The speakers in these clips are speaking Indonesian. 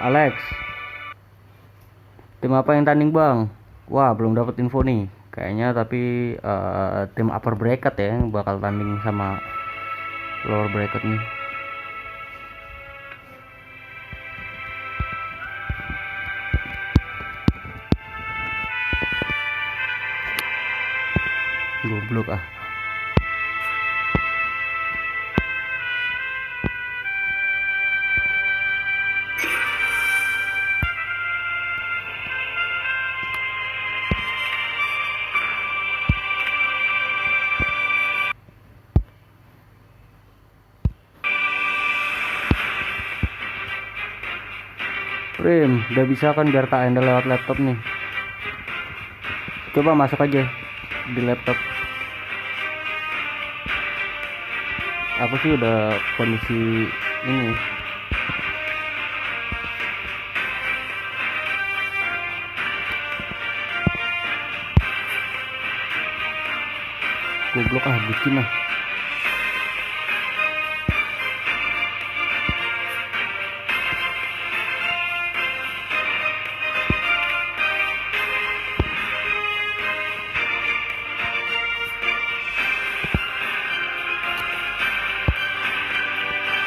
Alex, tim apa yang tanding bang? Wah, belum dapat info nih. Kayaknya tapi tim upper bracket ya yang bakal tanding sama lower bracket nih. Goblok ah. Prim, udah bisa kan biar tak handle lewat laptop nih. Coba masuk aja di laptop. Aku sih udah kondisi ini. Goblok ah, bikin ah.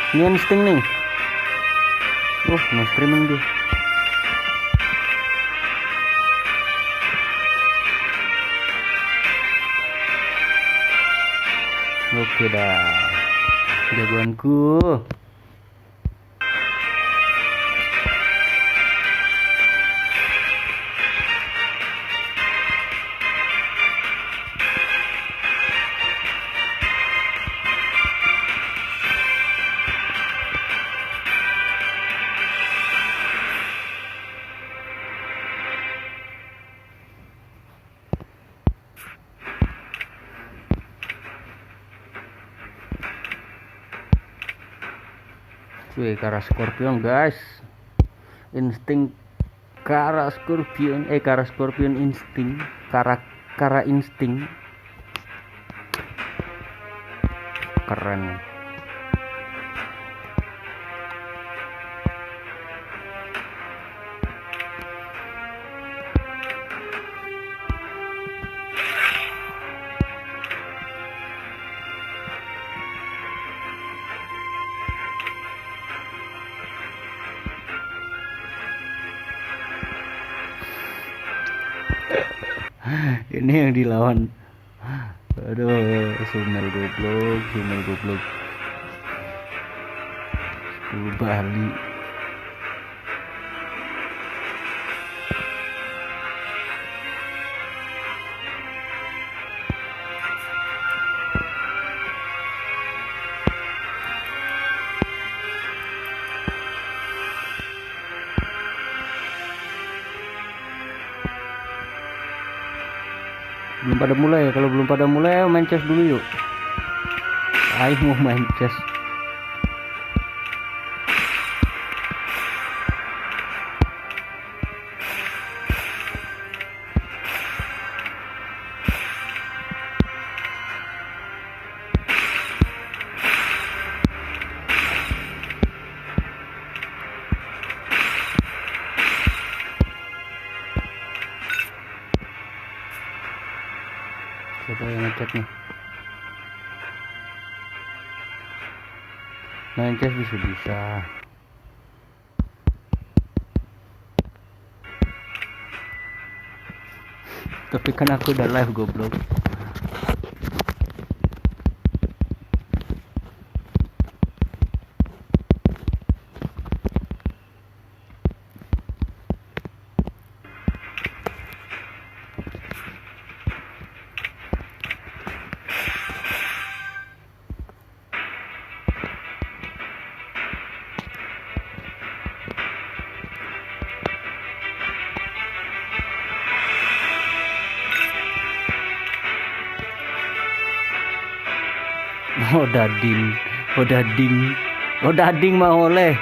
Ini insting nih. No streaming dia. Oke dah. Jagoanku. Cuy, Kara Scorpion guys. Insting Kara Scorpion, Kara Scorpion insting, Kara insting. Keren. Ini yang dilawan. Aduh, Sumel goblok. 10 Bali. Belum pada mulai. Kalau belum pada mulai, main chess dulu yuk. Ayo mau main chess. Siapa yang ngechat nih? Main chess bisa. Tapi kan aku udah live goblok. Odading mah oleh.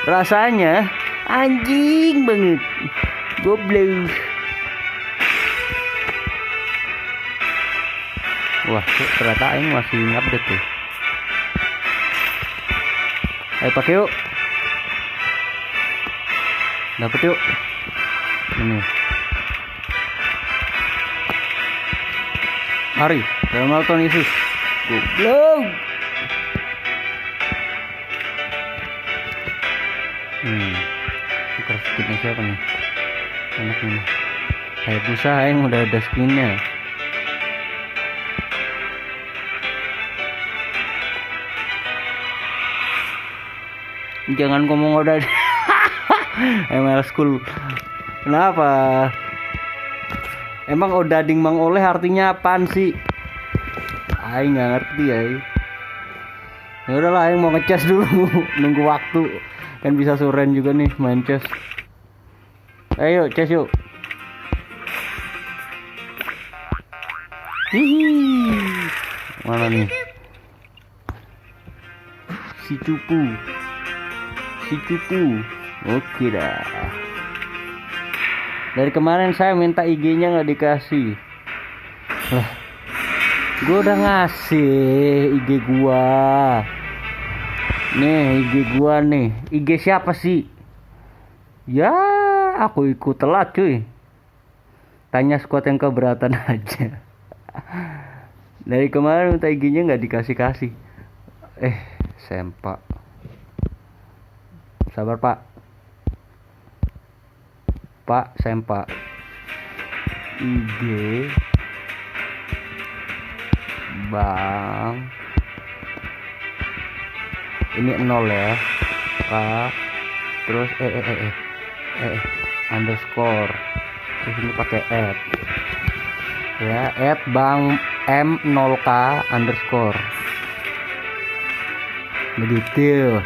Rasanya anjing banget. Goblok. Wah, ternyata Aing masih update tuh. Ayo pakai yuk. Dapet yuk. Ini. Mari, Hamilton Yesus. Goblok. Tukar skinnya siapa nih? Enak nih. Hayabusa yang udah ada skinnya. Jangan ngomong udah. ML School. Kenapa? Emang odading Mang Oleh artinya apaan sih? Aing nggak ngerti ya. Ya udahlah, Aing mau ngecas dulu. Nunggu waktu. Kan bisa suren juga nih main chess. Ayo chess yuk. Hihi. Mana nih? Si cupu. Oke dah. Dari kemarin saya minta IG-nya nggak dikasih. Lah, gue udah ngasih IG gua. Nih IG gua nih. IG siapa sih? Ya, aku ikut telat cuy. Tanya squad yang keberatan aja. Dari kemarin minta IG-nya nggak dikasih. Sempak. Sabar Pak sempak. IG Bang. Ini 0 ya. K terus underscore. Terus ini pakai @ ya, @bang m0k underscore. Begitu.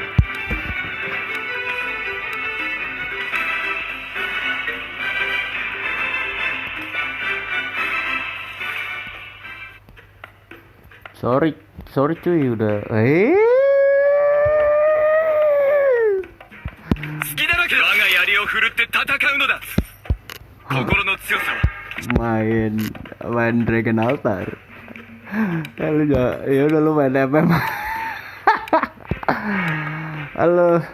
Sorry cuy udah. Main Dragon Altar. Ya udah lu main MM. Halo.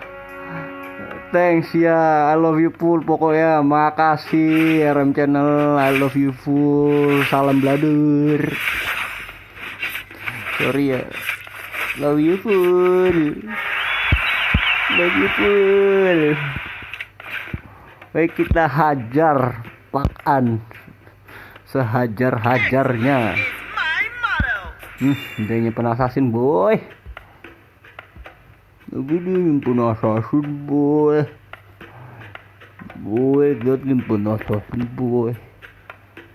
Thanks ya, I love you full pokoknya. Makasih RM Channel, I love you full. Salam bladur. Sorry ya. Love you full. Baik, kita hajar Pakan sehajar-hajarnya. Dia nyimpen assassin boy.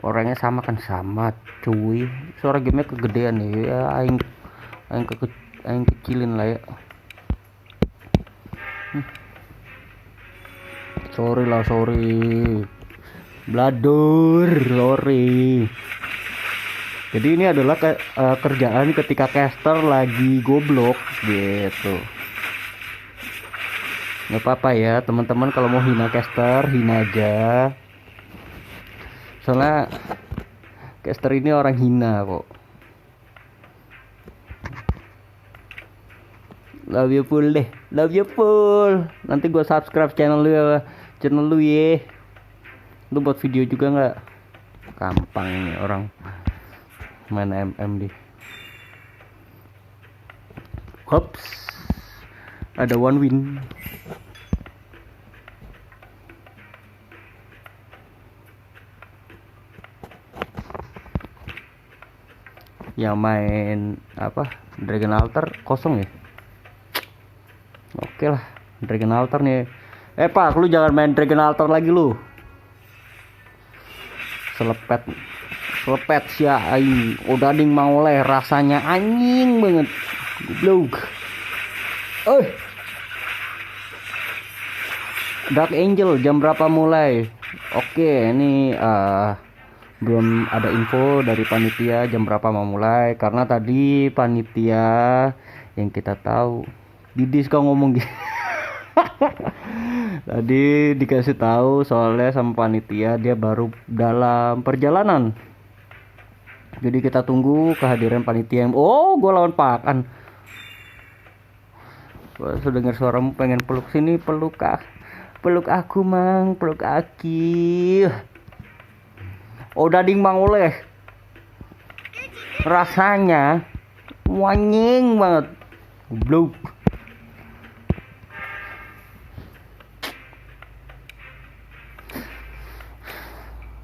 Orangnya sama kan, sama cuy. Suara gamenya kegedean ya. Aing kecilin lah ya. Sorry. Bladur, sorry. Jadi ini adalah kerjaan ketika caster lagi goblok gitu. Nggak apa-apa ya teman-teman, kalau mau hina caster hina aja. Soalnya caster ini orang hina kok. Love you full. Nanti gua subscribe channel lu ya. Lu buat video juga nggak? Gampang nih orang main MM di. Hops. Ada one win. Yang main apa? Dragon Altar kosong ya? Oke lah, Dragon Altar nih. Pak, lu jangan main Dragon Altar lagi lu. Selepet sia aing. Odading mau leh rasanya anjing banget. Goblok. Dark Angel jam berapa mulai? Oke, ini belum ada info dari panitia jam berapa mau mulai, karena tadi panitia yang kita tahu Didis kau ngomong gitu. Tadi dikasih tahu soalnya sama panitia dia baru dalam perjalanan. Jadi kita tunggu kehadiran panitia. Gue lawan Pakan. Gua sudah dengar suaramu pengen peluk sini, peluk Peluk aku mang, peluk aki. Oh dading mang oleh. Rasanya wanying banget. Goblok.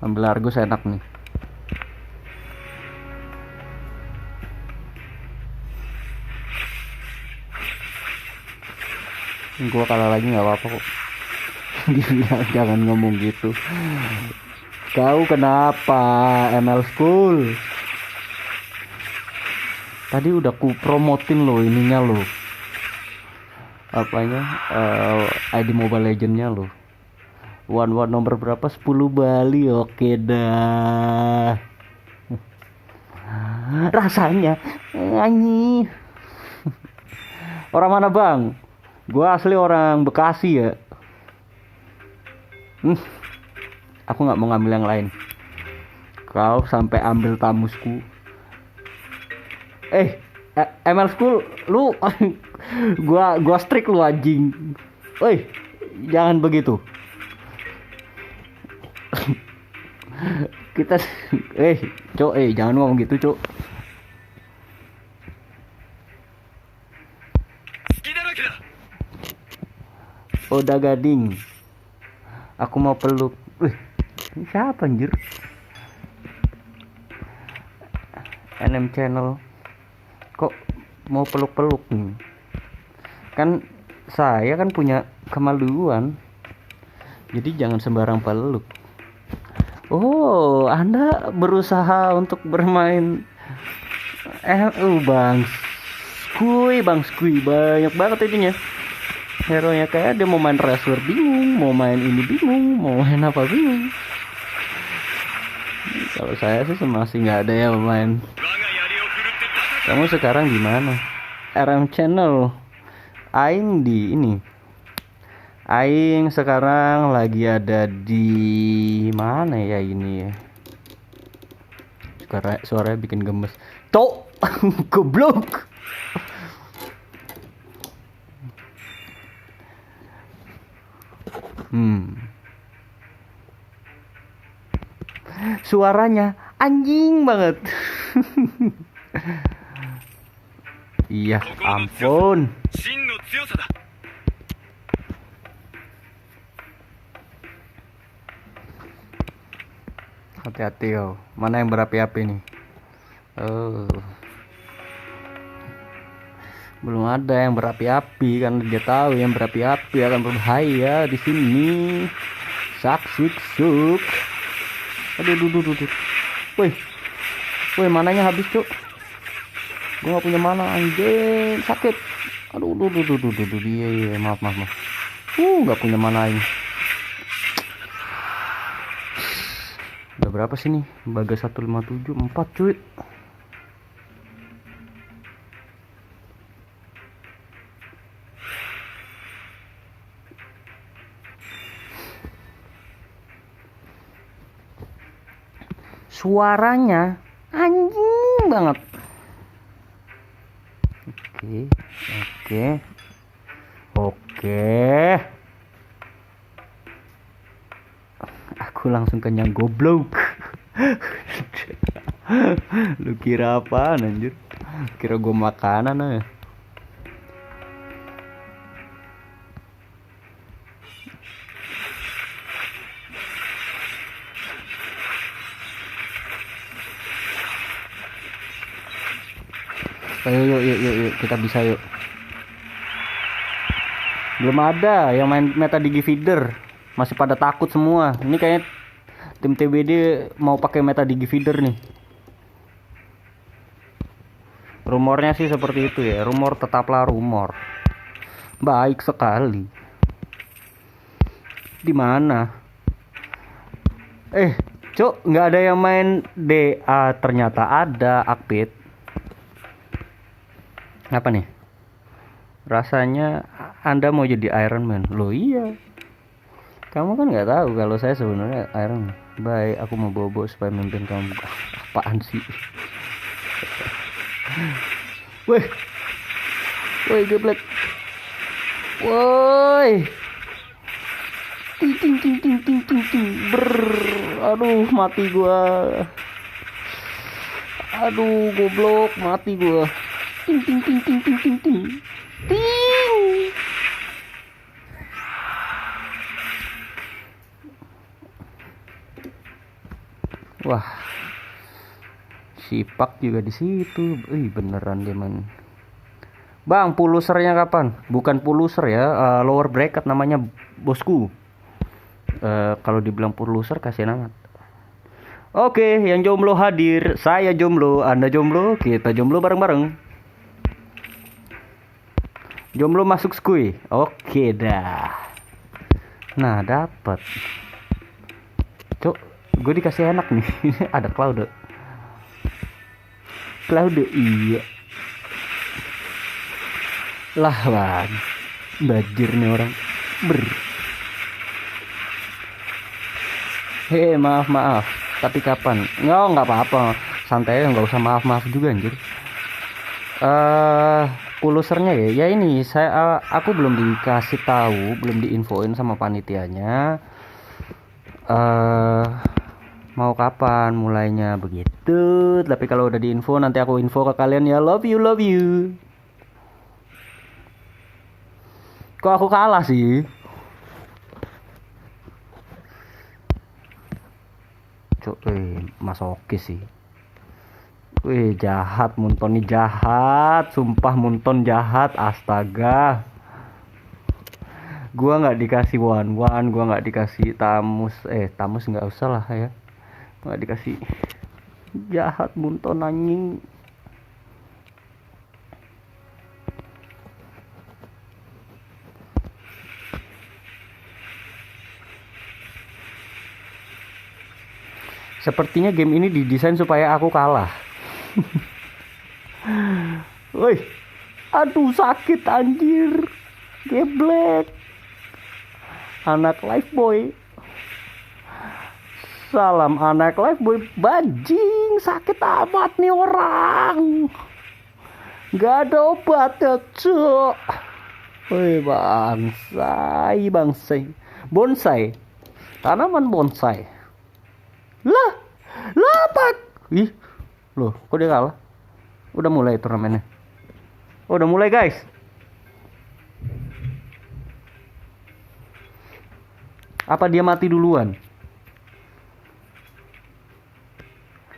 Ambil Argus enak nih. Gua kalah lagi nggak apa-apa kok. Gila, jangan ngomong gitu. Kau kenapa ML School? Tadi udah ku promotin lo ininya lo. Apanya? ID Mobile Legends-nya lo. One nomor berapa? 10 Bali. Oke dah. Rasanya anjing. Orang mana bang? Gua asli orang Bekasi ya. Aku nggak mau ngambil yang lain. Kau sampai ambil tamusku. ML School lu gua strik lu anjing. Woi, jangan begitu. Kita Cok, jangan ngomong gitu, Cok. Udah gading. Aku mau peluk. Ini siapa anjir? NM channel. Kok mau peluk-peluk nih? Kan saya kan punya kemaluan. Jadi jangan sembarang peluk. Oh, Anda berusaha untuk bermain Bang Skui banyak banget ininya. Hero-nya kayak dia mau main wrestler bingung, mau main ini bingung, mau main apa bingung. Kalau saya sih masih nggak ada yang main. Kamu sekarang di mana? RM channel. Aing di ini. Aing sekarang lagi ada di mana ya ini ya? Suaranya bikin gemes. Cok, goblok. Suaranya anjing banget. Iya, ampun. Hati-hati yo. Mana yang berapi-api nih? Belum ada yang berapi-api karena dia tahu yang berapi-api akan berbahaya di sini. Suk. Aduh. Woi, mananya habis, Cuk. Gua gak punya mana, anjing. Sakit. Aduh. Iya, maaf. Gak punya mana ini. Udah berapa sih nih? Bagas 157, 4, cuy. Suaranya anjing banget. Oke. Aku langsung kenyang, goblok. Lu kira apaan anjir? Kira gue makanan aja. Ayo, yuk, kita bisa yuk. Belum ada yang main meta digi feeder, masih pada takut semua. Ini kayaknya tim TBD mau pakai meta digi feeder nih. Rumornya sih seperti itu ya. Rumor tetaplah rumor. Baik sekali. Di mana? Cok, nggak ada yang main DA, ternyata ada Akpit. Apa nih? Rasanya Anda mau jadi Iron Man. Loh iya. Kamu kan nggak tahu kalau saya sebenarnya Iron Man. Baik, aku mau bobo supaya memimpin kamu. Apaan sih? Woi, geblek. Woi. Ting ting ting ting ting ting ting. Aduh, mati gua. Aduh, goblok, mati gua. Ting ting ting ting ting ting ting. Ting. Wah. Sipak juga di situ. Beneran dia man. Bang, pulusernya kapan? Bukan puluser ya, lower bracket namanya bosku. Kalau dibilang puluser kasihan amat. Oke, yang jomblo hadir. Saya jomblo, Anda jomblo, kita jomblo bareng-bareng. Jomblo masuk skui. Oke dah. Nah, dapat. Cok, gue dikasih enak nih. Ada Cloud. Cloud iya. Lah bang, bajir nih orang. Maaf. Tapi kapan? Nggak apa-apa. Santai, nggak usah maaf juga anjir. Pulusernya ya ini aku belum dikasih tahu, belum diinfoin sama panitianya. Mau kapan mulainya begitu. Tapi kalau udah diinfo nanti aku info ke kalian ya. Love you. Kok aku kalah sih? Masokis sih. Jahat Munton nih, jahat. Sumpah Munton jahat, astaga. Gua nggak dikasih one, gua nggak dikasih tamus. Tamus nggak usah lah ya. Nggak dikasih. Jahat Munton anjing. Sepertinya game ini didesain supaya aku kalah. Woi, aduh sakit anjir. Geblek. Anak Lifeboy. Salam anak Lifeboy. Bajing, sakit amat nih orang. Gak ada obatnya, cuk. Woi, bangsai. Bonsai. Tanaman bonsai. Lah apa? Loh, kok dia kalah? Udah mulai turnamennya. Udah mulai guys. Apa dia mati duluan?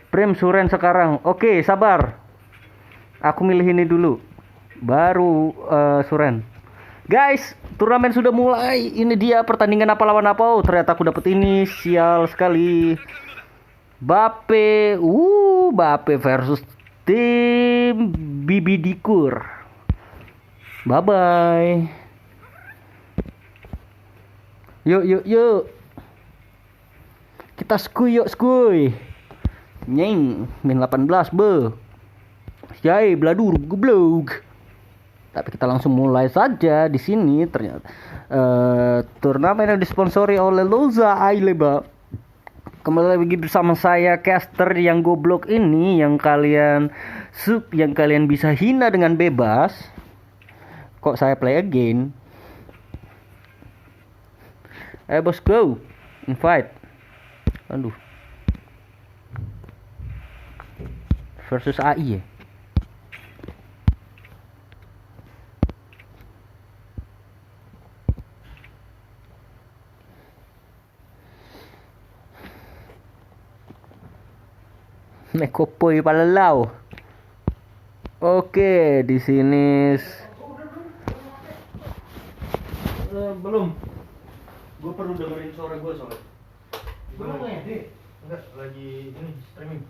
Prem Suren sekarang. Oke, sabar. Aku milih ini dulu. Baru Suren. Guys, turnamen sudah mulai. Ini dia pertandingan apa lawan apa. Ternyata aku dapet ini. Sial sekali. Bape versus tim Bibi Dikur. Bye bye. Yuk. Kita skuy. Nyeng, min 18 be. Yai, bladur, geblog. Tapi kita langsung mulai saja di sini. Ternyata turnamen yang disponsori oleh Loza Aileba. Kembali lagi bersama saya caster yang goblok ini, yang kalian bisa hina dengan bebas. Kok saya play again? Bos go. Invite. Aduh. Versus AI ya. Nekopoi palalau. Oke, di sini belum. Gue perlu dengerin suara gue soalnya. Belum ngedit. Enggak, lagi ini streaming.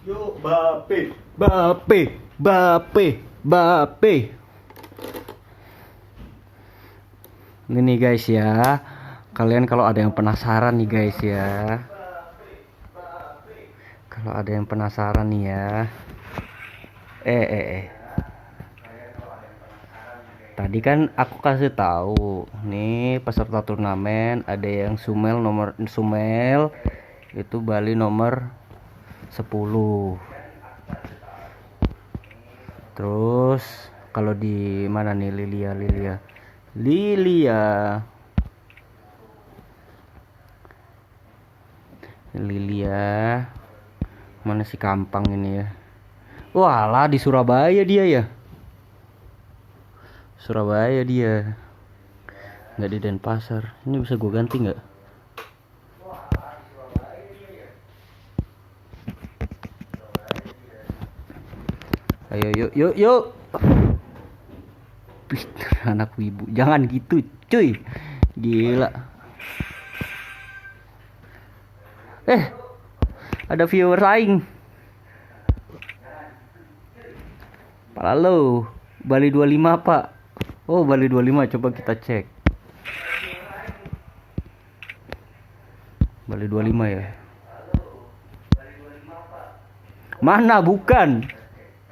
Yuk, Bape, Bape, Bape, Bape. Ini nih guys ya. Kalian kalau ada yang penasaran nih guys ya. Kalau ada yang penasaran nih ya. Tadi kan aku kasih tahu nih peserta turnamen ada yang Sumel itu Bali nomor 10. Terus kalau di mana nih Lilia mana si Kampang ini ya. Walah di Surabaya dia ya. Surabaya dia. Nggak di Denpasar. Ini bisa gue ganti nggak? Ayo yuk. Anak wibu. Jangan gitu cuy. Gila. Ada viewer lain. Halo, Bali 25 Pak. Oh, Bali 25 coba kita cek. Bali 25 ya. Mana bukan?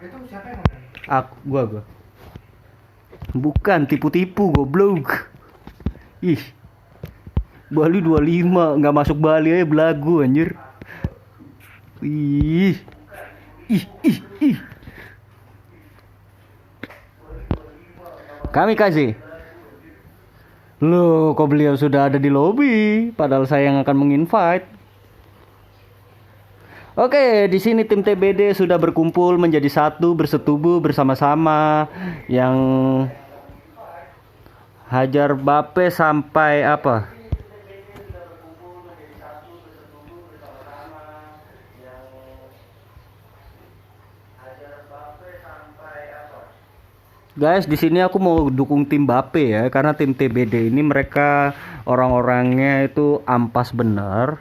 Itu siapa yang Gua. Bukan, tipu-tipu goblok. Ih. Bali 25 nggak masuk Bali aja belagu anjir. Ih. Kami kasih. Loh, kok beliau sudah ada di lobby, padahal saya yang akan menginvite. Oke, di sini tim TBD sudah berkumpul menjadi satu, bersetubuh bersama-sama yang hajar Bape sampai apa? Guys, di sini aku mau dukung tim Bape ya, karena tim TBD ini mereka orang-orangnya itu ampas bener.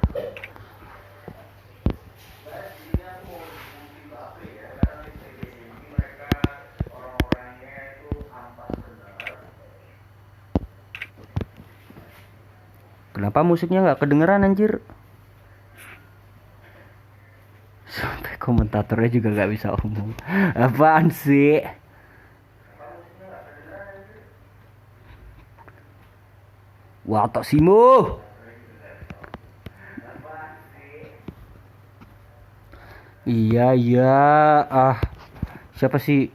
Kenapa musiknya nggak kedengeran anjir? Sampai komentatornya juga nggak bisa omong. Apaan sih? Wah, tok Simo. Iya. Siapa sih?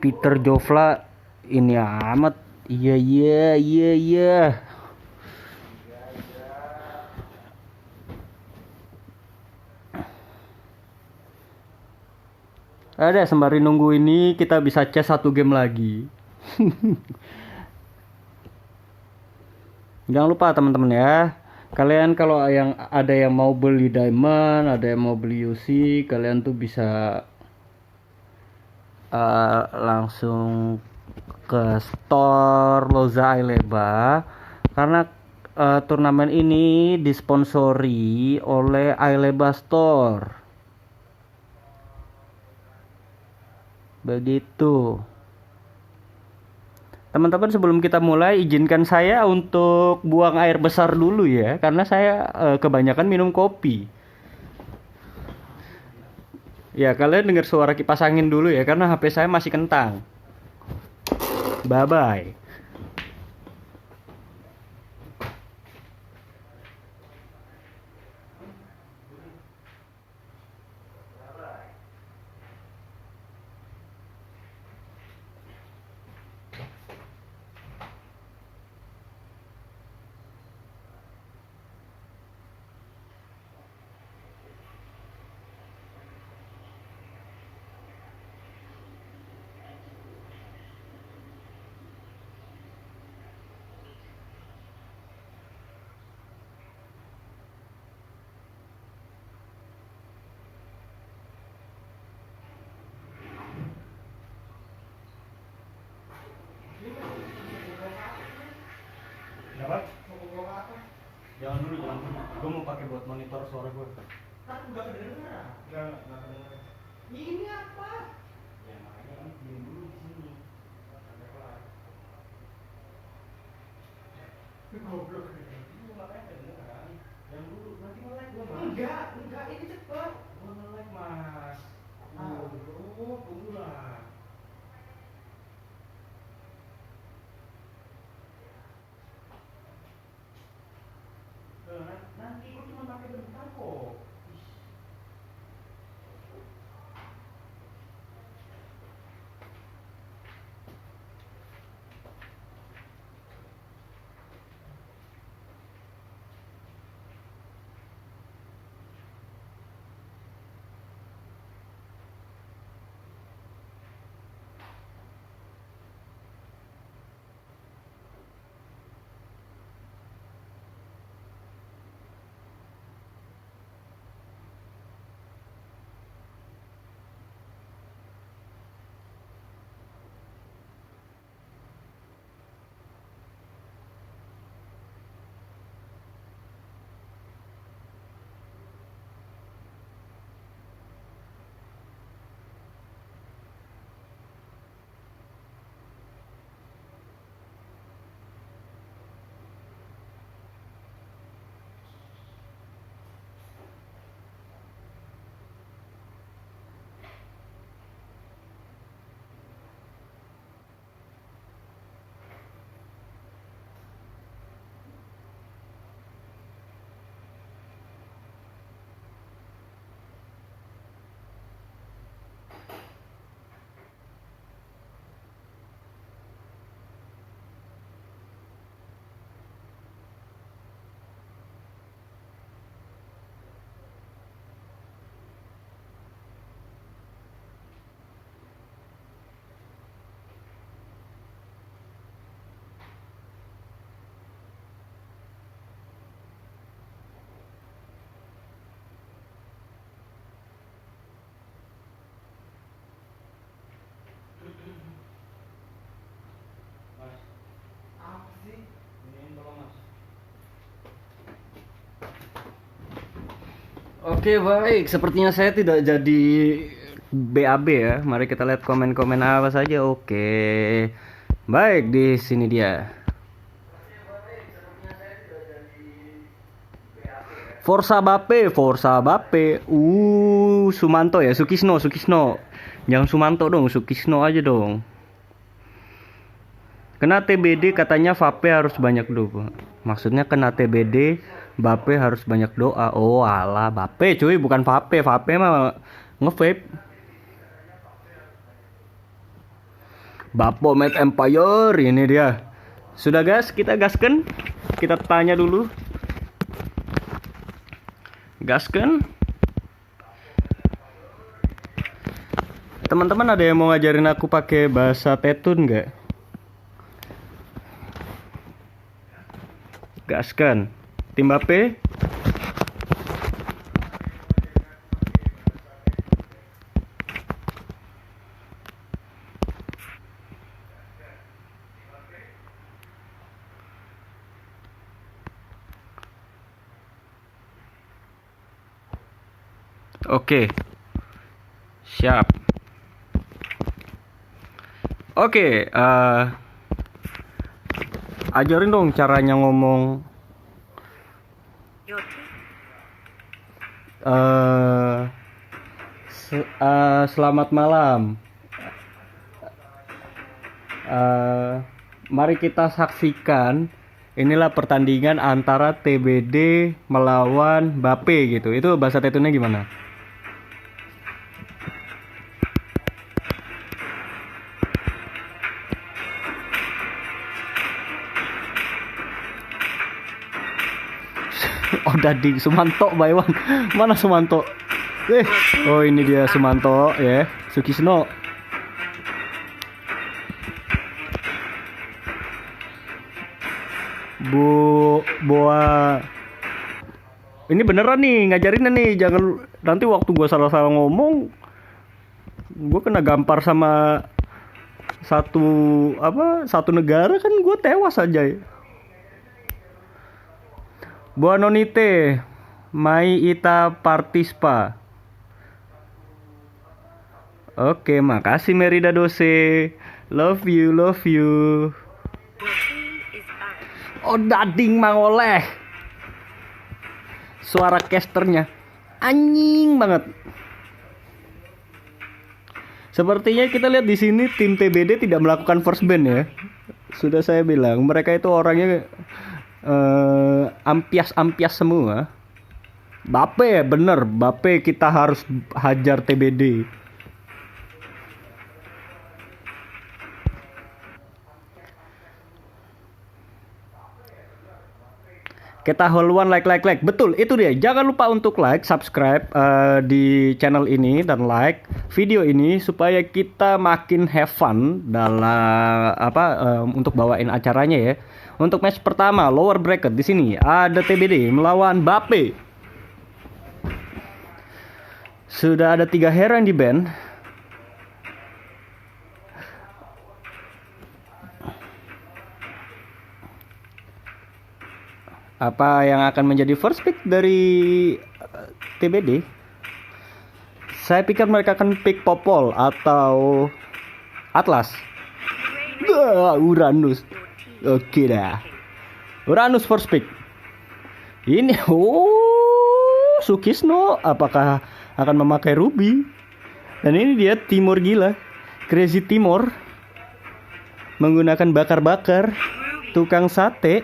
Peter Jovla ini amat. Iya. Ada sembari nunggu ini kita bisa chess satu game lagi. Jangan lupa teman-teman ya. Kalian kalau ada yang mau beli diamond, ada yang mau beli UC, kalian tuh bisa langsung ke store Loza Aileba karena turnamen ini disponsori oleh Aileba Store. Begitu. Teman-teman, sebelum kita mulai izinkan saya untuk buang air besar dulu ya, karena saya kebanyakan minum kopi. Ya, kalian dengar suara kipas angin dulu ya, karena HP saya masih kentang. Bye-bye. Dapat? Jangan dulu. Gue mau pakai buat monitor suara gue. Kan udah kedengeran. Enggak kedengeran. Ini apa? Ya makanya kamu diam dulu di sini. Sampai kelar. Goblok. Ini makanya kedengeran. Yang dulu nanti nge-lag gua, Mas. Enggak, ini cepet. Gua nge-lag, Mas. Tunggulah. Nanti gua cuma pakai bentar kok. Mas, apa sih? Ini tolong, Mas. Oke, baik. Sepertinya saya tidak jadi BAB ya. Mari kita lihat komen-komen apa saja. Oke. Baik, di sini dia. Forza Bape, Forza Bape. Sumanto ya, Sukisno. Jangan Sumanto dong, Sukisno aja dong. Kena TBD katanya Vape harus banyak doa. Maksudnya kena TBD Bape harus banyak doa. Oh alah, Bape cuy, bukan Vape. Vape mah nge-vape. Baphomet Empire, ini dia. Sudah guys, kita gaskan. Kita tanya dulu. Gaskan. Teman-teman ada yang mau ngajarin aku pakai bahasa Tetun nggak? Gaskan. Tim Bape. Oke. Siap. Oke, ajarin dong caranya ngomong. Selamat malam. Mari kita saksikan. Inilah pertandingan antara TBD melawan Bape gitu. Itu bahasa Tetunnya gimana? Oh Dadi Sumanto Baywan. Mana Sumanto? Oh ini dia Sumanto ya, Sukisno. Boa. Ini beneran nih ngajarin nih, jangan nanti waktu gua salah-salah ngomong gua kena gampar sama satu negara kan gua tewas aja ya. Buah nonite. Mai Ita Partispa. Oke, makasih Merida Dose. Love you, love you. Oh, dading mangoleh. Suara casternya anjing banget. Sepertinya kita lihat di sini tim TBD tidak melakukan first ban ya. Sudah saya bilang, mereka itu orangnya ampias-ampias semua. Bape bener, Bape kita harus hajar TBD. Kita haluan like. Betul, itu dia. Jangan lupa untuk like, subscribe di channel ini dan like video ini supaya kita makin have fun dalam untuk bawain acaranya ya. Untuk match pertama lower bracket di sini ada TBD melawan Bape. Sudah ada 3 hero yang di ban. Apa yang akan menjadi first pick dari TBD? Saya pikir mereka akan pick Popol atau Atlas. Uranus. Oke dah. Uranus first pick. Ini Sukisno apakah akan memakai Ruby? Dan ini dia Timur gila. Crazy Timur menggunakan bakar-bakar tukang sate.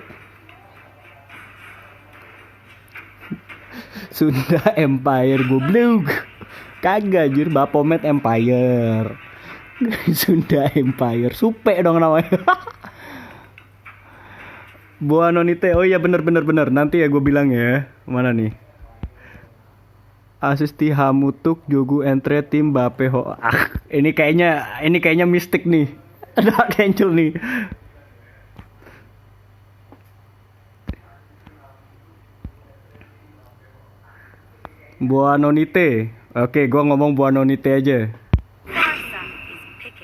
Sunda Empire goblok. Kagak anjir, Baphomet Empire. Sunda Empire. Supe dong namanya. Buanonite. Oh iya bener. Nanti ya gue bilang ya. Mana nih? Asisti Hamutuk Jogu Entre Tim Bape Ho. Ini kayaknya mistik nih. Ada cancel nih. Buanonite. Oke, gua ngomong Buanonite aja.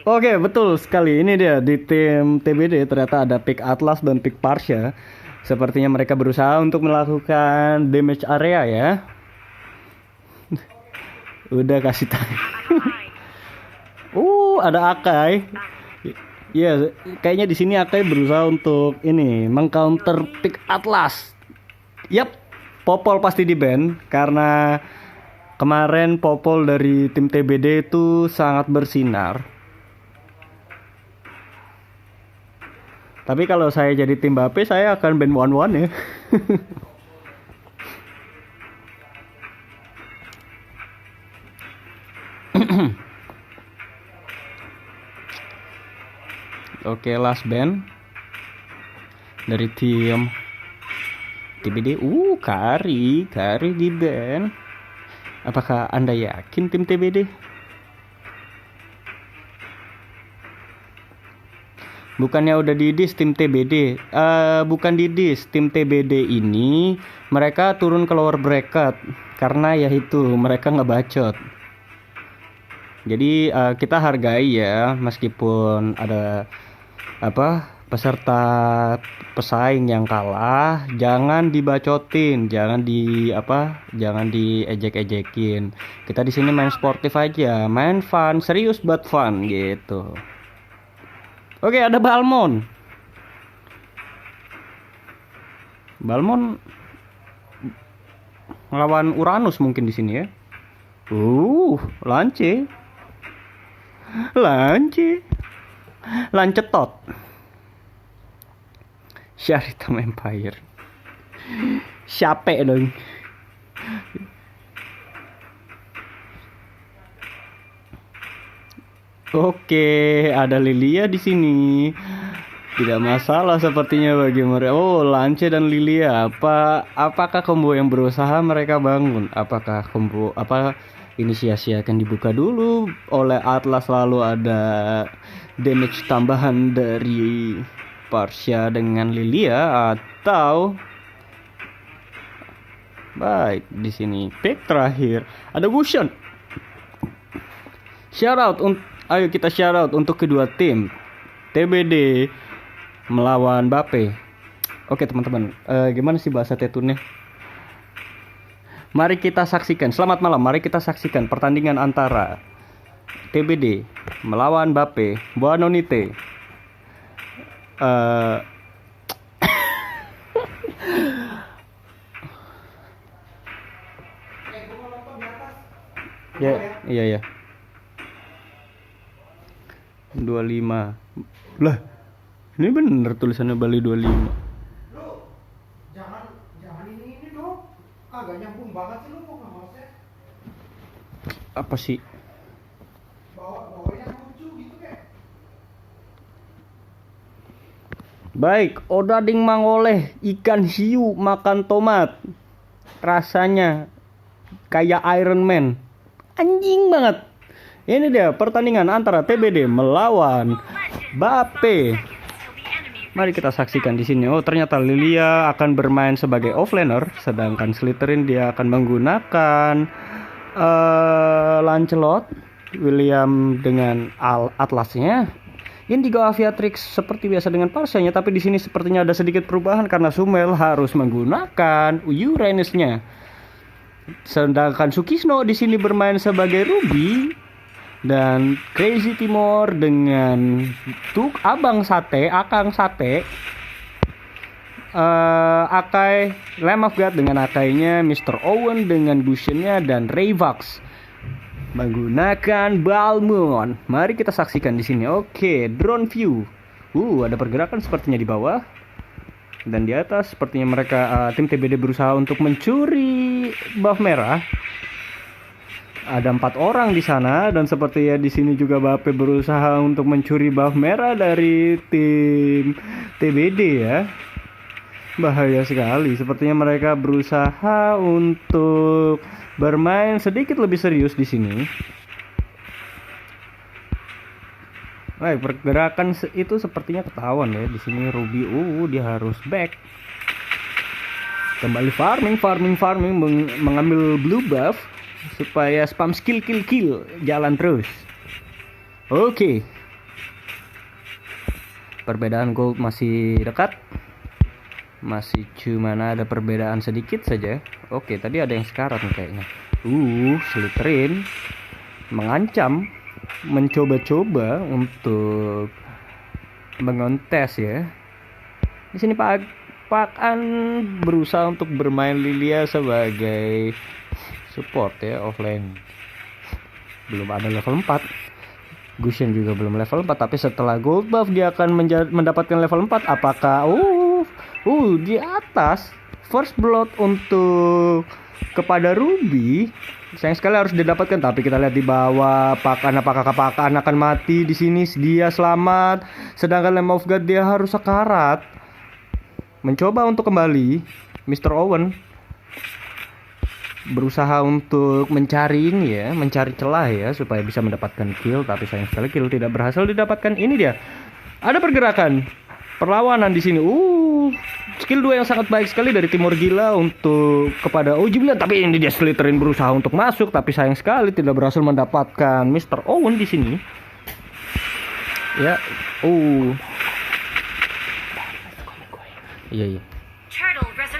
Oke, betul sekali. Ini dia di tim TBD ternyata ada pick Atlas dan pick Parsha. Sepertinya mereka berusaha untuk melakukan damage area ya. Udah kasih tahu. Ada Akai. Ya, kayaknya di sini Akai berusaha untuk ini mengcounter pick Atlas. Yap. Popol pasti di ban karena kemarin Popol dari tim TBD itu sangat bersinar. Tapi kalau saya jadi tim Bape saya akan ban one ya. Oke, last ban dari tim TBD. Kari di ban. Apakah Anda yakin tim TBD? Bukannya udah didis tim TBD? Bukan didis. Tim TBD ini mereka turun ke lower bracket karena ya itu mereka ngebacot. Jadi kita hargai ya, meskipun ada peserta pesaing yang kalah, jangan dibacotin, jangan diejek-ejekin. Kita di sini main sportif aja, main fun, serius but fun gitu. Oke, ada Balmon ngelawan Uranus mungkin di sini ya. Lancetot. Sharitam Empire. Siapa dong? Oke, ada Lilia di sini. Tidak masalah sepertinya bagi mereka. Lance dan Lilia. Apakah combo yang berusaha mereka bangun? Apakah combo inisiasi akan dibuka dulu oleh Atlas, lalu ada damage tambahan dari Parsha dengan Lilia, atau baik di sini pick terakhir ada Wushon. Ayo kita shout out untuk kedua tim TBD melawan Bape. Oke teman-teman, gimana sih bahasa Tetunnya? Mari kita saksikan. Selamat malam. Mari kita saksikan pertandingan antara TBD melawan Mbappe. Buonanotte. Ya, iya. 25. Lah, ini bener tulisannya Bali 25. Lu jangan ini dong. Agak nyambung banget sih lu kok mouse-nya. Apa sih? Bawanya lucu gitu kayak. Baik, odading mangoleh ikan hiu makan tomat. Rasanya kayak Iron Man. Anjing banget. Ini dia pertandingan antara TBD melawan Mbappe. Mari kita saksikan di sini. Oh, ternyata Lilia akan bermain sebagai offlaner, sedangkan Slytherin dia akan menggunakan Lancelot, William dengan Atlasnya, Indigo Aviatrix seperti biasa dengan Parsanya, tapi di sini sepertinya ada sedikit perubahan karena Summel harus menggunakan Uranusnya. Sedangkan Sukisno di sini bermain sebagai Ruby dan Crazy Timor dengan Akang Sate, Akai Lamb of God dengan Akainya, Mr. Owen dengan Gusionnya, dan Rayvax menggunakan Balmond. Mari kita saksikan di sini. Oke, drone view. Ada pergerakan sepertinya di bawah dan di atas. Sepertinya mereka tim TBD berusaha untuk mencuri buff merah. Ada 4 orang di sana dan sepertinya di sini juga Mbappe berusaha untuk mencuri buff merah dari tim TBD ya. Bahaya sekali. Sepertinya mereka berusaha untuk bermain sedikit lebih serius di sini. Baik, pergerakan itu sepertinya ketahuan ya. Di sini Ruby dia harus back. Kembali farming mengambil blue buff supaya spam skill kill jalan terus. Oke. Perbedaan gold masih dekat. Masih cuman ada perbedaan sedikit saja. Oke, tadi ada yang sekarat nih kayaknya. Slytherin mengancam, mencoba-coba untuk mengontes ya. Di sini Pak An berusaha untuk bermain Lilia sebagai support ya, offlane. Belum ada level 4. Gusion juga belum level 4, tapi setelah gold buff dia akan mendapatkan level 4. Apakah di atas first blood untuk kepada Ruby sayang sekali harus didapatkan, tapi kita lihat di bawah apakah Pak An akan mati di sini. Dia selamat, sedangkan Lamb of God dia harus sekarat. Mencoba untuk kembali. Mr. Owen berusaha untuk mencari celah ya supaya bisa mendapatkan kill, tapi sayang sekali kill tidak berhasil didapatkan. Ini dia. Ada pergerakan perlawanan di sini. Skill 2 yang sangat baik sekali dari Timur Gila untuk kepada Jiblian, tapi ini dia Slytherin berusaha untuk masuk, tapi sayang sekali tidak berhasil mendapatkan Mr. Owen di sini. Ya. Iya.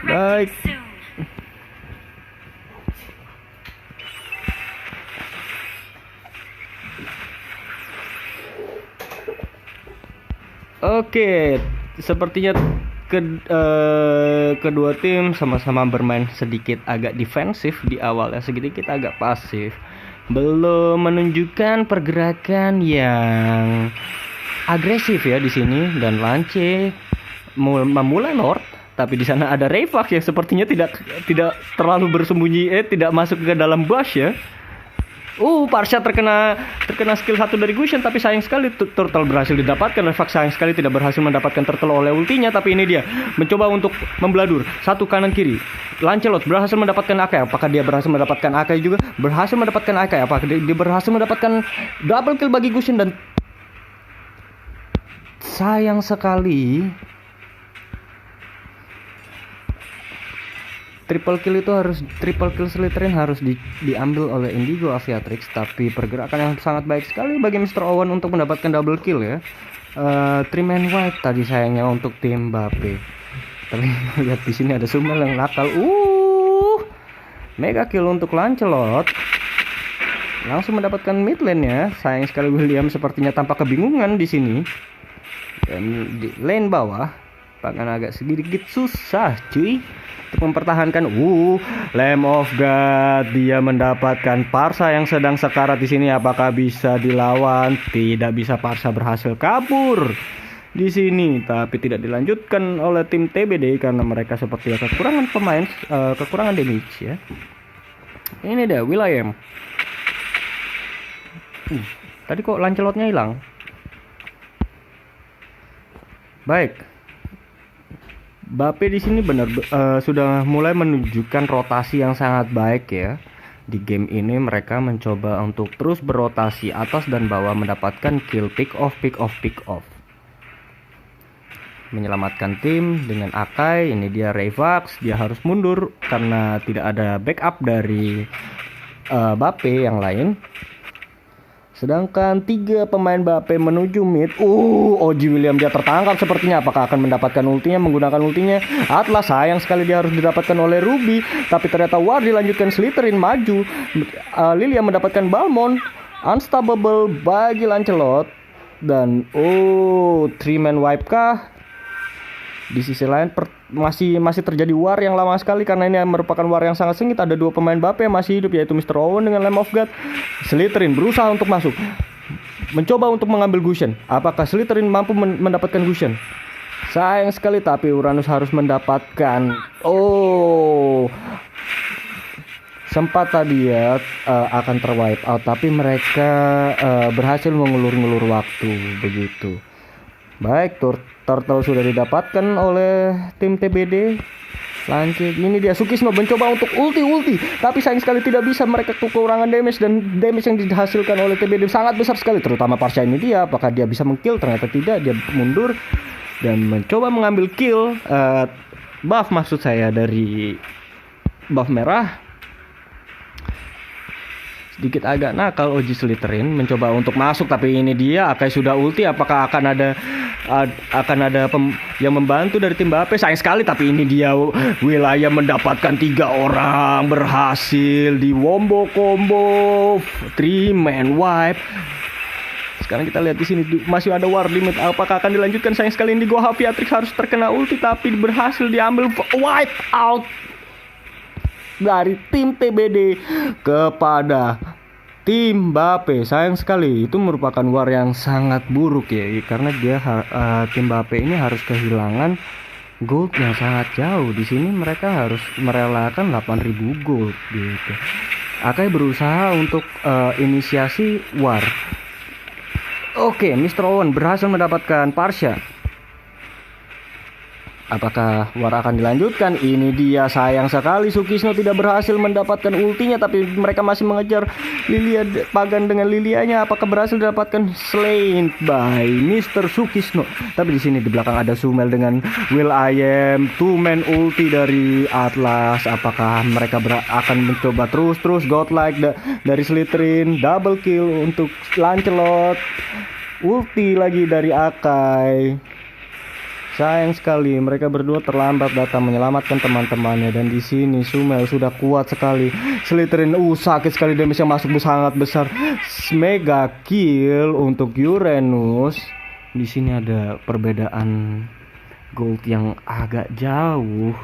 Baik. Oke, sepertinya kedua tim sama-sama bermain sedikit agak defensif di awal ya, sedikit agak pasif. Belum menunjukkan pergerakan yang agresif ya di sini, dan Lance memulai Lord, tapi di sana ada Rayvax yang sepertinya tidak terlalu bersembunyi, tidak masuk ke dalam bush ya. Parsha terkena skill 1 dari Gusion, tapi sayang sekali turtle berhasil didapatkan. Rayvax sayang sekali tidak berhasil mendapatkan turtle oleh ultinya, tapi ini dia mencoba untuk membeladur satu kanan kiri. Lancelot berhasil mendapatkan Akai. Apakah dia berhasil mendapatkan Akai juga? Berhasil mendapatkan Akai. Apakah dia berhasil mendapatkan double kill bagi Gusion? Dan sayang sekali triple kill Slytherin harus diambil oleh Indigo Aviatrix, tapi pergerakan yang sangat baik sekali bagi Mr. Owen untuk mendapatkan double kill ya. 3 man white tadi sayangnya untuk tim Mbappe. Tapi lihat di sini ada Summel yang nakal. Mega kill untuk Lancelot. Langsung mendapatkan mid lane-nya. Sayang sekali William sepertinya tampak kebingungan di sini. Dan di lane bawah bahkan agak sedikit susah cuy untuk mempertahankan. Lamb of God, dia mendapatkan Parsa yang sedang sekarat di sini. Apakah bisa dilawan? Tidak bisa. Parsa berhasil kabur di sini, tapi tidak dilanjutkan oleh tim TBD karena mereka seperti kekurangan pemain, kekurangan damage ya. Ini dia William. Tadi kok Lancelotnya hilang? Baik. Mbappe di sini benar sudah mulai menunjukkan rotasi yang sangat baik ya. Di game ini mereka mencoba untuk terus berotasi atas dan bawah, mendapatkan kill, pick off. Menyelamatkan tim dengan Akai. Ini dia Revax, dia harus mundur karena tidak ada backup dari Mbappe yang lain. Sedangkan 3 pemain Mbappe menuju mid. OG William dia tertangkap sepertinya. Apakah akan mendapatkan ultinya? Menggunakan ultinya Atlas, sayang sekali dia harus didapatkan oleh Ruby. Tapi ternyata War dilanjutkan Slytherin maju. Lilia mendapatkan Balmond. Unstoppable bagi Lancelot. Dan 3-man wipe kah? Di sisi lain masih terjadi war yang lama sekali karena ini merupakan war yang sangat sengit. Ada 2 pemain Mbappe yang masih hidup, yaitu Mr. Owen dengan Lamb of God. Slytherin berusaha untuk masuk, mencoba untuk mengambil Gusion. Apakah Slytherin mampu mendapatkan Gusion? Sayang sekali, tapi Uranus harus mendapatkan. Sempat tadi ya akan terwipe out, tapi mereka berhasil mengulur-ngulur waktu begitu. Baik, Turtle sudah didapatkan oleh tim TBD. Lanjut, ini dia Sukisno mencoba untuk ulti, tapi sayang sekali tidak bisa. Mereka kekurangan damage, dan damage yang dihasilkan oleh TBD sangat besar sekali, terutama Parsa ini dia. Apakah dia bisa mengkill? Ternyata tidak, dia mundur dan mencoba mengambil kill, buff maksud saya, dari buff merah. Sedikit agak nakal OG Slytherin mencoba untuk masuk, tapi ini dia Akai sudah ulti. Apakah akan ada yang membantu dari tim Mbappe? Sayang sekali, tapi ini dia Wilayah mendapatkan 3 orang, berhasil di wombo combo 3-man wipe. Sekarang kita lihat di sini masih ada war limit. Apakah akan dilanjutkan? Sayang sekali Indigo Aviatrix harus terkena ulti, tapi berhasil diambil wipe out dari tim TBD kepada tim Mbappe. Sayang sekali, itu merupakan war yang sangat buruk ya, karena dia tim Mbappe ini harus kehilangan gold yang sangat jauh. Di sini mereka harus merelakan 8.000 gold gitu. Akai berusaha untuk inisiasi war. Oke, Mr. Owen berhasil mendapatkan Parsa. Apakah war akan dilanjutkan? Ini dia, sayang sekali Sukisno tidak berhasil mendapatkan ultinya, tapi mereka masih mengejar Lilia Pagan dengan Lilianya. Apakah berhasil didapatkan? Slain by Mr. Sukisno. Tapi di sini di belakang ada Sumel dengan Will I Am, 2-man ulti dari Atlas. Apakah mereka akan mencoba terus godlike dari Slytherin? Double kill untuk Lancelot. Ulti lagi dari Akai. Sayang sekali, mereka berdua terlambat datang menyelamatkan teman-temannya. Dan di sini Sumel sudah kuat sekali. Slytherin sakit sekali, damage yang masuk sangat besar. Mega kill untuk Uranus. Di sini ada perbedaan gold yang agak jauh.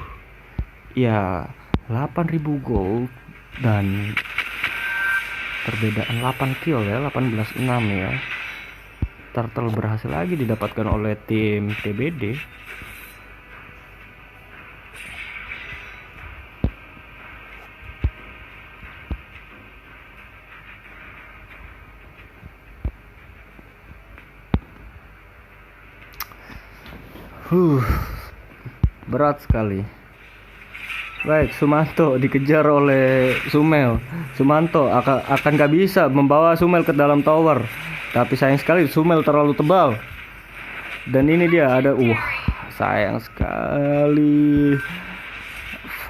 Ya, 8.000 gold dan perbedaan 8 kill ya, 18-6 ya. Turtle berhasil lagi didapatkan oleh tim TBD. Berat sekali. Baik, Sumanto dikejar oleh Sumel. Sumanto akan gak bisa membawa Sumel ke dalam tower. Tapi sayang sekali Sumel terlalu tebal. Dan ini dia ada sayang sekali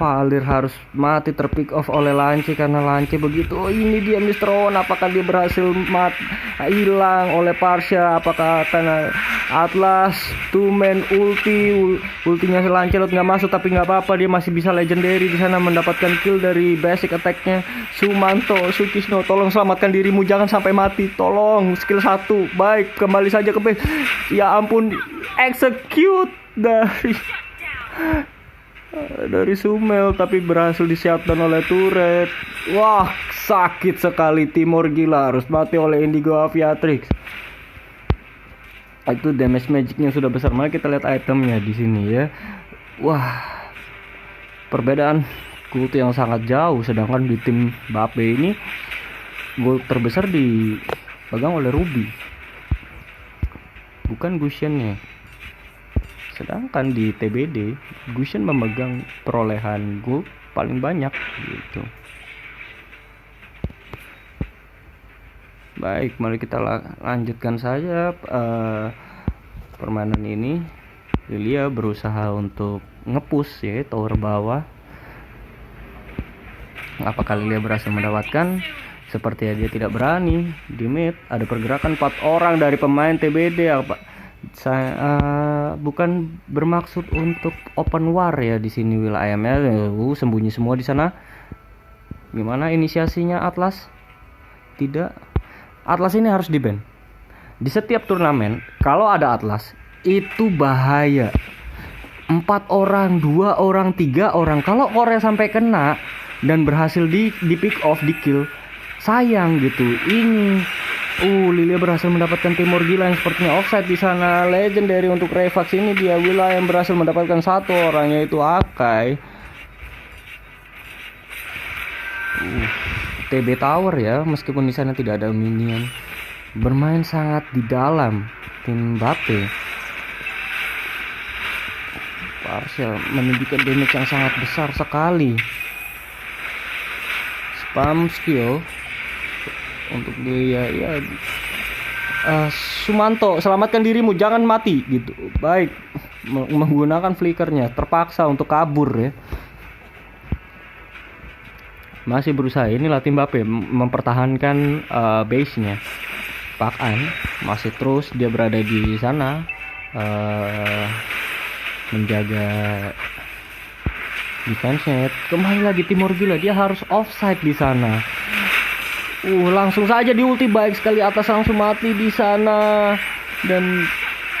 Valir harus mati terpick off oleh Lance karena Lance begitu. Oh, ini dia Mr. Owen, apakah dia berhasil hilang oleh Parsha? Apakah karena Atlas two man ultinya Lancelot nggak masuk, tapi nggak apa-apa, dia masih bisa legendary di sana mendapatkan kill dari basic attack-nya. Sumanto, Sukisno, tolong selamatkan dirimu, jangan sampai mati, tolong. Skill 1, baik, kembali saja ke base. Ya ampun, execute dari Sumail, tapi berhasil di-shutdown oleh turret. Wah, sakit sekali. Timur Gila harus mati oleh Indigo Aviatrix. Itu damage magicnya sudah besar. Mari kita lihat itemnya di sini ya. Wah, perbedaan gold yang sangat jauh. Sedangkan di tim Bape ini gold terbesar dipegang oleh Ruby, bukan Gusion-nya. Sedangkan di TBD, Gusion memegang perolehan gold paling banyak gitu. Baik, mari kita lanjutkan saja permainan ini. Lilia berusaha untuk nge-push ya tower bawah. Apakah Lilia berhasil mendapatkan? Sepertinya dia tidak berani. Di mid ada pergerakan 4 orang dari pemain TBD. Saya bukan bermaksud untuk open war ya di sini wilayahnya. Sembunyi semua di sana. Gimana inisiasinya Atlas? Tidak. Atlas ini harus di-ban. Di setiap turnamen kalau ada Atlas itu bahaya. 4 orang, 2 orang, 3 orang. Kalau Korea sampai kena dan berhasil di pick off, di kill, sayang gitu. Ini Lilia berhasil mendapatkan Timur Gila yang sepertinya offside di sana. Legendary untuk Revax ini dia wilayah yang berhasil mendapatkan 1 orang, yaitu Akai. TB Tower ya, meskipun di sana tidak ada minion. Bermain sangat di dalam tim Bape. Parsha menunjukkan damage yang sangat besar sekali. Spam skill untuk dia ya. Sumanto, selamatkan dirimu, jangan mati gitu. Baik, menggunakan flickernya, terpaksa untuk kabur ya. Masih berusaha. Inilah tim Bape mempertahankan base-nya. Pakan masih terus dia berada di sana menjaga defense-nya. Kembali lagi Timur Gila, dia harus offside di sana. Langsung saja di ulti, baik sekali atas, langsung mati di sana. Dan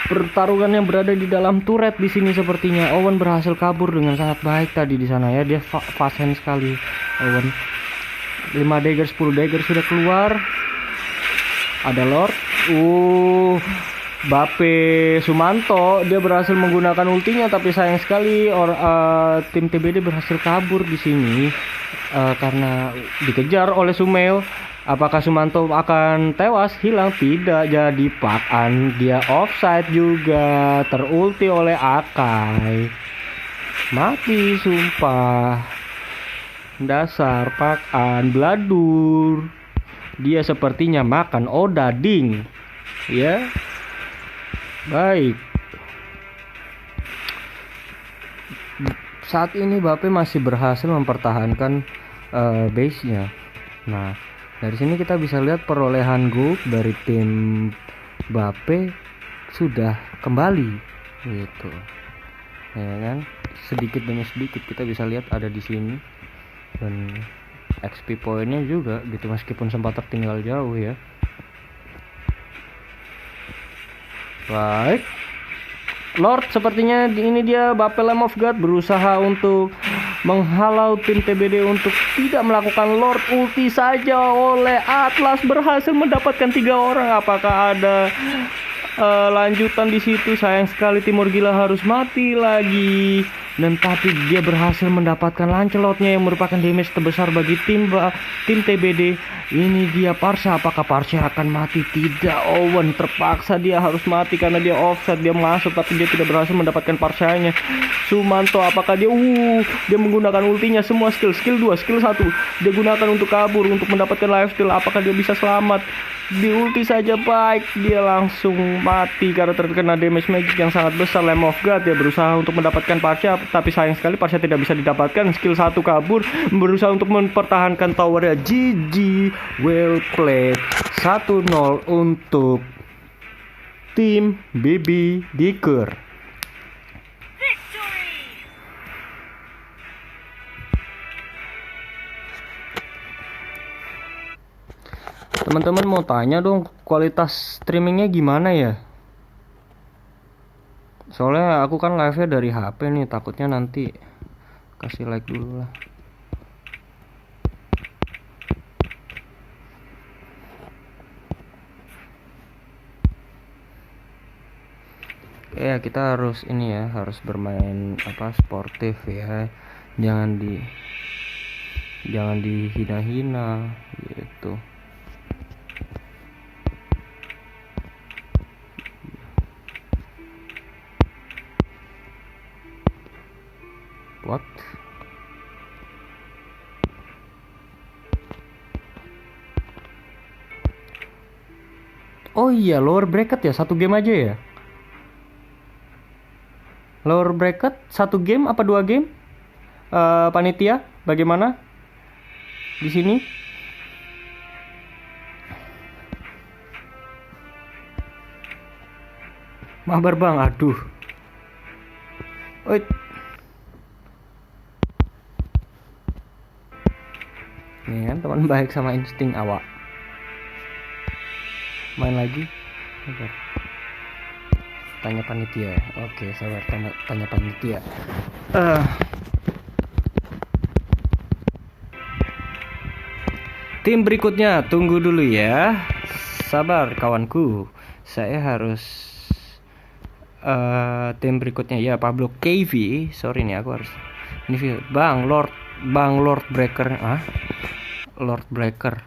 pertarungan yang berada di dalam turret di sini sepertinya Owen berhasil kabur dengan sangat baik tadi di sana ya. Dia fast hand sekali Owen. 5 dagger, 10 dagger sudah keluar. Ada Lord. Bape Sumanto dia berhasil menggunakan ultinya, tapi sayang sekali tim TBD berhasil kabur di sini karena dikejar oleh Sumail. Apakah Sumanto akan tewas, hilang? Tidak, jadi Pakan dia offside juga, terulti oleh Akai. Mati sumpah. Dasar Pakan Bladur. Dia sepertinya makan odading. Ya. Baik. Saat ini Bape masih berhasil mempertahankan base-nya. Nah, dari sini kita bisa lihat perolehan gold dari tim Bape sudah kembali gitu. Ya kan? Sedikit demi sedikit kita bisa lihat ada di sini. Dan XP poinnya juga gitu, meskipun sempat tertinggal jauh ya. Baik, Lord sepertinya ini dia Bape Lamb of God berusaha untuk menghalau tim TBD untuk tidak melakukan Lord ulti saja oleh Atlas, berhasil mendapatkan 3 orang. Apakah ada lanjutan di situ? Sayang sekali Timur Gila harus mati lagi. Dan tapi dia berhasil mendapatkan Lancelotnya yang merupakan damage terbesar bagi tim TBD. Ini dia Parsha. Apakah Parsha akan mati? Tidak, Owen terpaksa dia harus mati karena dia offset. Dia masuk tapi dia tidak berhasil mendapatkan Parshanya. Sumanto, apakah dia menggunakan ultinya semua skill 2, skill 1 dia gunakan untuk kabur, untuk mendapatkan lifesteal. Apakah dia bisa selamat? Di ulti saja baik, dia langsung mati karena terkena damage magic yang sangat besar. Lamb of God dia berusaha untuk mendapatkan Parsha. tapi sayang sekali pasnya tidak bisa didapatkan. Skill 1 kabur, berusaha untuk mempertahankan towernya. GG, well played. 1-0 untuk tim Baby Dicker. Teman-teman mau tanya dong, kualitas streamingnya gimana ya? Soalnya aku kan live-nya dari HP nih, takutnya nanti kasih like dulu lah. Ya kita harus ini ya, harus bermain sportif ya. Jangan dihina-hina gitu. What? Oh iya, lower bracket ya, satu game aja ya? Lower bracket satu game apa 2 game? Panitia bagaimana di sini? Mabar bang, aduh. Oi. Nih kan teman baik sama insting awak. Main lagi. Sabar. Tanya panitia. Oke, sabar, tanya panitia. Tim berikutnya, tunggu dulu ya. Sabar kawanku. Saya harus tim berikutnya ya, Pablo KV. Sorry nih aku harus ini Bang Lord Breaker. Lord Breaker.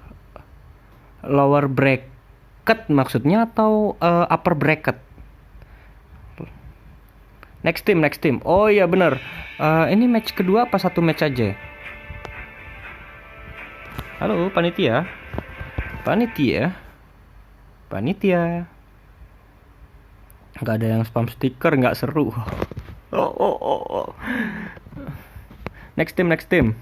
Lower bracket maksudnya atau upper bracket? Next team. Oh iya bener. Ini match kedua apa satu match aja? Halo panitia. Nggak ada yang spam stiker, nggak seru. Oh. Next team.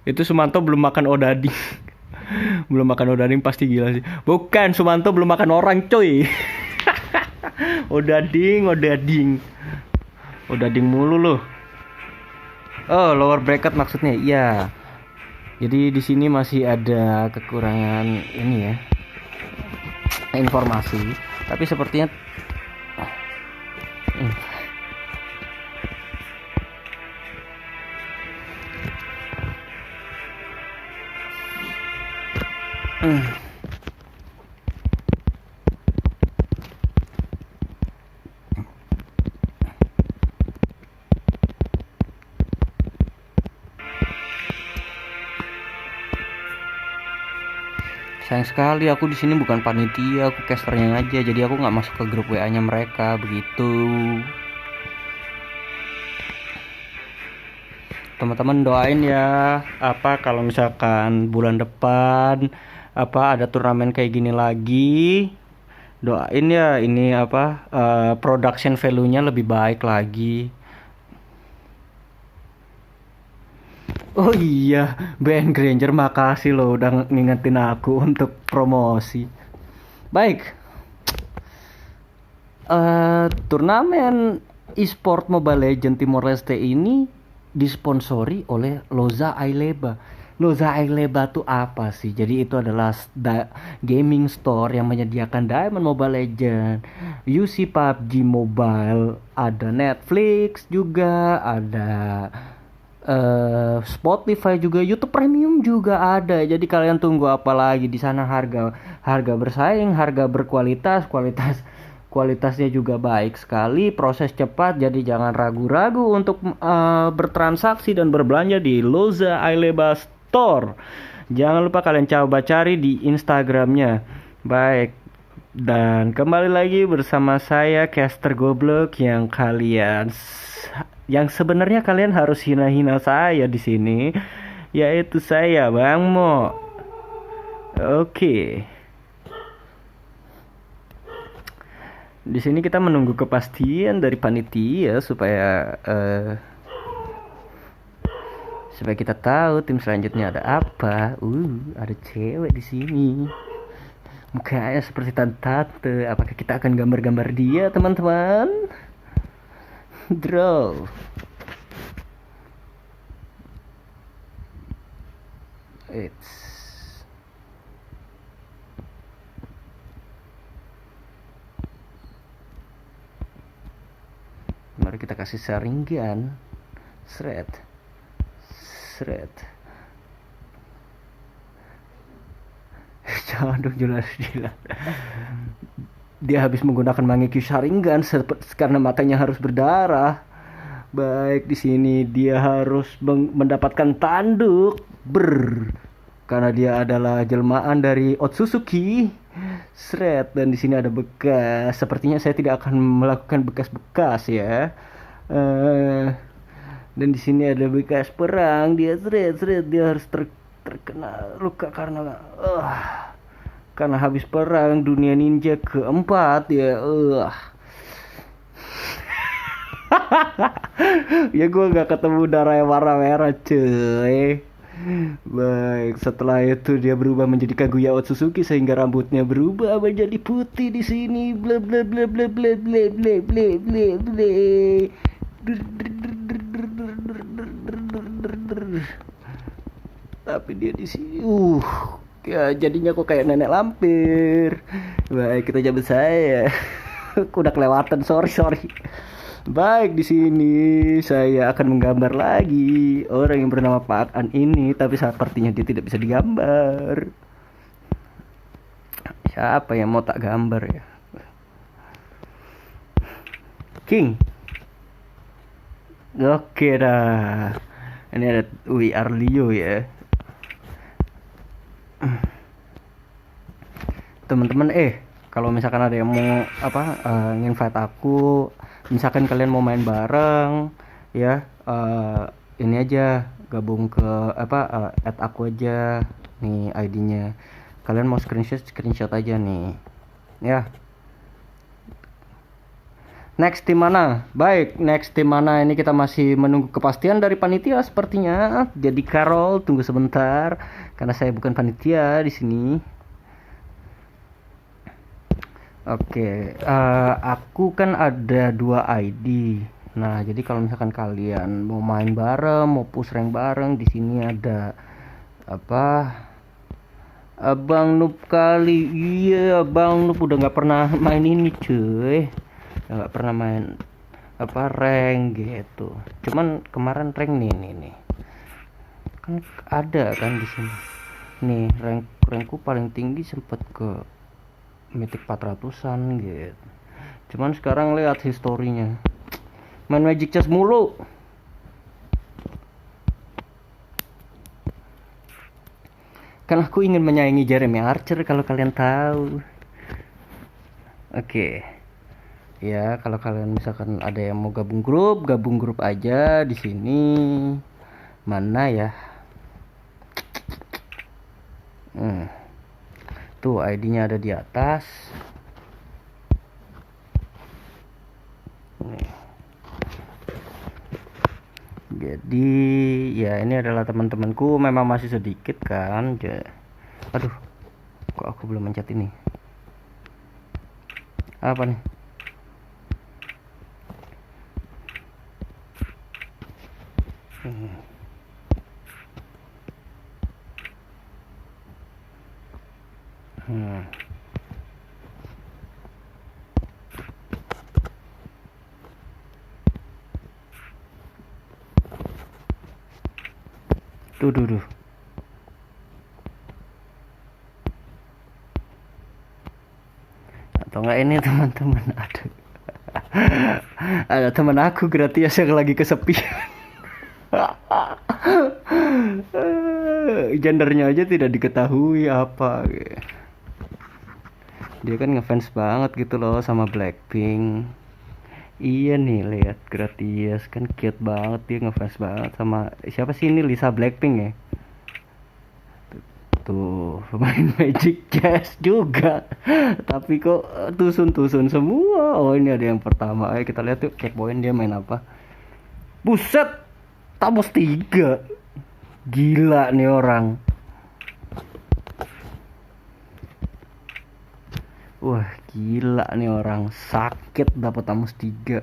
Itu Sumanto belum makan odading. Belum makan odading pasti gila sih. Bukan, Sumanto belum makan orang coy. Odading mulu loh. Oh, lower bracket maksudnya. Iya. Jadi di sini masih ada kekurangan ini ya. Informasi, tapi sepertinya sayang sekali aku di sini bukan panitia, aku casternya aja, jadi aku nggak masuk ke grup WA-nya mereka begitu. Teman-teman doain ya, kalau misalkan bulan depan ada turnamen kayak gini lagi, doain ya ini production value-nya lebih baik lagi. Oh iya, BN Granger makasih loh udah ngingetin aku untuk promosi. Baik. Turnamen e-sport Mobile Legends Timor Leste ini disponsori oleh Loza Aileba. Loza Aileba tuh apa sih? Jadi itu adalah gaming store yang menyediakan Diamond Mobile Legends, UC PUBG Mobile, ada Netflix juga, ada Spotify juga, YouTube Premium juga ada. Jadi kalian tunggu apa lagi? Di sana harga bersaing, harga berkualitas, kualitasnya juga baik sekali, proses cepat. Jadi jangan ragu-ragu untuk bertransaksi dan berbelanja di Loza Aileba Store. Jangan lupa kalian coba cari di Instagramnya. Baik. Dan kembali lagi bersama saya Caster Goblok yang sebenarnya kalian harus hina-hina saya di sini, yaitu saya Bang Mo. Oke. Di sini kita menunggu kepastian dari panitia supaya kita tahu tim selanjutnya ada apa. Ada cewek di sini. Mukanya seperti tante. Apakah kita akan gambar-gambar dia, teman-teman? Draw. Mari kita kasih saringan. Shred. Jangan dong, jelas. Dia habis menggunakan Mangekyo Sharingan karena matanya harus berdarah. Baik, di sini dia harus mendapatkan tanduk karena dia adalah jelmaan dari Otsutsuki. Shred, dan di sini ada bekas. Sepertinya saya tidak akan melakukan bekas-bekas ya. Dan di sini ada bekas perang. Dia shred, dia harus terkena luka karena habis perang dunia ninja keempat ya. Ya gue nggak ketemu darah yang warna merah cuy. Baik, setelah itu dia berubah menjadi Kaguya Otsutsuki sehingga rambutnya berubah menjadi putih di sini. Bla bla bla bla bla bla bla bla bla bla. Tapi dia di sini, ya jadinya kok kayak nenek lampir. Baik, kita jabat saya. Udah kelewatan, sorry. Baik, di sini saya akan menggambar lagi orang yang bernama Pak An ini, tapi sepertinya dia tidak bisa digambar. Siapa yang mau tak gambar ya? King. Oke dah. Ini ada Arlio ya. Teman-teman, kalau misalkan ada yang mau nginvite aku, misalkan kalian mau main bareng ya, ini aja gabung ke add aku aja nih ID-nya. Kalian mau screenshot aja nih ya. Next tim mana? Baik, next tim mana? Ini kita masih menunggu kepastian dari panitia sepertinya. Jadi Carol, tunggu sebentar karena saya bukan panitia di sini. Oke, aku kan ada 2 ID. Nah, jadi kalau misalkan kalian mau main bareng, mau push rank bareng, di sini ada Abang Noob kali. Iya, Abang Noob udah nggak pernah main ini cuy. Nggak pernah main rank gitu. Cuman kemarin rank nih kan ada kan di sini nih, rankku paling tinggi sempet ke mythic 400-an gitu. Cuman sekarang lihat historinya, main Magic Chess mulu. Kan aku ingin menyaingi Jeremy Archer kalau kalian tahu. Oke. Ya, kalau kalian misalkan ada yang mau gabung grup aja di sini. Mana ya? Tuh ID-nya ada di atas. Nih. Jadi ya ini adalah teman-temanku, memang masih sedikit kan. Aduh, kok aku belum mencet ini? Apa nih? Duh. Atau enggak ini teman-teman, ada teman aku Gratias yang lagi kesepian. Gendernya aja tidak diketahui apa. Dia kan ngefans banget gitu loh sama Blackpink. Iya nih, lihat Gratias kan cute banget, dia ngefans banget sama siapa sih ini, Lisa Blackpink ya. tuh main Magic Chess juga. Tapi kok tusun semua. Oh ini ada yang pertama. Ayo kita lihat yuk checkpoint dia main apa. Buset, Tamos 3. Gila nih orang. Wah gila nih orang. Sakit dapat Tamos 3.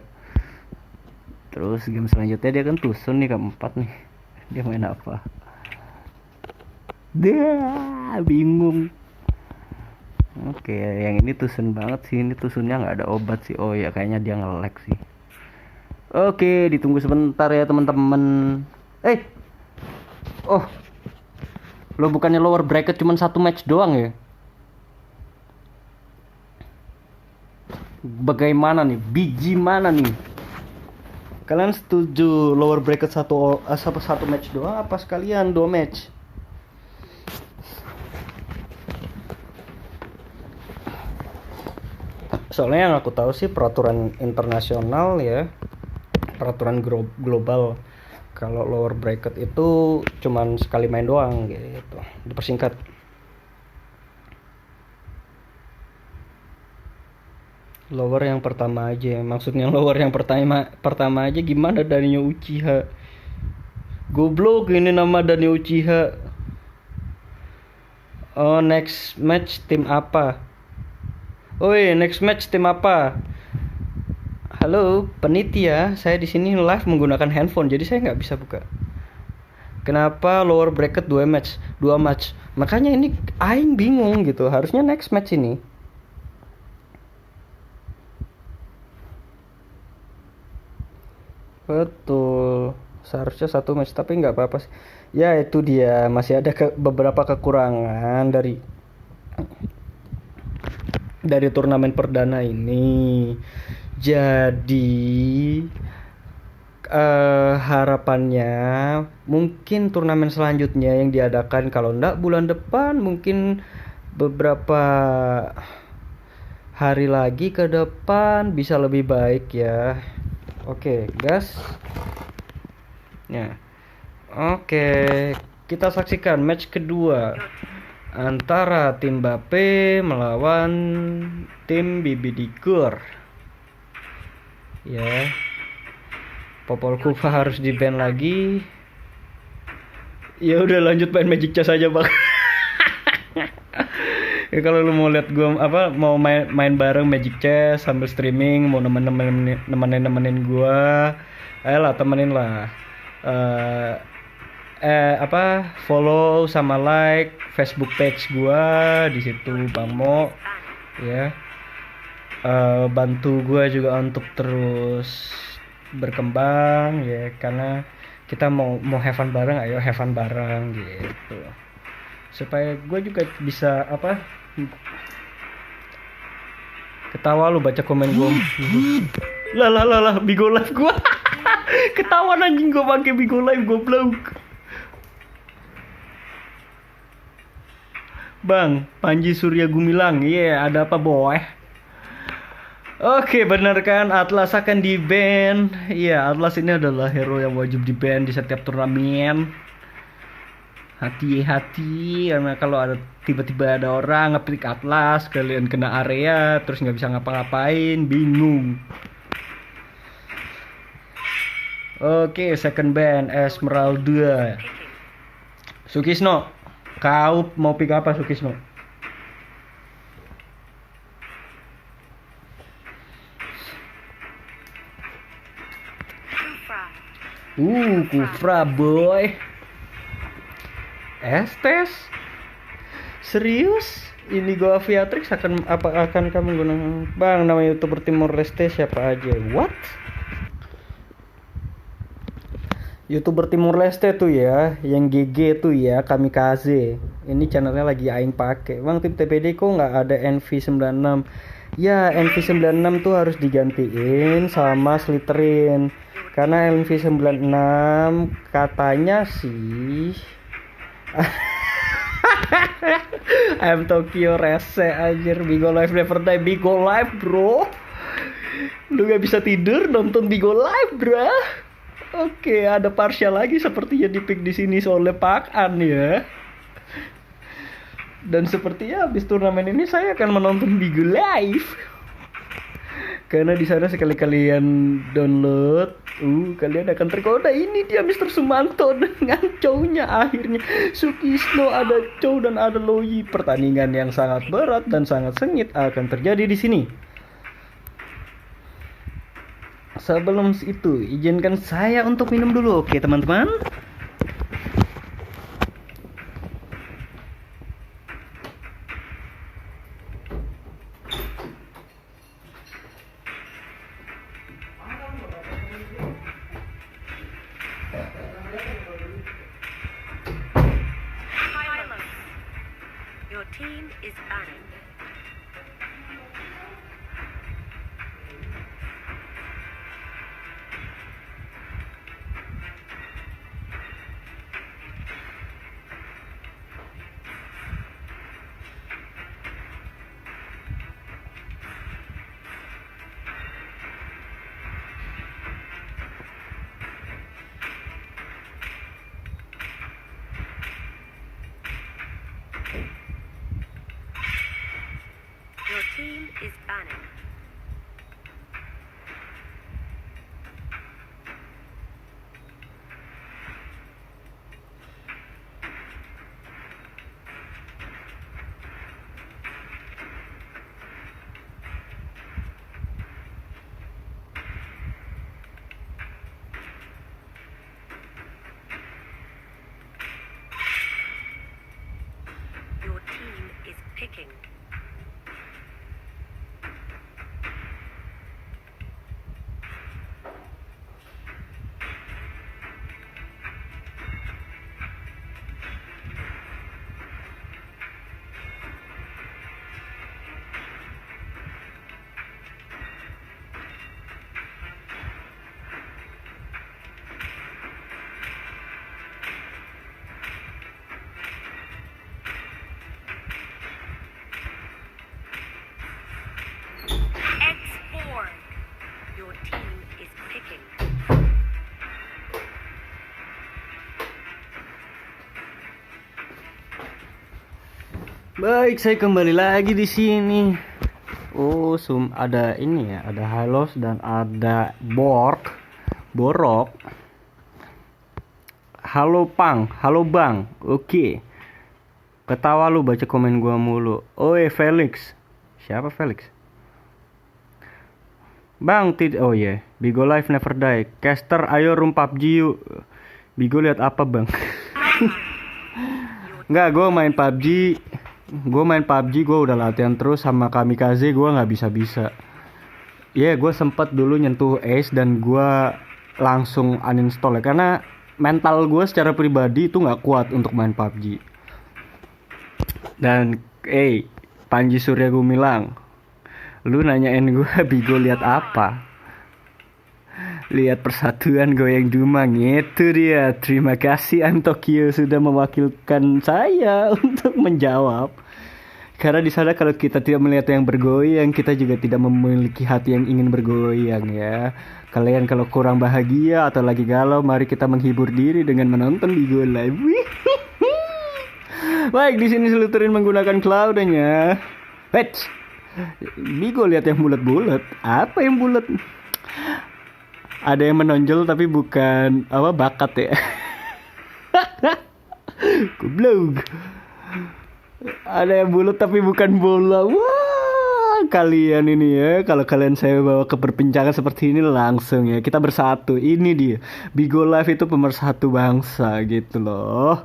Terus game selanjutnya dia kan tusun nih keempat nih. Dia main apa? Dia bingung. Oke, yang ini tusun banget sih. Ini tusunnya nggak ada obat sih. Oh ya kayaknya dia nge-lag sih. Oke, ditunggu sebentar ya teman-teman. Oh, lo bukannya lower bracket cuma 1 match doang ya? Bagaimana nih? Biji mana nih? Kalian setuju lower bracket satu match doang apa sekalian 2 match? Soalnya yang aku tahu sih peraturan internasional ya, peraturan global, kalau lower bracket itu cuman sekali main doang gitu, dipersingkat. Lower yang pertama aja, maksudnya lower yang pertama aja gimana Danio Uchiha? Goblok ini nama Danio Uchiha. Oh next match tim apa? Oi, next match tim apa? Halo, penitia, saya di sini live menggunakan handphone, jadi saya nggak bisa buka. Kenapa lower bracket 2 match? Makanya ini aing bingung gitu. Harusnya next match ini. Betul. Seharusnya 1 match, tapi nggak apa-apa sih. Ya itu dia, masih ada beberapa kekurangan dari turnamen perdana ini. Jadi harapannya mungkin turnamen selanjutnya yang diadakan kalau enggak bulan depan, mungkin beberapa hari lagi ke depan bisa lebih baik ya. Oke, gas. Ya. Oke, kita saksikan match kedua antara tim Bape melawan tim Bibidikur. Ya. Popol Kufa harus di-ban lagi. Ya udah lanjut main Magic Chess aja, Bang. Ya kalau lu mau lihat gua mau main bareng Magic Chess sambil streaming, mau nemenin gua, ayolah temenin lah. Follow sama like Facebook page gua di situ Bang Mo ya. Bantu gua juga untuk terus berkembang ya, karena kita mau have fun bareng, ayo have fun bareng gitu. Supaya gua juga bisa ketawa lu baca komen gua. Lah Bigo Live gua. Ketawa anjing gua pakai Bigo Live goblok. Bang, Panji Surya Gumilang, ada apa boy? Oke, benar kan Atlas akan di-ban. Iya, Atlas ini adalah hero yang wajib di-ban di setiap turnamen. Hati-hati, karena kalau tiba-tiba ada orang nge-pick Atlas, kalian kena area, terus nggak bisa ngapa-ngapain, bingung. Oke, second ban Esmeralda. Sukisno, kau mau pick apa Sukisno? Kufra boy. Estes? Serius? Ini Goa Viatrix akan kamu gunakan? Bang, nama YouTuber Timor Leste siapa aja? What? YouTuber Timor Leste tuh ya, yang GG tuh ya, Kamikaze. Ini channelnya lagi aing pakai. Bang, tim TPD kok nggak ada NV96? Ya, NV96 tuh harus digantiin sama Slytherin. Karena NV96 katanya sih I'm Tokyo Rese anjir. Bigo Live never die. Bigo Live bro, lu gak bisa tidur nonton Bigo Live bro. Oke, ada partial lagi sepertinya di pick di sini soalnya Pak An ya. Dan sepertinya habis turnamen ini saya akan menonton Bigo Live. Karena di sana sekali kalian download, kalian akan tergoda. Ini dia Mr. Sumanto dengan cownya akhirnya. Sukisno, ada cow dan ada Loyi. Pertandingan yang sangat berat dan sangat sengit akan terjadi di sini. Sebelum itu, izinkan saya untuk minum dulu, oke teman-teman? Your team is banning. Your team is banning. Your team is picking. X4. Your team is picking. Baik, saya kembali lagi di sini. Ada ini ya, ada Halos dan ada Borok. Halo Pang, halo Bang. Oke. Ketawa lu baca komen gua mulu. Felix. Siapa Felix? Bang, oh yeah. Bigo Live never die. Caster, ayo room PUBG yuk. Bigo lihat apa bang? Enggak, gue main PUBG. Gue udah latihan terus sama Kamikaze. Gue nggak bisa. Gue sempet dulu nyentuh Ace dan gue langsung uninstall ya. Karena mental gue secara pribadi itu nggak kuat untuk main PUBG. Dan Panji Surya Gumilang, lu nanyain gue Bigo lihat apa? Lihat persatuan goyang dumang. Itu dia. Terima kasih Tokyo sudah mewakilkan saya untuk menjawab. Karena di sana kalau kita tidak melihat yang bergoyang, kita juga tidak memiliki hati yang ingin bergoyang ya. Kalian kalau kurang bahagia atau lagi galau, mari kita menghibur diri dengan menonton Bigo Live. Baik, di sini seluturin menggunakan cloud-nya. Bigo lihat yang bulat-bulat. Apa yang bulat? Ada yang menonjol tapi bukan bakat ya. Goblok. Ada yang bulat tapi bukan bola. Wah, kalian ini ya. Kalau kalian saya bawa ke perbincangan seperti ini langsung ya. Kita bersatu. Ini dia. Bigo Live itu pemersatu bangsa gitu loh.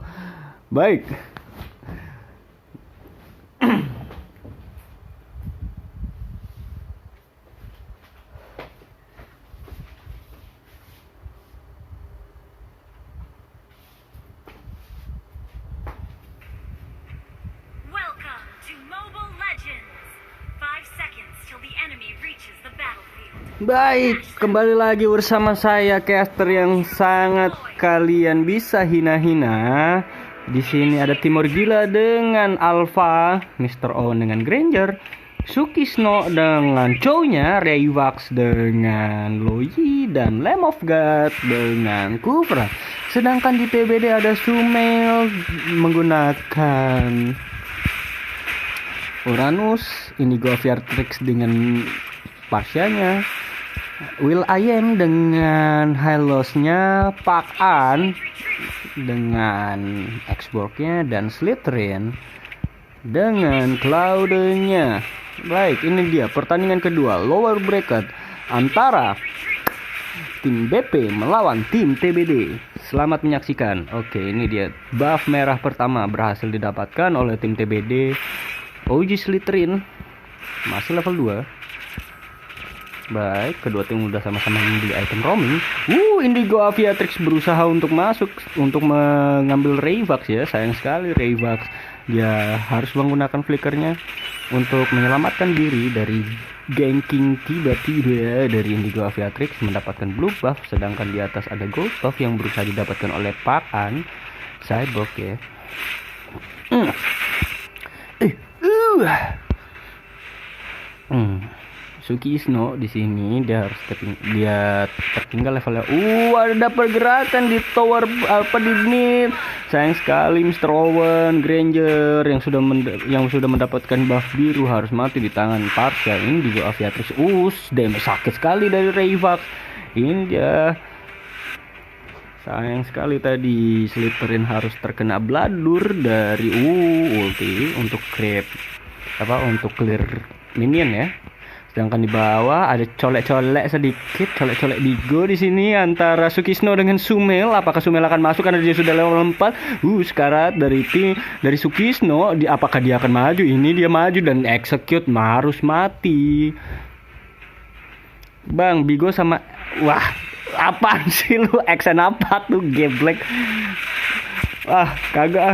Baik. Welcome to Mobile Legends. 5 seconds till the enemy reaches the battlefield. Baik, kembali lagi bersama saya caster yang sangat kalian bisa hina-hina. Di sini ada Timur Gila dengan Alpha, Mr. Owen dengan Granger, Sukisno dengan cownya, Rayvax dengan Loyi, dan Lamb of God dengan Kufra. Sedangkan di PBD ada Sumel menggunakan Uranus, Indigo Aviatrix dengan Parsianya, Will I Am dengan Hylos-nya, Pak An dengan X-Borg-nya, dan Slytherin dengan Cloud-nya. Baik, ini dia pertandingan kedua lower bracket antara tim BP melawan tim TBD. Selamat menyaksikan. Oke, ini dia buff merah pertama berhasil didapatkan oleh tim TBD. OG Slytherin masih level 2. Baik, kedua tim udah sama-sama membeli item roaming. Indigo Aviatrix berusaha untuk masuk untuk mengambil Rayvax ya. Sayang sekali Rayvax. Dia harus menggunakan flickernya untuk menyelamatkan diri dari ganking tiba-tiba dari Indigo Aviatrix, mendapatkan blue buff, sedangkan di atas ada gold buff yang berusaha didapatkan oleh Pak An Cyborg ya. Sukisno di sini dia harus dia tertinggal levelnya. Ada pergerakan di tower di mid. Sayang sekali Mr. Owen Granger yang sudah mendapatkan buff biru harus mati di tangan Parsia. Ini juga Aviatrix. Damage sakit sekali dari Rayvax. Ini dia. Sayang sekali tadi Slytherin harus terkena bladur dari ulti untuk untuk clear minion ya. Sedangkan di bawah ada colek-colek bigo di sini antara Sukisno dengan Sumel. Apakah Sumel akan masuk karena dia sudah level 4? Sekarat dari Sukisno. Apakah dia akan maju? Ini dia maju dan execute harus mati. Bang, bigo sama apaan sih lu? Action apa tuh geblek?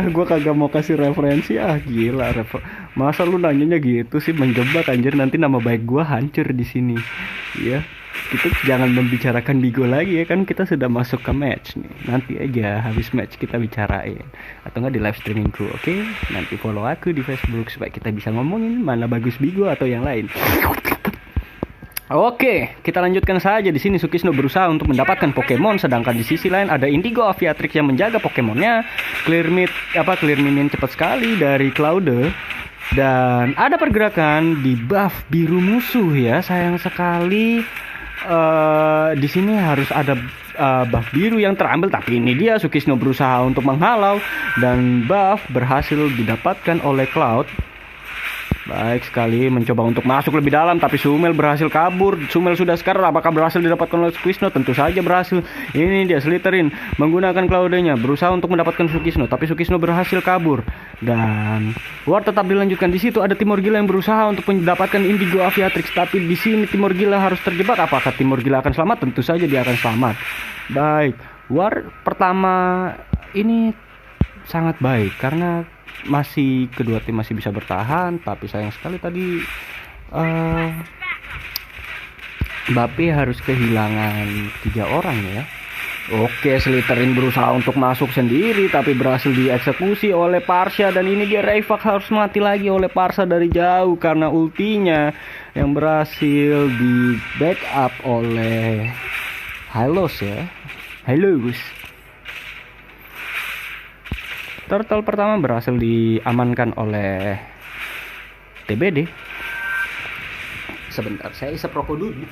Gue kagak mau kasih referensi. Gila, masa lu nanyanya gitu sih, menjebak anjir, nanti nama baik gue hancur di sini. Ya, kita jangan membicarakan bigo lagi ya, kan kita sudah masuk ke match nih. Nanti aja habis match kita bicarain, atau enggak di live streamingku, oke? Nanti follow aku di Facebook supaya kita bisa ngomongin mana bagus bigo atau yang lain. Oke, kita lanjutkan saja. Di sini Sukisno berusaha untuk mendapatkan Pokemon, sedangkan di sisi lain ada Indigo Aviatrix yang menjaga Pokemonnya. Clear minion cepat sekali dari Cloud. Dan ada pergerakan di buff biru musuh ya. Sayang sekali di sini harus ada buff biru yang terambil, tapi ini dia Sukisno berusaha untuk menghalau dan buff berhasil didapatkan oleh Cloud. Baik sekali, mencoba untuk masuk lebih dalam, tapi Sumel berhasil kabur. Sumel sudah sekarang, apakah berhasil didapatkan oleh Sukisno? Tentu saja berhasil. Ini dia Slytherin menggunakan Cloud-nya berusaha untuk mendapatkan Sukisno, tapi Sukisno berhasil kabur. Dan war tetap dilanjutkan. Di situ ada Timur Gila yang berusaha untuk mendapatkan Indigo Aviatrix, tapi di sini Timur Gila harus terjebak. Apakah Timur Gila akan selamat? Tentu saja dia akan selamat. Baik, war pertama ini sangat baik karena kedua tim masih bisa bertahan, tapi sayang sekali tadi Mbappe harus kehilangan 3 orang ya. Oke, Slytherin berusaha untuk masuk sendiri tapi berhasil dieksekusi oleh Parsia, dan ini dia Rayvax harus mati lagi oleh Parsia dari jauh karena ultinya yang berhasil di backup oleh Hylos ya. Hylos. Turtle pertama berhasil diamankan oleh TBD. Sebentar, saya isep rokok dulu.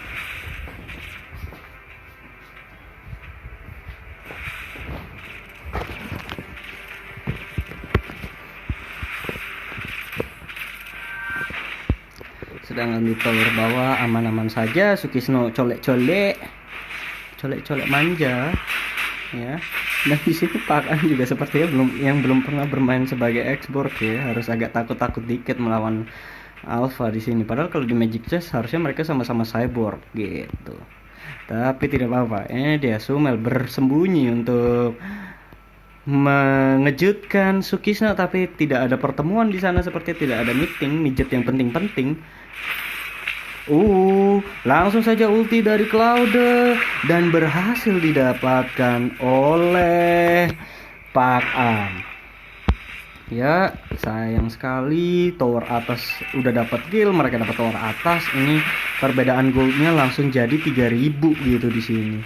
Sedangkan di tower bawah aman-aman saja. Sukisno colek-colek manja ya. Dan di sini Pak An juga sepertinya belum pernah bermain sebagai X-Borg ya, harus agak takut dikit melawan Alpha di sini. Padahal kalau di Magic Chess harusnya mereka sama-sama Cyborg gitu. Tapi tidak apa-apa. Ini dia Sumel bersembunyi untuk mengejutkan Sukisno, tapi tidak ada pertemuan di sana, seperti tidak ada meeting midget yang penting-penting. Langsung saja ulti dari Cloud dan berhasil didapatkan oleh Pak An. Ya, sayang sekali tower atas udah dapat kill, mereka dapat tower atas. Ini perbedaan goldnya langsung jadi 3000 gitu di sini.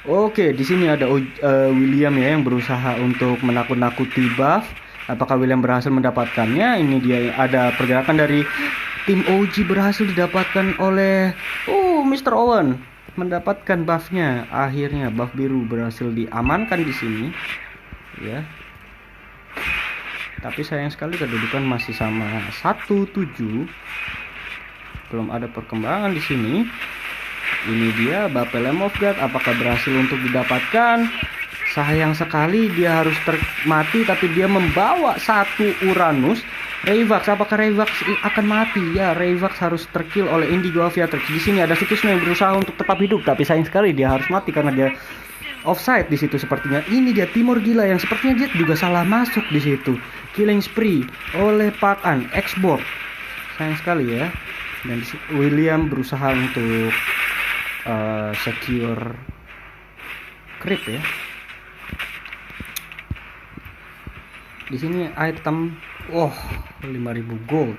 Oke, di sini ada William ya yang berusaha untuk menakut-nakuti buff. Apakah William berhasil mendapatkannya? Ini dia, ada pergerakan dari tim OG berhasil didapatkan oleh Mr. Owen mendapatkan buffnya. Akhirnya buff biru berhasil diamankan di sini ya. Tapi sayang sekali kedudukan masih sama 1-7. Belum ada perkembangan di sini. Ini dia Bape Lamb of God, apakah berhasil untuk didapatkan? Sayang sekali dia harus mati, tapi dia membawa satu Uranus. Rayvax, apakah Rayvax akan mati? Ya, Rayvax harus terkill oleh Indigo Aviatrix. Di sini ada Sukisno yang berusaha untuk tetap hidup, tapi sayang sekali dia harus mati karena dia offside di situ sepertinya. Ini dia Timur Gila yang sepertinya dia juga salah masuk di situ. Killing spree oleh Pakan Xbox. Sayang sekali ya. Dan William berusaha untuk secure creep ya. Di sini item 5.000 gold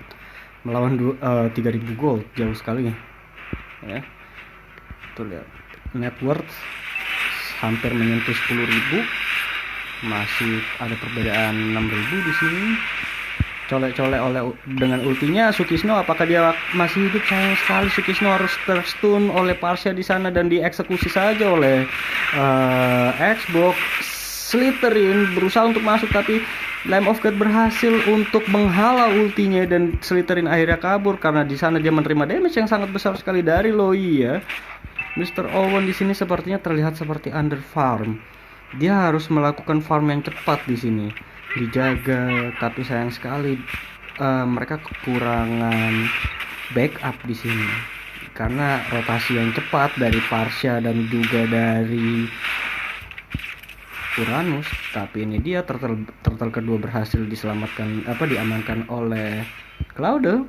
melawan 3.000 gold, jauh sekali ya. Tuh lihat, net worth hampir menyentuh 10.000. Masih ada perbedaan 6.000 di sini. Colek-colek dengan ultinya Sukisno, apakah dia masih hidup? Sayang sekali Sukisno harus terstun oleh Parsia di sana dan dieksekusi saja oleh Xbox. Slytherin berusaha untuk masuk, tapi Lamb of God berhasil untuk menghalau ultinya dan Slytherin akhirnya kabur karena di sana dia menerima damage yang sangat besar sekali dari Loi ya. Mr. Owen di sini sepertinya terlihat seperti under farm. Dia harus melakukan farm yang cepat di sini. Dijaga, tapi sayang sekali mereka kekurangan backup di sini karena rotasi yang cepat dari Parsia dan juga dari Uranus. Tapi ini dia turtle kedua berhasil diamankan oleh Claude.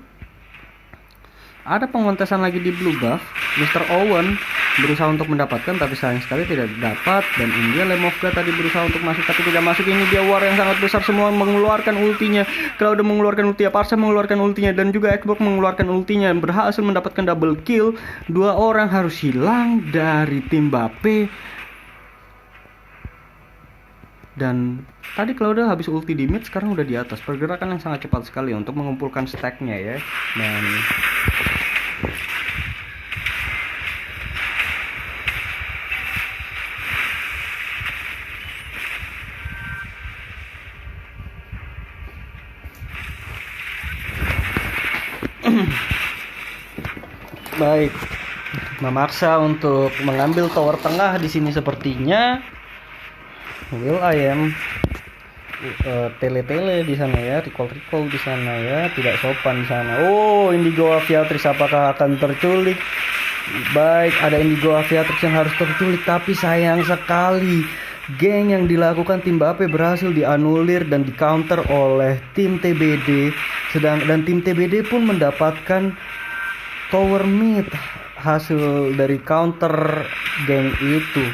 Ada pengontesan lagi di blue buff. Mr. Owen berusaha untuk mendapatkan, tapi sayang sekali tidak dapat. Dan India Lamb of God tadi berusaha untuk masuk, tapi tidak masuk. Ini dia war yang sangat besar, semua mengeluarkan ultinya. Claude mengeluarkan ultinya, Parsa mengeluarkan ultinya, dan juga Xbox mengeluarkan ultinya. Berhasil mendapatkan double kill. 2 orang harus hilang dari tim Bape. Dan tadi Claude habis ulti di mid, sekarang udah di atas. Pergerakan yang sangat cepat sekali untuk mengumpulkan stacknya ya. Dan baik, memaksa untuk mengambil tower tengah di sini sepertinya. Will I am tele-tele di sana ya, recall di sana ya, tidak sopan di sana. Indigo Aviatrix apakah akan terculik? Baik, ada Indigo Aviatrix yang harus terculik, tapi sayang sekali geng yang dilakukan tim Bape berhasil dianulir dan di counter oleh tim TBD. Dan tim TBD pun mendapatkan tower mid hasil dari counter geng itu.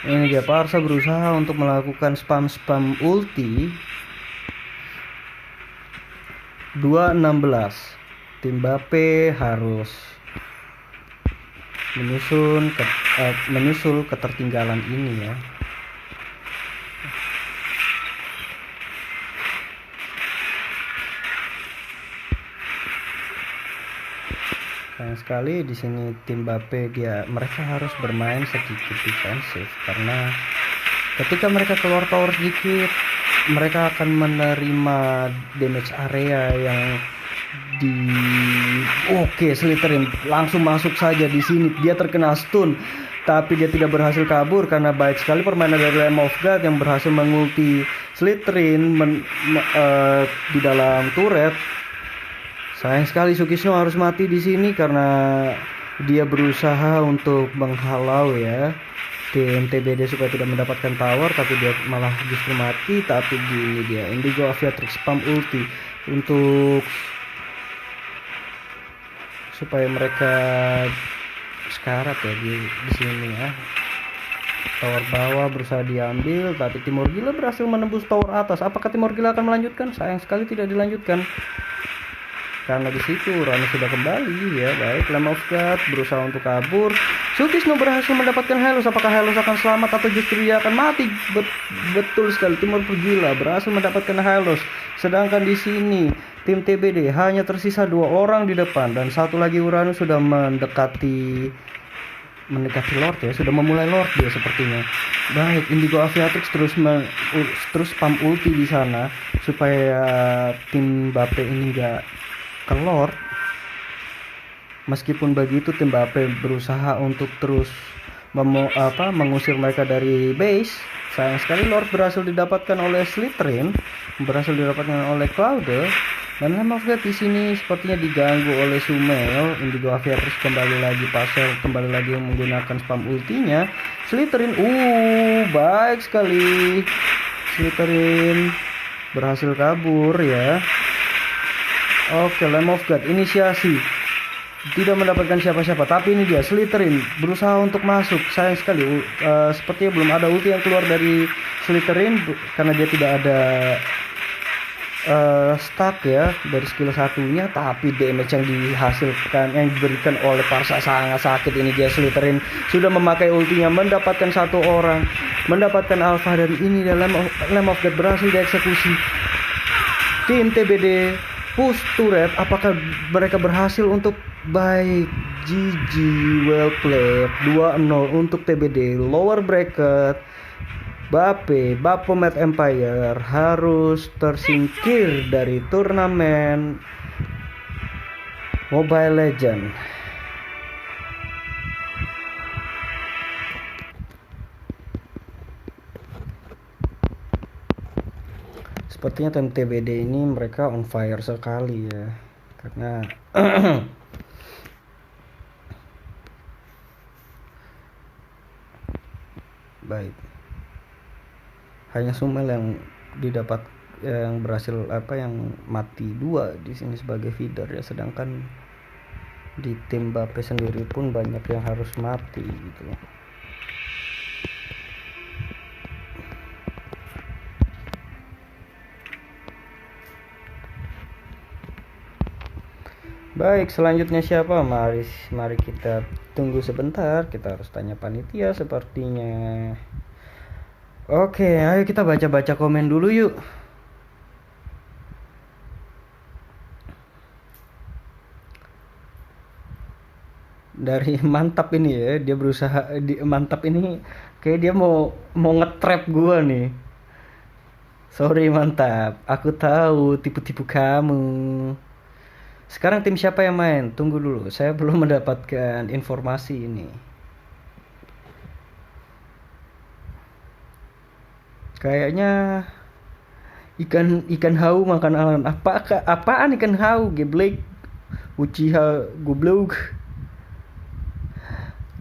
Ini dia Parsa berusaha untuk melakukan spam ulti. 2-16. Tim Bape harus menyusul ketertinggalan ini ya. Sayang sekali di sini tim Bape mereka harus bermain sedikit defensif karena ketika mereka keluar tower sedikit mereka akan menerima damage area yang Slytherin langsung masuk saja di sini. Dia terkena stun tapi dia tidak berhasil kabur karena baik sekali permainan dari Lamb of God yang berhasil mengulti Slytherin di dalam turret. Sayang sekali Sukisno harus mati di sini karena dia berusaha untuk menghalau ya tim TBD supaya tidak mendapatkan tower, tapi dia malah justru mati. Tapi gini dia Indigo Aviatrix spam ulti untuk supaya mereka sekarat ya di sini ya. Tower bawah berusaha diambil, tapi Timur Gila berhasil menembus tower atas. Apakah Timur Gila akan melanjutkan? Sayang sekali tidak dilanjutkan. Karena di situ Uranus sudah kembali ya. Baik, Lamb of God berusaha untuk kabur. Sukisno berhasil mendapatkan Hylos. Apakah Hylos akan selamat atau justru dia akan mati? Betul sekali, tim Morph gila berhasil mendapatkan Hylos. Sedangkan di sini tim TBD hanya tersisa 2 orang di depan dan satu lagi Uranus sudah mendekati Lord ya, sudah memulai Lord dia sepertinya. Baik, Indigo Aviatrix terus spam ulti di sana supaya tim Bape ini enggak ke Lord. Meskipun begitu tim Bape berusaha untuk terus mengusir mereka dari base. Sayang sekali Lord berhasil didapatkan oleh Slytherin, berhasil didapatkan oleh Cloud. Dan Lamb of God di sini sepertinya diganggu oleh Sumail. Indigo Aviatrix kembali lagi kembali lagi menggunakan spam ultinya. Slytherin, baik sekali. Slytherin berhasil kabur ya. Oke, Lamb of God inisiasi. Tidak mendapatkan siapa-siapa, tapi ini dia Slytherin berusaha untuk masuk. Sayang sekali, sepertinya belum ada ulti yang keluar dari Slytherin karena dia tidak ada stack ya dari skill satunya, tapi damage yang diberikan oleh Parsa sangat sakit. Ini dia Slytherin sudah memakai ultinya, mendapatkan 1 orang, mendapatkan alpha, dan ini dalam Lamb of God berhasil dieksekusi. Tim TBD push turret, apakah mereka berhasil untuk baik? GG, well played. 2-0 untuk TBD. Lower bracket Baphomet Empire harus tersingkir dari turnamen Mobile Legends. Sepertinya tim TBD ini mereka on fire sekali ya, karena baik, hanya Sumail yang berhasil yang mati 2 di sini sebagai feeder ya, sedangkan di tim Bape sendiri pun banyak yang harus mati gitu. Baik, selanjutnya siapa? Mari kita tunggu sebentar. Kita harus tanya panitia sepertinya. Oke, ayo kita baca-baca komen dulu yuk. Dari Mantap ini ya, dia berusaha Mantap ini kayak dia mau nge-trap gua nih. Sorry Mantap, aku tahu tipu-tipu kamu. Sekarang tim siapa yang main? Tunggu dulu, saya belum mendapatkan informasi ini. Kayaknya ikan hau makan Alan. Apaan ikan hau? Geblek. Uchiha goblok.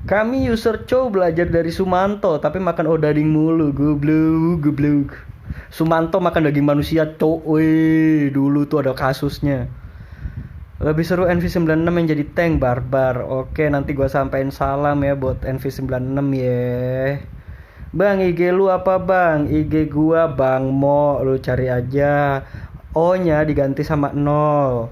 Kami user cow belajar dari Sumanto tapi makan odading mulu. Goblok. Sumanto makan daging manusia, cowok. Dulu tuh ada kasusnya. Lebih seru NV96 yang jadi tank barbar. Oke, nanti gua sampein salam ya buat NV96 ya. Bang, IG lu apa bang? IG gua Bang Mo, lu cari aja. O-nya diganti sama 0.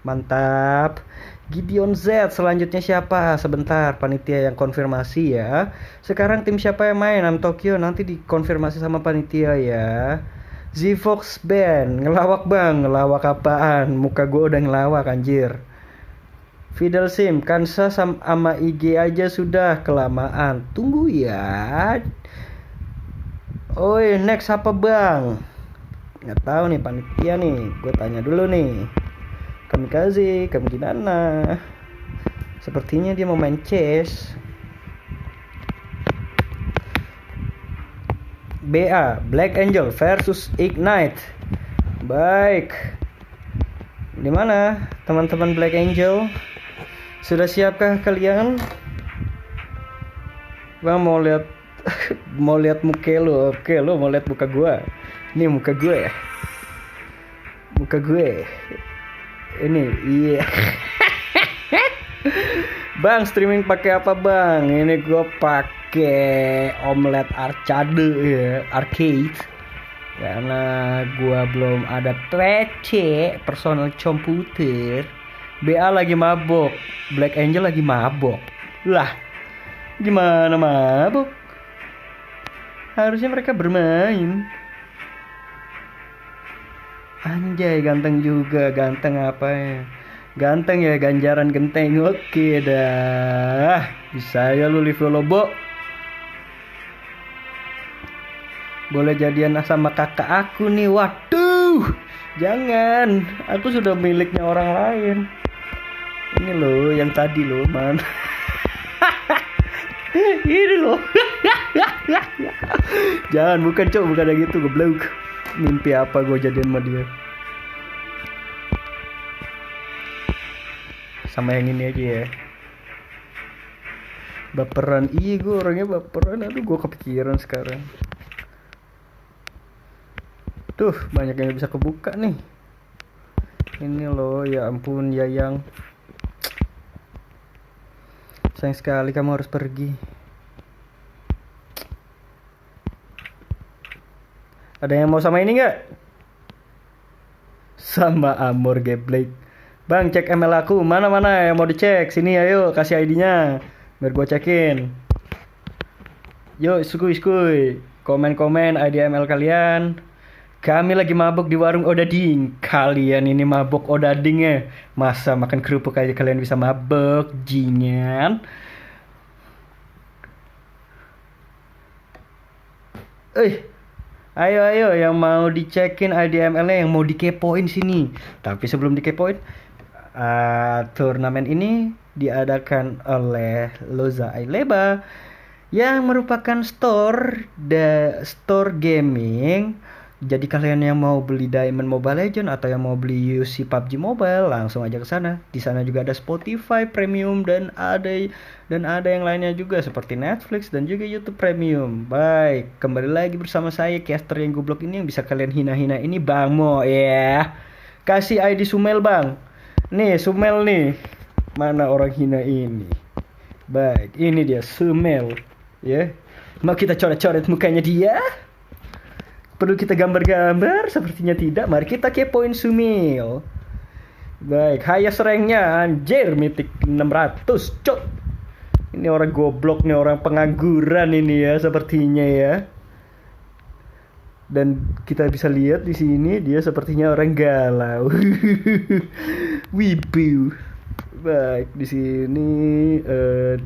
Mantap. Gideon Z, selanjutnya siapa? Sebentar, panitia yang konfirmasi ya. Sekarang tim siapa yang main? Tokyo, nanti dikonfirmasi sama panitia ya. Zvox Band, ngelawak bang, ngelawak apaan? Muka gue udah ngelawak anjir. Fidel Sim, Kansa sama IG aja sudah kelamaan. Tunggu ya. Oi, next apa bang? Nggak tahu nih panitia nih, gue tanya dulu nih. Kamikaze, kamu gimana? Sepertinya dia mau main chess. BA Black Angel versus Ignite. Baik. Di mana teman-teman Black Angel? Sudah siapkah kalian? Bang mau lihat muka lu. Oke, lu mau lihat muka gua. Ini muka gue ya. Muka gue. Ini iya. Bang, streaming pakai apa bang? Ini gue pakai Omelet Arcade karena gue belum ada PC personal computer. BA lagi mabok, Black Angel lagi mabok. Lah, Gimana mabuk? Harusnya mereka bermain. Anjay, ganteng juga. Ganteng apa ya? Ganteng ya, ganjaran genteng. Oke dah. Bisa ya lu Live Lobo. Boleh jadian sama kakak aku nih. Waduh, jangan. Aku sudah miliknya orang lain. Ini loh, yang tadi loh, man. Ini loh. Jangan, bukan cok, bukan yang gitu, goblok. Mimpi apa gue jadian sama dia? Sama yang ini aja ya. Baperan, iya gue orangnya baperan. Aduh, gue kepikiran sekarang. Tuh, banyak yang bisa kebuka nih. Ini loh, ya ampun Yayang. Sayang sekali kamu harus pergi. Ada yang mau sama ini nggak? Sama Amor Geblek. Bang, cek ML aku. Mana yang mau dicek? Sini ayo, kasih ID-nya. Biar gua cekin. Yuk, skuy. Komen ID ML kalian. Kami lagi mabuk di warung Odading. Kalian ini mabuk Odading ya? Masa makan kerupuk aja kalian bisa mabuk, jingan? Ayo yang mau dicekin IDML-nya, yang mau dikepoin sini. Tapi sebelum dikepoin, turnamen ini diadakan oleh Loza Aileba yang merupakan store gaming. Jadi kalian yang mau beli Diamond Mobile Legends atau yang mau beli UC PUBG Mobile, langsung aja ke sana. Di sana juga ada Spotify Premium dan ada yang lainnya juga seperti Netflix dan juga YouTube Premium. Baik, kembali lagi bersama saya caster yang goblok ini yang bisa kalian hina-hina ini, Bang Mo ya. Kasih ID Sumel, Bang. Nih, Sumel nih. Mana orang hina ini? Baik, ini dia Sumel ya. Mau kita coret-coret mukanya dia? Perlu kita gambar-gambar? Sepertinya tidak. Mari kita kepoin Sumil. Baik, highest ranknya anjir mythic 600, cok. Ini orang goblok nih, orang pengangguran ini ya sepertinya ya. Dan kita bisa lihat di sini dia sepertinya orang galau. Wibu. Baik, di sini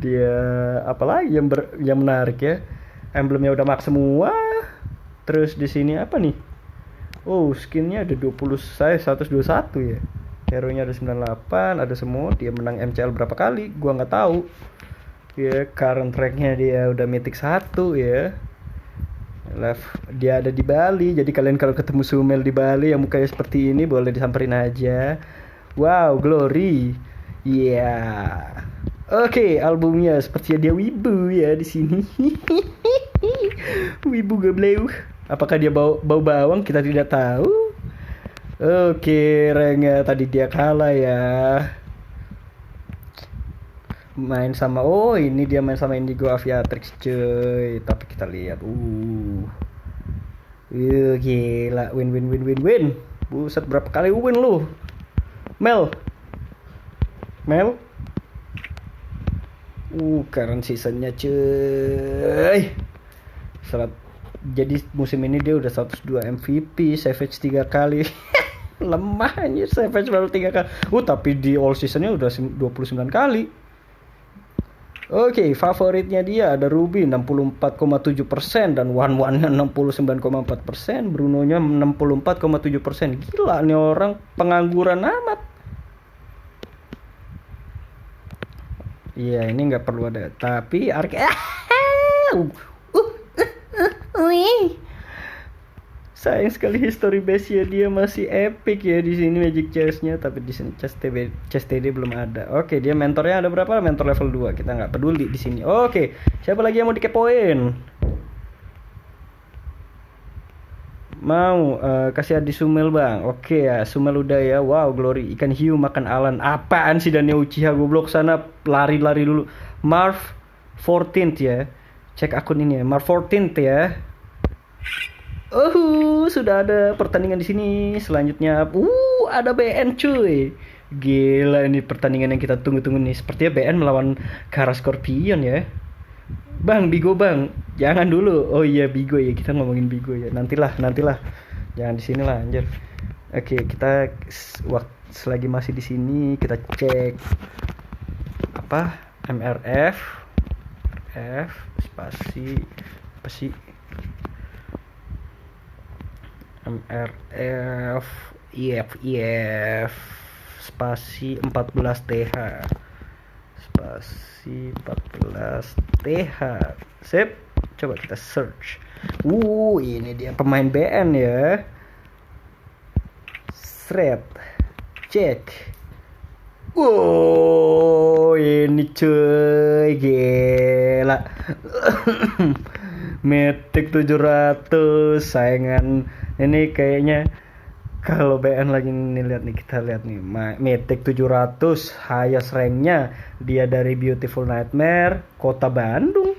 dia apalagi yang menarik ya. Emblemnya udah max semua. Terus di sini apa nih? Oh, skinnya ada 20, saya 121 ya. Hero-nya ada 98, ada semua. Dia menang MCL berapa kali? Gua nggak tahu. Ya, current rank-nya dia udah mythic 1 ya. Dia ada di Bali. Jadi kalian kalau ketemu Sumel di Bali yang mukanya seperti ini boleh disamperin aja. Wow, glory. Yeah. Oke, albumnya sepertinya dia wibu ya di sini. Wibu gableu. Apakah dia bau bawang? Kita tidak tahu. Oke, ranknya tadi dia kalah ya. Main sama ini dia main sama Indigo Aviatrix cuy. Tapi kita lihat. Gila, win. Buset, berapa kali win lu? Mel. Current seasonnya cuy. Jadi musim ini dia udah 102 MVP, Savage 3 kali. Lemah aja Savage baru 3 kali. Tapi di all seasonnya udah 29 kali. Oke, favoritnya dia ada Ruby 64,7% dan One-One-nya 69,4%, Bruno-nya 64,7%. Gila nih orang pengangguran amat. Iya, ini nggak perlu ada. Tapi sayang sekali history base-nya dia masih epic ya di sini magic chest-nya, tapi di sini chest TD belum ada. Oke, dia mentornya ada berapa? Mentor level 2. Kita nggak peduli di sini. Oke, siapa lagi yang mau dikepoin? Mau kasih Adi Sumel, Bang. Oke ya, Sumel udah ya. Wow, glory. Ikan hiu makan Alan. Apaan sih Daniel Uchiha goblok, sana lari-lari dulu. Marv 14th ya. Cek akun ini ya. Marv 14th ya. Sudah ada pertandingan di sini. Selanjutnya ada BN cuy. Gila, ini pertandingan yang kita tunggu-tunggu nih. Sepertinya BN melawan Kara Scorpion ya. Bang, Bigo bang, jangan dulu. Oh iya Bigo ya, kita ngomongin Bigo ya. Nantilah. Jangan di sini lah, anjir. Oke, kita waktu selagi masih di sini kita cek apa MRF spasi apa sih MRF IF spasi 14TH spasi 14TH. Sip, coba kita search. Ini dia pemain BN ya. Thread cek. Ini cuy gila. Mythic 700 saingan ini kayaknya. Kalau BN lagi nih, lihat nih, kita lihat nih Mythic 700 highest ranknya dia dari Beautiful Nightmare Kota Bandung.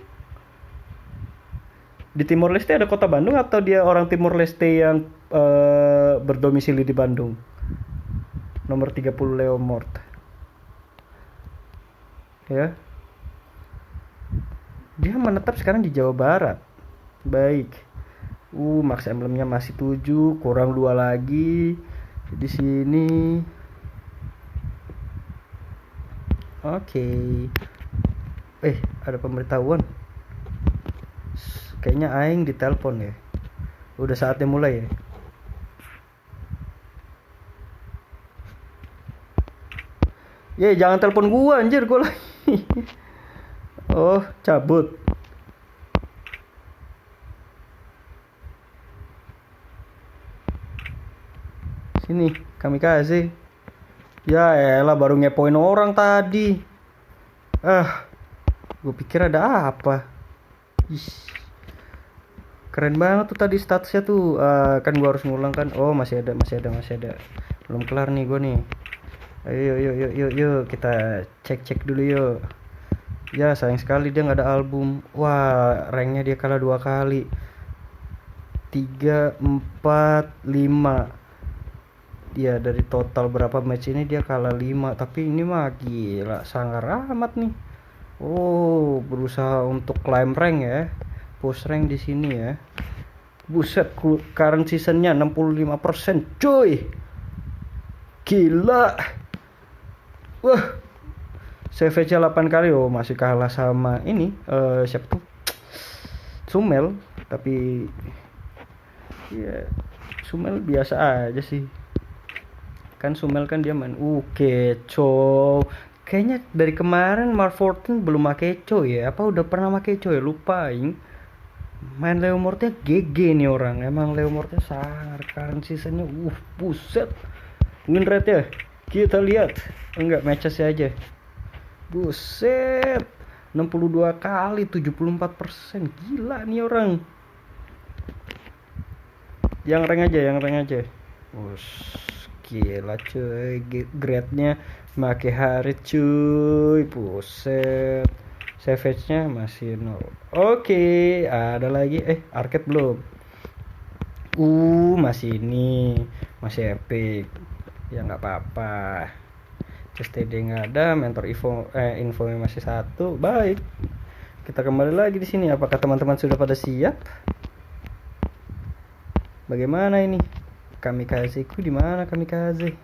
Di Timor Leste ada Kota Bandung atau dia orang Timor Leste yang berdomisili di Bandung? Nomor 30 Leomord. Ya. Dia menetap sekarang di Jawa Barat. Baik. Max emblemnya masih 7, kurang 2 lagi. Di sini. Oke. Ada pemberitahuan. Kayaknya aing ditelepon ya. Udah saatnya mulai ya. Jangan telepon gua anjir, gua lagi. Oh, cabut. Sini, kamikaze. Ya elah, baru ngepoin orang tadi. Gue pikir ada apa. Keren banget tuh tadi statusnya tuh. Kan gue harus ngulang kan. Oh, masih ada. Belum kelar nih gue nih. Ayo, yuk. Kita cek dulu yuk. Ya, sayang sekali dia nggak ada album. Wah, ranknya dia kalah 2 kali. 3, 4, 5. Ya, dari total berapa match ini dia kalah 5. Tapi ini mah gila, sangar amat nih. Berusaha untuk climb rank ya. Push rank di sini ya. Buset, current seasonnya 65%, cuy. Gila. Wah. CVC 8 kali. Masih kalah sama ini siapa tuh? Sumel. Tapi ya Sumel biasa aja sih. Kan Sumel kan dia main kecoh. Kayaknya dari kemarin Mark 14 belum make kecoh ya. Apa udah pernah make kecoh ya? Lupa aing. Main Leomordnya GG nih orang. Emang Leomordnya sangar current seasonnya. Buset. Win rate ya. Kita lihat. Enggak, matchesnya aja. Buset. 62 kali 74%. Gila nih orang. Yang rank aja. Gila cuy, grade-nya make hari cuy. Buset. Savage-nya masih 0. Oke, ada lagi. Arcade belum. Masih ini. Masih epic. Ya nggak apa-apa. STD nggak ada, mentor infonya masih 1. Baik. Kita kembali lagi di sini. Apakah teman-teman sudah pada siap? Bagaimana ini? Kamikaze-ku di mana kamikaze?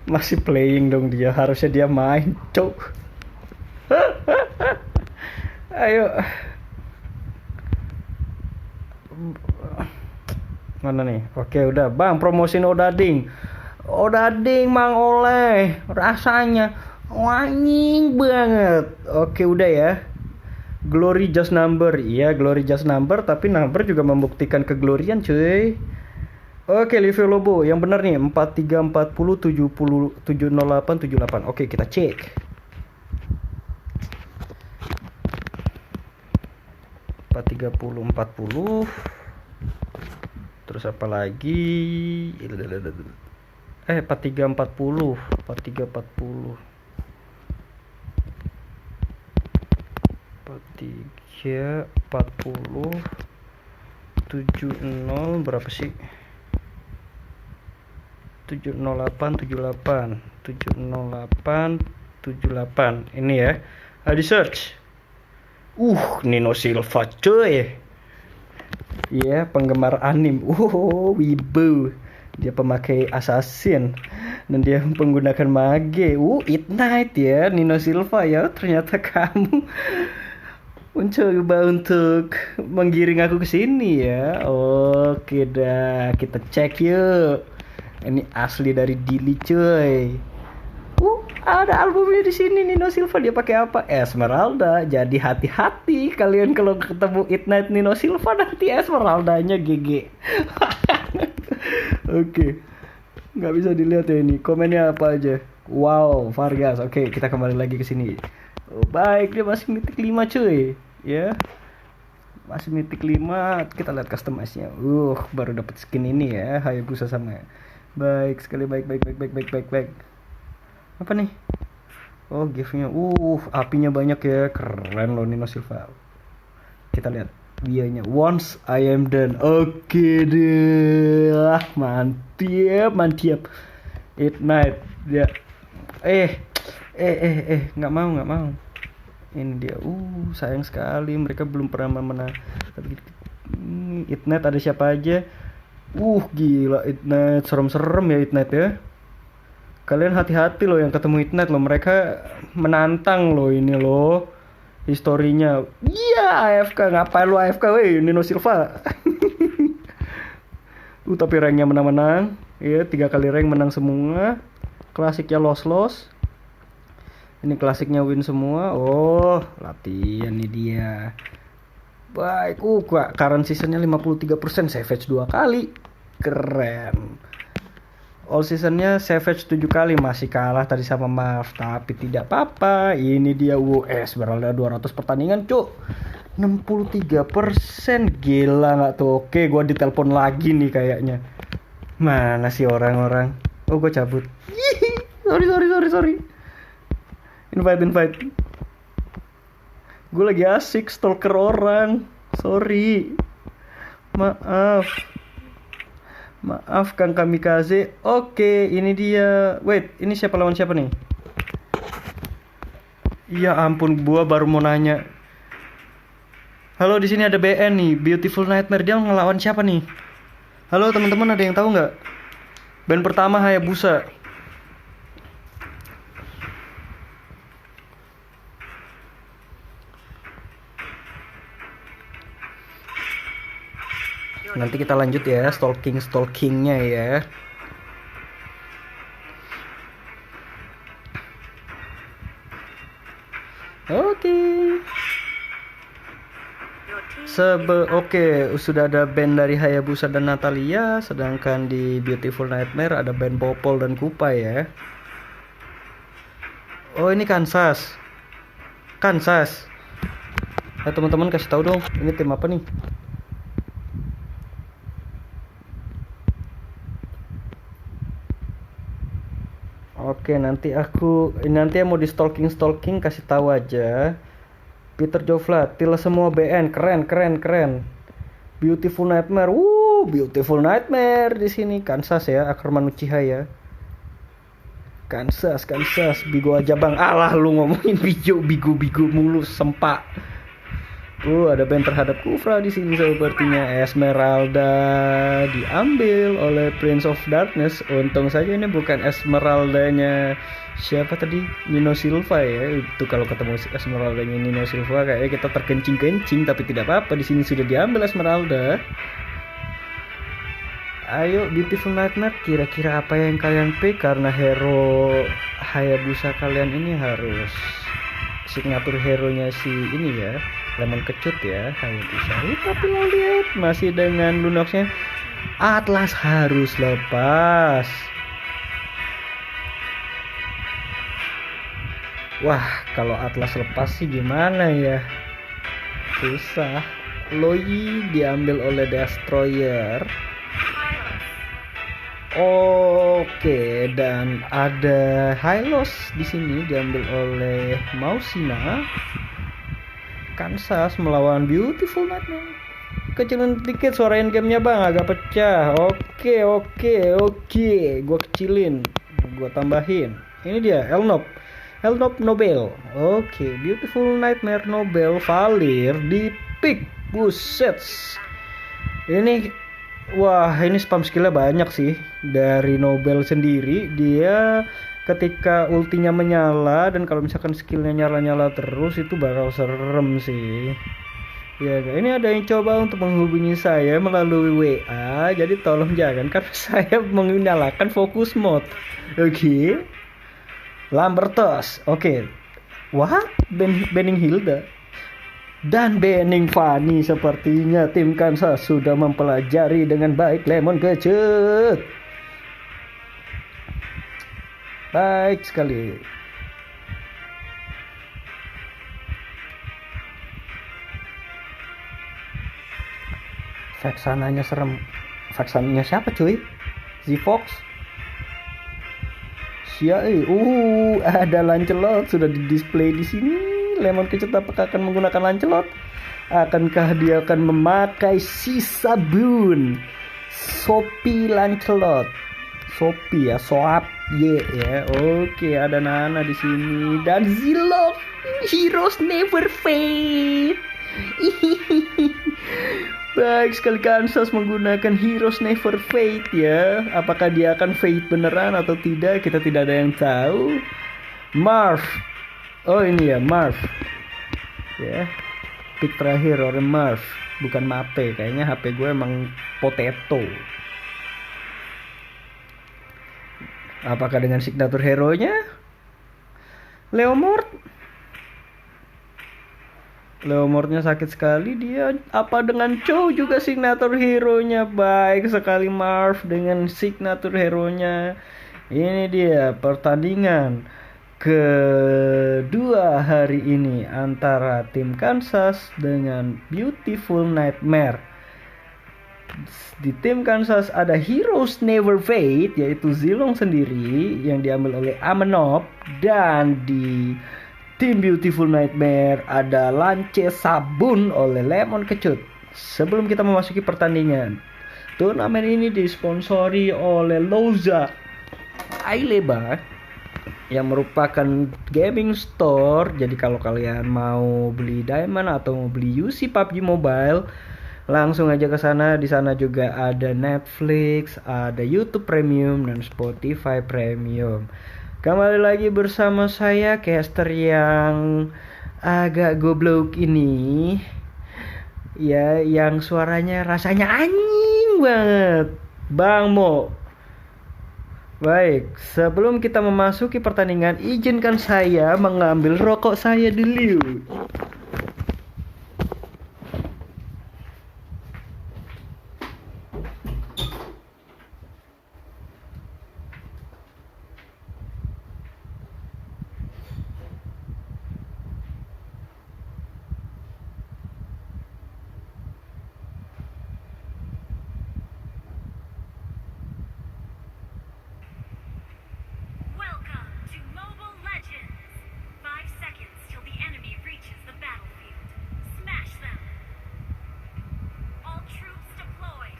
Masih playing dong dia, harusnya dia main, cok. Ayo. Mana nih? Oke, udah. Bang, promosin Odading Mang Oleh. Rasanya wangi banget. Oke, udah ya. Glory just number. Iya, glory just number, tapi number juga membuktikan keglorian, cuy. Oke, Livio Lobo, yang benar nih 4340 70 708 78. Oke, kita cek. empat puluh. Terus apa lagi? 4340 4340 70 berapa sih? 708 ini ya. Di search. Nino Silva cuy. Iya, penggemar anim. Wibu. Dia pemakai assassin dan dia menggunakan mage. Ignite ya, Nino Silva ya. Ternyata kamu mencoba untuk menggiring aku ke sini ya. Oke dah, kita cek yuk. Ini asli dari Dili cuy. Ada albumnya di sini. Nino Silva dia pakai apa? Esmeralda. Jadi hati-hati kalian kalau ketemu Ignite Nino Silva, nanti Esmeraldanya GG. Oke. Nggak bisa dilihat ya ini. Komennya apa aja? Wow, Vargas. Oke, kita kembali lagi ke sini. Baik, dia masih mythic 5 cuy. Ya. Masih mythic 5. Kita lihat customize-nya. Baru dapat skin ini ya. Hayabusa sama. Baik sekali, baik. Apa nih? Gift-nya. Apinya banyak ya. Keren loh Nino Silva. Kita lihat dianya. Once I am done. Oke deh. Mantap. Ignite. Dia. Nggak mau. Ini dia. Sayang sekali mereka belum pernah menang. Ignite ada siapa aja? Gila Ignite. Serem-serem ya Ignite ya. Kalian hati-hati loh yang ketemu Ignite loh. Mereka menantang loh ini loh. Historinya. AFK. Ngapain lo AFK weh Nino Silva. Tapi ranknya menang-menang. Iya, 3 kali rank menang semua. Klasiknya loss. Ini klasiknya win semua. Latihan nih dia. Baik. Current seasonnya 53%. Savage 2 kali. Keren. All seasonnya Savage 7 kali. Masih kalah tadi sama Marv. Tapi tidak apa-apa. Ini dia Esmeralda 200 pertandingan cuk. 63%. Gila gak tuh? Oke, gue ditelepon lagi nih kayaknya. Mana sih orang-orang? Gue cabut. Sorry. Invite. Gue lagi asik stalker orang. Sorry. Maaf Kang Kamikaze. Oke, ini dia. Wait, ini siapa lawan siapa nih? Ya ampun, gua baru mau nanya. Halo, di sini ada BN nih, Beautiful Nightmare. Dia ngelawan siapa nih? Halo teman-teman, ada yang tahu nggak? Band pertama Hayabusa. Nanti kita lanjut ya stalkingnya ya. Oke. Sudah ada band dari Hayabusa dan Natalia, sedangkan di Beautiful Nightmare ada band Popol dan Kupa ya. Ini Kansas. Teman-teman kasih tahu dong, ini tim apa nih? Oke, nanti yang mau di stalking kasih tahu aja. Peter Jovla, tila semua BN, keren. Beautiful Nightmare, Beautiful Nightmare di sini. Kansas ya, Ackerman Uchiha ya. Kansas, Bigo aja bang. Alah lu ngomongin Bigo mulu sempak. Ada band terhadap Kufra di sini sepertinya. Esmeralda diambil oleh Prince of Darkness. Untung saja ini bukan Esmeraldanya siapa tadi? Nino Silva ya. Itu kalau ketemu Esmeraldanya Nino Silva kayaknya kita terkencing-kencing, tapi tidak apa-apa, di sini sudah diambil Esmeralda. Ayo Beautiful Nightmare, kira-kira apa yang kalian pick? Karena hero Hayabusa kalian ini harus signatur hero-nya si ini ya, Lemon Kecut ya, Hayabusa. Tapi mau lihat masih dengan Lunox-nya. Atlas harus lepas. Wah, kalau Atlas lepas sih gimana ya? Susah. Loi diambil oleh Destroyer. Oke, dan ada Hylos di sini diambil oleh Mausina. Kansas melawan Beautiful Nightmare. Kecilin dikit suara in-game-nya bang, agak pecah. Oke. Gua kecilin, gua tambahin. Ini dia, Elnop Nobel. Oke, Beautiful Nightmare Nobel Valir di pick. Buset. Ini spam skillnya banyak sih. Dari Nobel sendiri, dia ketika ultinya menyala dan kalau misalkan skillnya nyala-nyala terus itu bakal serem sih. Ya, ini ada yang coba untuk menghubungi saya melalui WA, jadi tolong jangan karena saya menyalakan fokus mode. Oke. Lambertos. Oke. What? Banning Hilda dan banning Fanny. Sepertinya tim Kansas sudah mempelajari dengan baik Lemon Kecut. Baik sekali. Vexananya serem. Vexananya siapa cuy? Z-Fox? Ada Lancelot sudah di display di sini. Lemon Kecut apakah akan menggunakan Lancelot? Akankah dia akan memakai si sabun? Sophie Lancelot. Sophie ya, Soap ya. Oke, ada Nana di sini dan Zilog. Heroes never fade. Baik sekali, Kansas menggunakan Heroes Never Fade ya. Apakah dia akan fade beneran atau tidak? Kita tidak ada yang tahu. Marv. Oh ini ya, Marv. Ya. Pick terakhir orang Marv, bukan Mape. Kayaknya HP gue emang potato. Apakah dengan signature hero-nya? Leomordnya sakit sekali dia. Apa dengan Chow juga signature hero-nya? Baik sekali Marv dengan signature hero-nya. Ini dia pertandingan kedua hari ini antara tim Kansas dengan Beautiful Nightmare. Di tim Kansas ada Heroes Never Fade, yaitu Zilong sendiri yang diambil oleh Amenop, dan di tim Beautiful Nightmare ada Lance Sabun oleh Lemon Kecut. Sebelum kita memasuki pertandingan, turnamen ini disponsori oleh Louza Aileba yang merupakan gaming store. Jadi kalau kalian mau beli Diamond atau mau beli UC PUBG Mobile, langsung aja ke sana. Di sana juga ada Netflix, ada YouTube Premium dan Spotify Premium. Kembali lagi bersama saya, caster yang agak goblok ini. Ya, yang suaranya rasanya anjing banget. Bang Mo. Baik, sebelum kita memasuki pertandingan, izinkan saya mengambil rokok saya dulu. Welcome to Mobile Legends! 5 seconds till the enemy reaches the battlefield. Smash them! All troops deployed!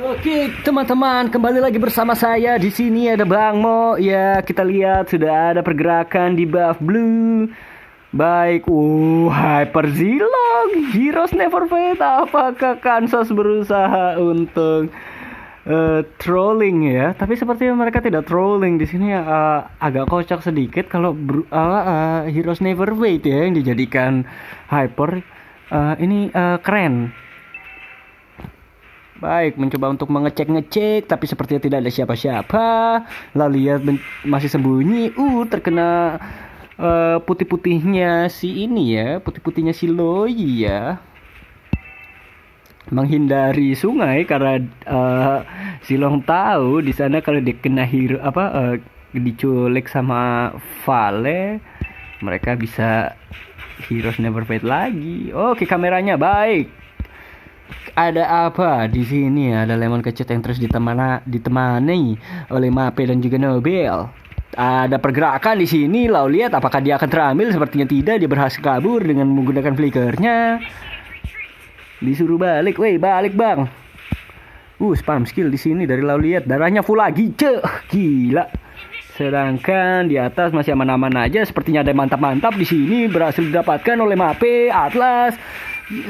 Oke, teman-teman, kembali lagi bersama saya. Di sini ada Bang Mo. Ya, kita lihat sudah ada pergerakan di buff blue. Baik, Hyper Zilong, Heroes Never Fade. Apakah Kansas berusaha untuk trolling ya? Tapi sepertinya mereka tidak trolling di sini. Agak kocak sedikit kalau Heroes Never Fade ya yang dijadikan Hyper. Ini keren. Baik, mencoba untuk mengecek-ngecek, tapi sepertinya tidak ada siapa-siapa. Lalu lihat masih sembunyi. Terkena putih-putihnya si ini ya, putih-putihnya si Loi ya. Menghindari sungai karena Silong tahu di sana kalau dia kena diculik sama Vale, mereka bisa Heroes Never Fade lagi. Oke, kameranya baik. Ada apa di sini? Ada Lemon Kecut yang terus ditemani oleh Mape dan juga Nobel. Ada pergerakan di sini. Lalu lihat apakah dia akan terambil? Sepertinya tidak. Dia berhasil kabur dengan menggunakan flickernya. Disuruh balik, balik bang. Spam skill di sini dari lalu lihat darahnya full lagi, gila. Sedangkan di atas masih aman-aman aja. Sepertinya ada mantap-mantap di sini berhasil didapatkan oleh Mape, Atlas.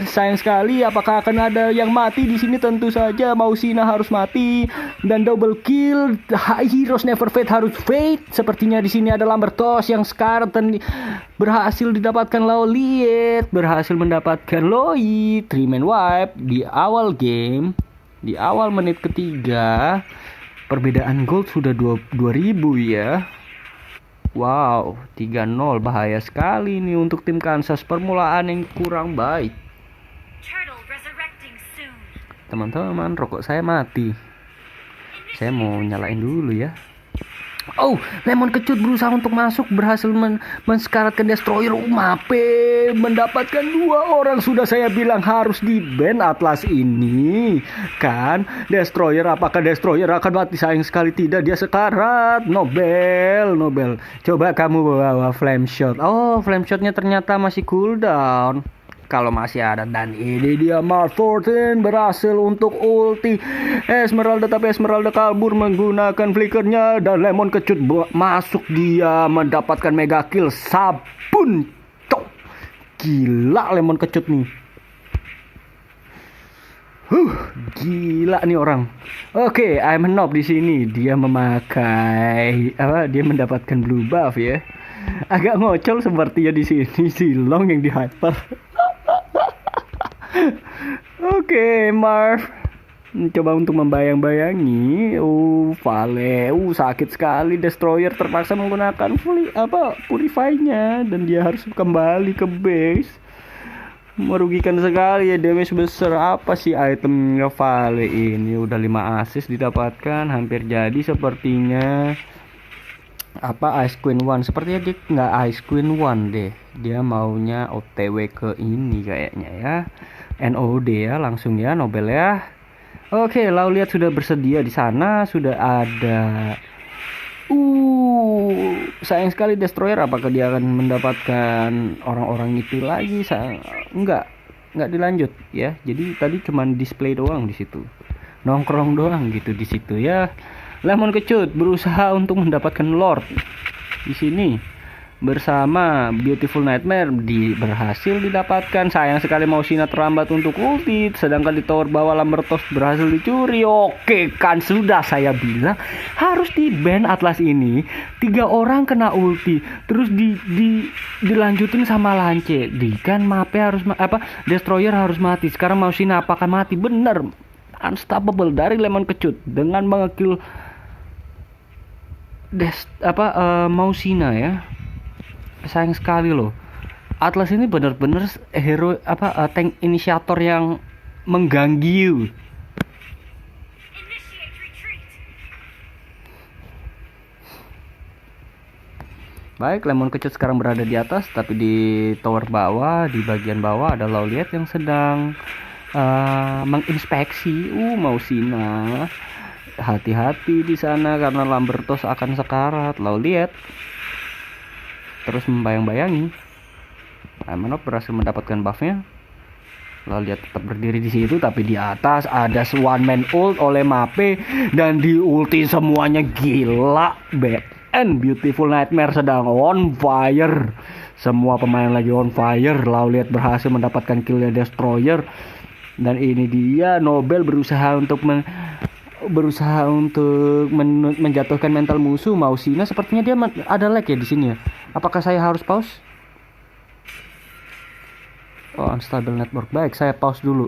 Sayang sekali, apakah akan ada yang mati di sini? Tentu saja Mausina harus mati dan double kill. Heroes Never Fade harus fade. Sepertinya di sini ada Lambertos yang sekarang berhasil didapatkan Lauliet, berhasil mendapatkan Loi, 3-man wipe di awal game, di awal menit ketiga. Perbedaan gold sudah 2000 ya. Wow, 3-0, bahaya sekali nih untuk tim Kansas. Permulaan yang kurang baik. Turtle resurrecting soon. Teman-teman, rokok saya mati. Saya mau nyalain dulu ya. Lemon Kecut berusaha untuk masuk, berhasil menskaratkan Destroyer. Mape mendapatkan 2 orang. Sudah saya bilang harus di-ban Atlas ini. Kan Destroyer, apakah Destroyer akan mati? Sayang sekali tidak, dia sekarat. Nobel, coba kamu bawa flame shot. Flame shotnya ternyata masih cooldown. Kalau masih ada, dan ini dia Mark 14 berhasil untuk ulti Esmeralda, tapi Esmeralda kabur menggunakan flickernya dan Lemon Kecut masuk, dia mendapatkan mega kill. Sabun cok, gila Lemon Kecut nih. Gila nih orang. Oke, I'm a noob di sini. Dia memakai dia mendapatkan blue buff ya. Agak ngocol sepertinya di sini Silong yang di hyper. Oke, Marv coba untuk membayang-bayangi. Vale, sakit sekali. Destroyer terpaksa menggunakan purify-nya dan dia harus kembali ke base. Merugikan sekali ya, damage besar. Apa sih itemnya Vale ini? Udah 5 assist didapatkan, hampir jadi sepertinya. Ice Queen 1, sepertinya dia nggak Ice Queen 1 deh, dia maunya OTW ke ini kayaknya ya, NOD ya, langsung ya Nobel ya. Oke, lalu lihat sudah bersedia di sana, sudah ada. Sayang sekali Destroyer, apakah dia akan mendapatkan orang-orang itu lagi? Enggak dilanjut ya. Jadi tadi cuman display doang di situ, nongkrong doang gitu di situ ya. Lemon Kecut berusaha untuk mendapatkan Lord di sini bersama Beautiful Nightmare, berhasil didapatkan. Sayang sekali Mausina terlambat untuk ulti, sedangkan di tower bawah Lambertos berhasil dicuri. Oke, kan sudah saya bilang harus di-ban Atlas ini. 3 orang kena ulti, terus dilanjutin sama Lance. Kan Mape harus Destroyer harus mati. Sekarang Mausina apakah mati? Bener, unstoppable dari Lemon Kecut dengan mengekill Mausina ya. Sayang sekali loh, Atlas ini benar-benar hero tank inisiator yang mengganggu. Baik, Lemon Kecut sekarang berada di atas, tapi di tower bawah, di bagian bawah ada Lauliet yang sedang menginspeksi Mausina. Hati-hati di sana karena Lambertos akan sekarat. Lauliet terus membayang-bayangi. Amanop berhasil mendapatkan buffnya. Lauliet tetap berdiri di situ, tapi di atas ada one man ult oleh Mape dan di ulti semuanya. Gila, BN Beautiful Nightmare sedang on fire. Semua pemain lagi on fire. Lauliet berhasil mendapatkan killnya Destroyer. Dan ini dia Nobel berusaha untuk menjatuhkan mental musuh. Mausina sepertinya dia ada lag ya di sini ya. Apakah saya harus pause? Unstable network. Baik, saya pause dulu.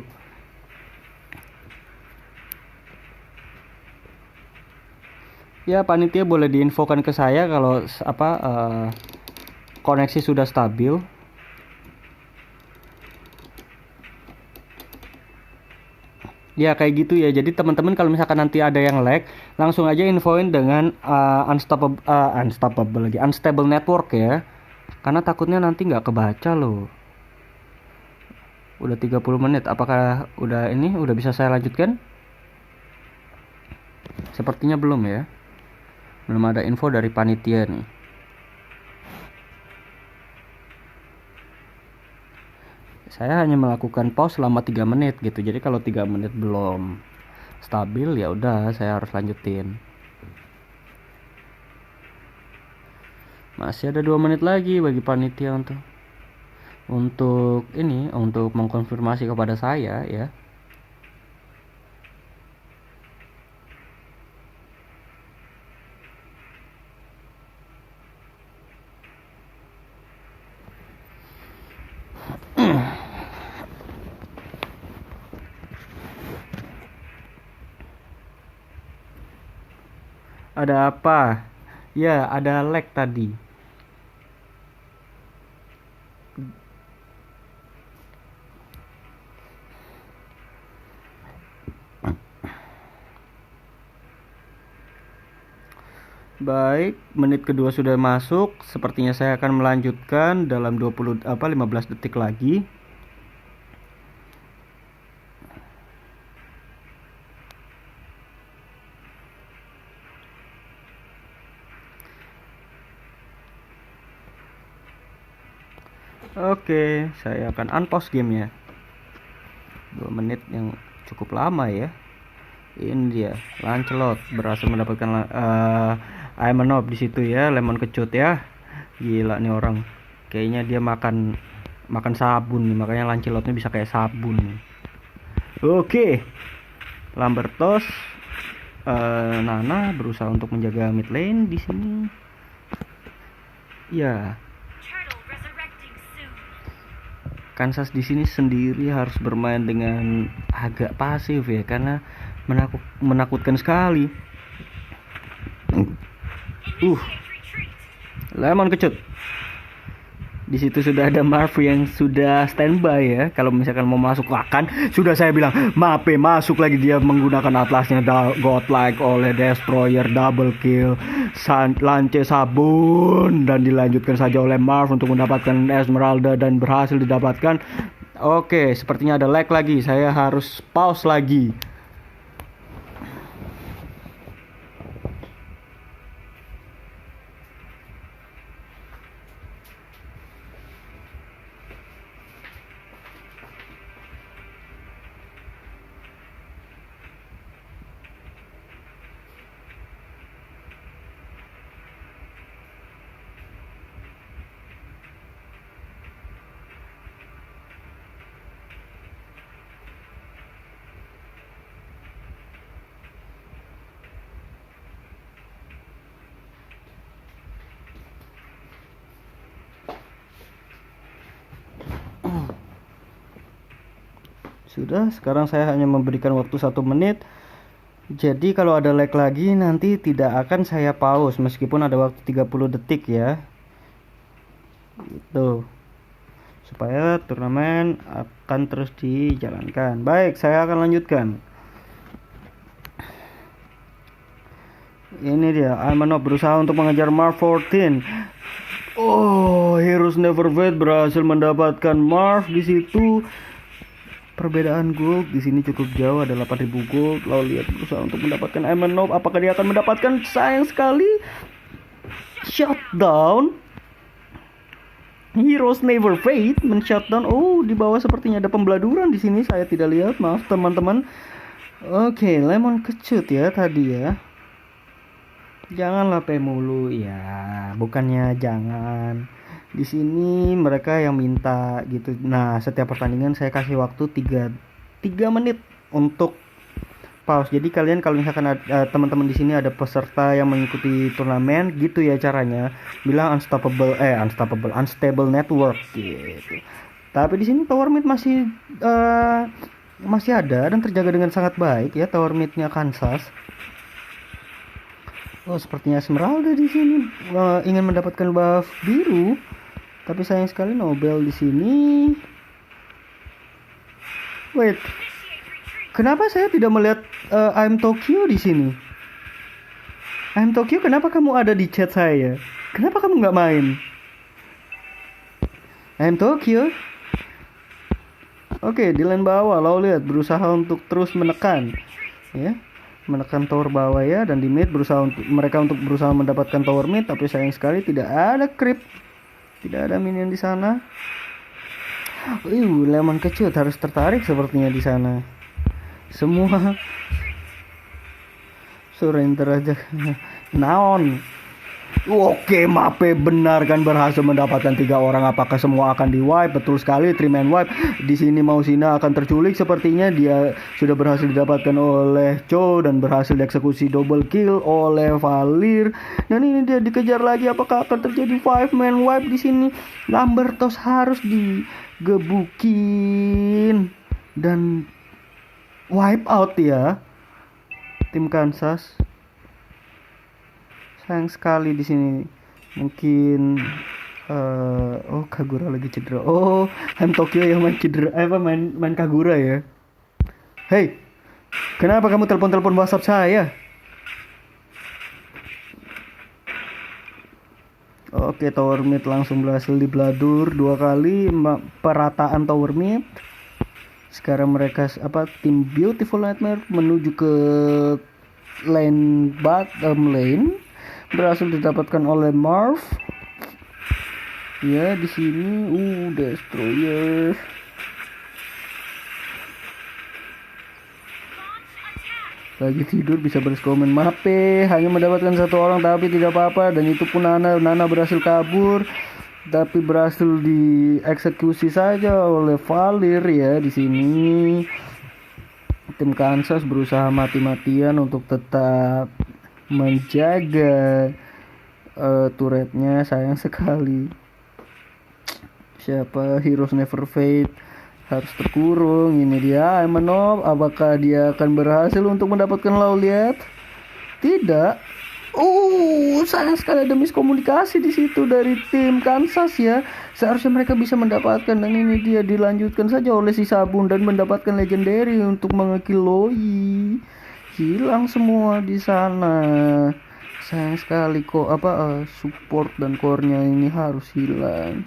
Ya, panitia boleh diinfokan ke saya kalau koneksi sudah stabil. Ya kayak gitu ya. Jadi teman-teman kalau misalkan nanti ada yang lag, langsung aja infoin dengan unstable network ya. Karena takutnya nanti nggak kebaca loh. Udah 30 menit. Apakah udah bisa saya lanjutkan? Sepertinya belum ya. Belum ada info dari panitia nih. Saya hanya melakukan pause selama 3 menit gitu. Jadi kalau 3 menit belum stabil ya udah saya harus lanjutin. Masih ada 2 menit lagi bagi panitia untuk mengkonfirmasi kepada saya ya. Ada apa? Ya, ada lag tadi. Baik, menit kedua sudah masuk. Sepertinya saya akan melanjutkan dalam 15 detik lagi. Oke, saya akan unpause gamenya. 2 menit yang cukup lama ya. Ini dia, Lancelot berhasil mendapatkan Imanov di situ ya, lemon kecut ya. Gila nih orang. Kayaknya dia makan sabun nih, makanya Lancelotnya bisa kayak sabun nih. Oke. Lambertos Nana berusaha untuk menjaga mid lane di sini. Ya. Kansas di sini sendiri harus bermain dengan agak pasif ya, karena menakutkan sekali. Lemon kecut. Di situ sudah ada Marv yang sudah standby ya. Kalau misalkan mau masuk sudah saya bilang, Mape masuk lagi, dia menggunakan atlasnya godlike oleh Destroyer, double kill, lance sabun, dan dilanjutkan saja oleh Marv untuk mendapatkan Esmeralda dan berhasil didapatkan. Oke, sepertinya ada lag lagi. Saya harus pause lagi. Sudah, sekarang saya hanya memberikan waktu 1 menit. Jadi kalau ada lag lagi nanti tidak akan saya pause meskipun ada waktu 30 detik ya. Gitu. Supaya turnamen akan terus dijalankan. Baik, saya akan lanjutkan. Ini dia, Imanov berusaha untuk mengejar Marv 14. Oh, Heroes Never Fade berhasil mendapatkan Marv di situ. Perbedaan gold di sini cukup jauh, ada 8.000 gold. Lalu lihat berusaha untuk mendapatkan Imanov. Apakah dia akan mendapatkan? Sayang sekali. Shutdown. Heroes Never Fade men-shutdown. Oh, di bawah sepertinya ada pembeladuran di sini. Saya tidak lihat, maaf teman-teman. Oke, lemon kecut ya tadi ya. Janganlah P mulu ya. Bukannya jangan. Di sini mereka yang minta gitu. Nah, setiap pertandingan saya kasih waktu 3 menit untuk pause. Jadi kalian kalau misalkan teman-teman di sini ada peserta yang mengikuti turnamen gitu ya caranya, bilang unstable network gitu. Tapi di sini tower mid masih ada dan terjaga dengan sangat baik ya, tower midnya Kansas. Oh, sepertinya Esmeralda di sini ingin mendapatkan buff biru, tapi sayang sekali Nobel di sini. Wait, kenapa saya tidak melihat I'm Tokyo di sini? I'm Tokyo, kenapa kamu ada di chat saya? Kenapa kamu nggak main? I'm Tokyo. Oke, di lane bawah, lo lihat berusaha untuk terus menekan, ya, menekan tower bawah ya, dan di mid mereka berusaha mendapatkan tower mid, tapi sayang sekali tidak ada creep, tidak ada minion di sana. Lemon kecil harus tertarik sepertinya di sana. Semua surrender aja. Naon. Oke, Mape benar kan berhasil mendapatkan 3 orang. Apakah semua akan di wipe? Betul sekali, 3-man wipe. Di sini Mausina akan terculik sepertinya. Dia sudah berhasil didapatkan oleh Cho dan berhasil dieksekusi double kill oleh Valir. Dan ini dia dikejar lagi. Apakah akan terjadi 5-man wipe di sini? Lambertos harus digebukin dan wipe out ya tim Kansas. Sayang sekali di sini. Mungkin Kagura lagi cedera. I'm Tokyo yang main cedera. Main Kagura ya. Hey, kenapa kamu telepon WhatsApp saya? Oke, tower mid langsung berhasil dibladur 2 kali, perataan tower mid. Sekarang mereka tim Beautiful Nightmare menuju ke lane bottom lane. Berhasil didapatkan oleh Marv. Ya, di sini Destroyer. Lagi tidur bisa balas komen. Mape hanya mendapatkan 1 orang tapi tidak apa-apa, dan itu pun Nana berhasil kabur tapi berhasil dieksekusi saja oleh Valir ya di sini. Tim Kansas berusaha mati-matian untuk tetap menjaga turretnya. Sayang sekali Heroes Never Fade harus terkurung. Ini dia Imanov. Apakah dia akan berhasil untuk mendapatkan Lauliet? Tidak. Sayang sekali ada miskomunikasi di situ dari tim Kansas ya. Seharusnya mereka bisa mendapatkan, dan ini dia dilanjutkan saja oleh si Sabun dan mendapatkan legendary untuk mengekill Loi. Hilang semua di sana. Sayang sekali kok support dan core-nya ini harus hilang.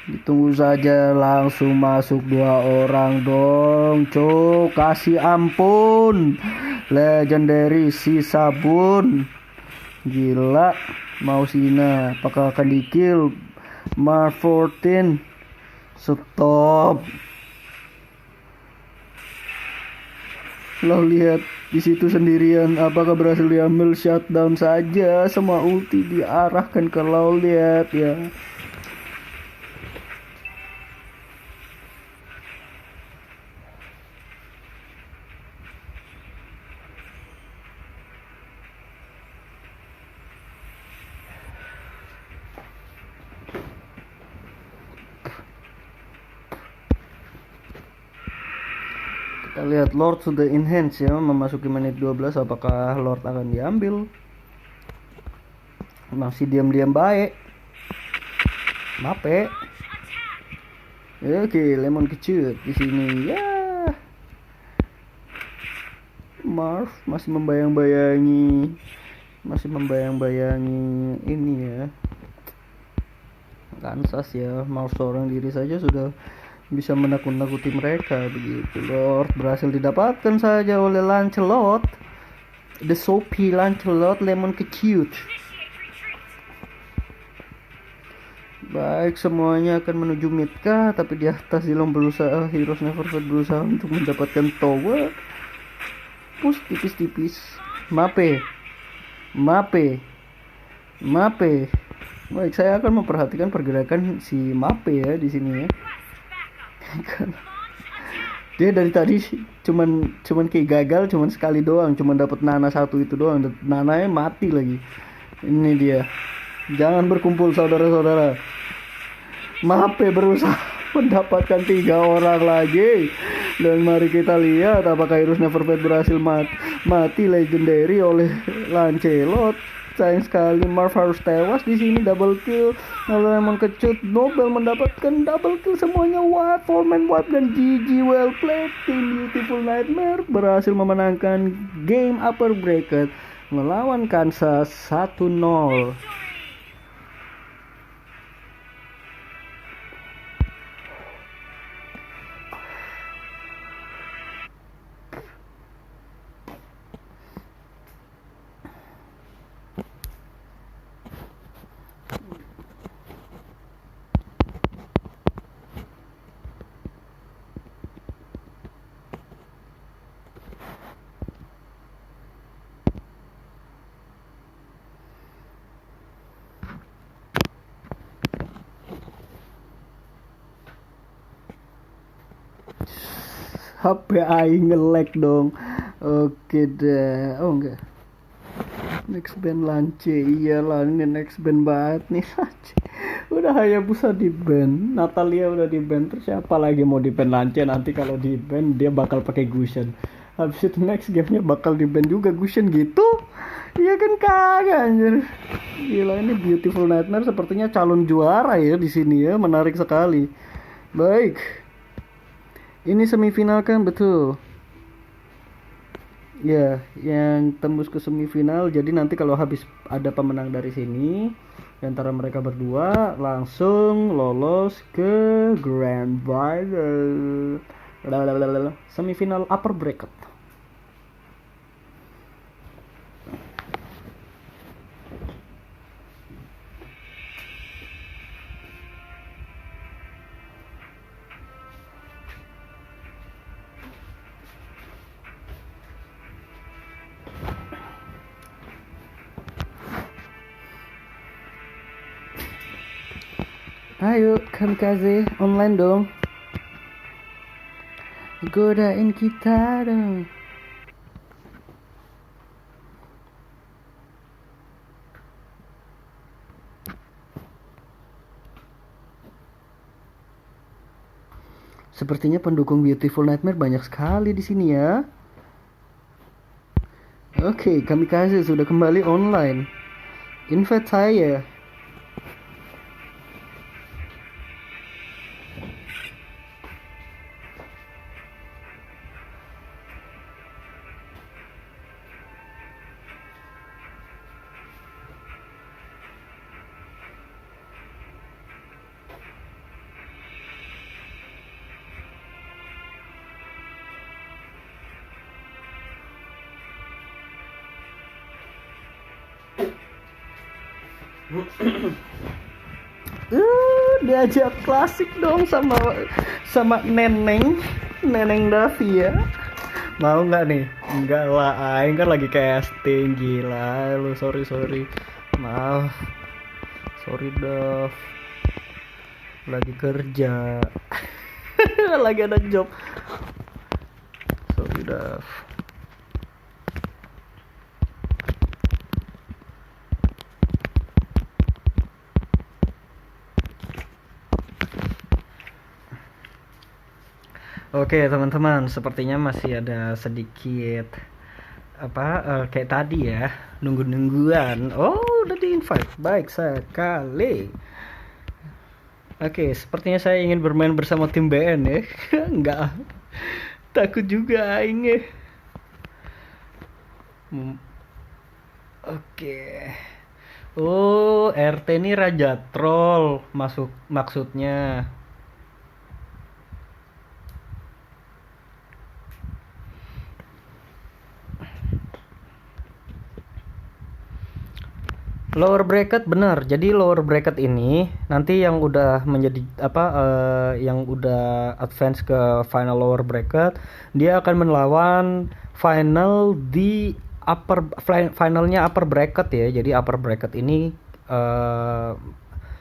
Ditunggu saja, langsung masuk 2 orang dong. Kasih ampun. Legendary si Sabun. Gila. Mausina apakah akan di-kill? Mar 14. Stop. Lo lihat di situ sendirian, apakah berhasil diambil shutdown saja? Semua ulti diarahkan ke Lauliet ya. Kita lihat Lord sudah enhance ya, memasuki menit 12. Apakah Lord akan diambil? Masih diam-diam baik. Mape. Oke, Lemon kecil di sini ya. Marv masih membayang-bayangi ini ya. Kansas ya, Marv seorang diri saja sudah bisa menakut-nakuti mereka begitu. Lord berhasil didapatkan saja oleh Lancelot, the Soapy Lancelot, Lemon kecil. Baik, semuanya akan menuju mid kah? Tapi di atas Zilong berusaha, Heroes Never Fade berusaha untuk mendapatkan tower. Push tipis-tipis. Mape. Baik, saya akan memperhatikan pergerakan si Mape ya di sini ya. Dia dari tadi cuman kayak gagal, cuman sekali doang, cuman dapat Nana 1 itu doang, Nananya mati lagi. Ini dia. Jangan berkumpul saudara-saudara. Mape berusaha mendapatkan 3 orang lagi. Dan mari kita lihat apakah Heroes Never Fade berhasil mati legendary oleh Lancelot. Sayang sekali Marv harus tewas di sini. Double kill. Lemon kecut. Nobel mendapatkan double kill semuanya. Wipe, Foreman wipe, dan GG. Well played. Team Beautiful Nightmare berhasil memenangkan game Upper Bracket melawan Kansas 1-0. HP aing nge-lag dong. Oke deh. Oh enggak. Next band Lance. Iyalah ini next band banget nih Lance. Udah Hayabusa di band, Natalia udah di band, terus siapa lagi mau di band Lance? Nanti kalau di band dia bakal pakai Gusion. Habis itu next gamenya bakal di band juga Gusion gitu. Iya kan kagak anjir. Gila ini Beautiful Nightmare sepertinya calon juara ya di sini ya, menarik sekali. Baik. Ini semifinal kan, betul. Ya, yang tembus ke semifinal. Jadi nanti kalau habis ada pemenang dari sini, antara mereka berdua langsung lolos ke Grand Final. Semifinal upper bracket. Ayo kamikaze online dong. Godain kita dong. Sepertinya pendukung Beautiful Nightmare banyak sekali di sini ya. Oke, kamikaze sudah kembali online. Invite saya. Diajak klasik dong sama Neneng Davi ya. Mau nggak nih? Enggak lah, aing kan lagi casting. Gila lu, sorry maaf, sorry Dav, lagi kerja. Lagi ada job, sorry Dav. Oke teman-teman, sepertinya masih ada sedikit kayak tadi ya, nungguan. Oh, udah di invite, baik sekali. Oke, sepertinya saya ingin bermain bersama tim BN ya. Enggak, takut juga aing ya. Oke. Oh, RT ini raja troll maksudnya. Lower bracket benar. Jadi lower bracket ini nanti yang udah menjadi yang udah advance ke final lower bracket, dia akan melawan final di finalnya upper bracket ya. Jadi upper bracket ini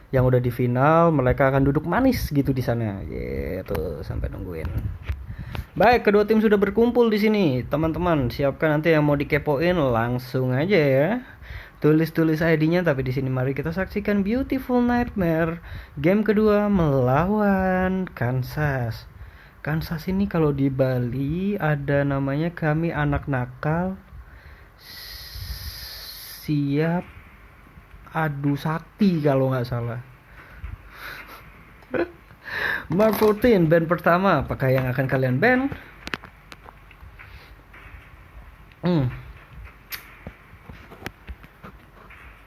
yang udah di final mereka akan duduk manis gitu di sana. Gitu sampai nungguin. Baik, kedua tim sudah berkumpul di sini. Teman-teman, siapkan nanti yang mau dikepoin langsung aja ya. Tulis ID-nya, tapi di sini mari kita saksikan Beautiful Nightmare game kedua melawan Kansas. Kansas ini kalau di Bali ada namanya kami anak nakal siap adu sakti kalau nggak salah. Mark 14 band pertama, apakah yang akan kalian band?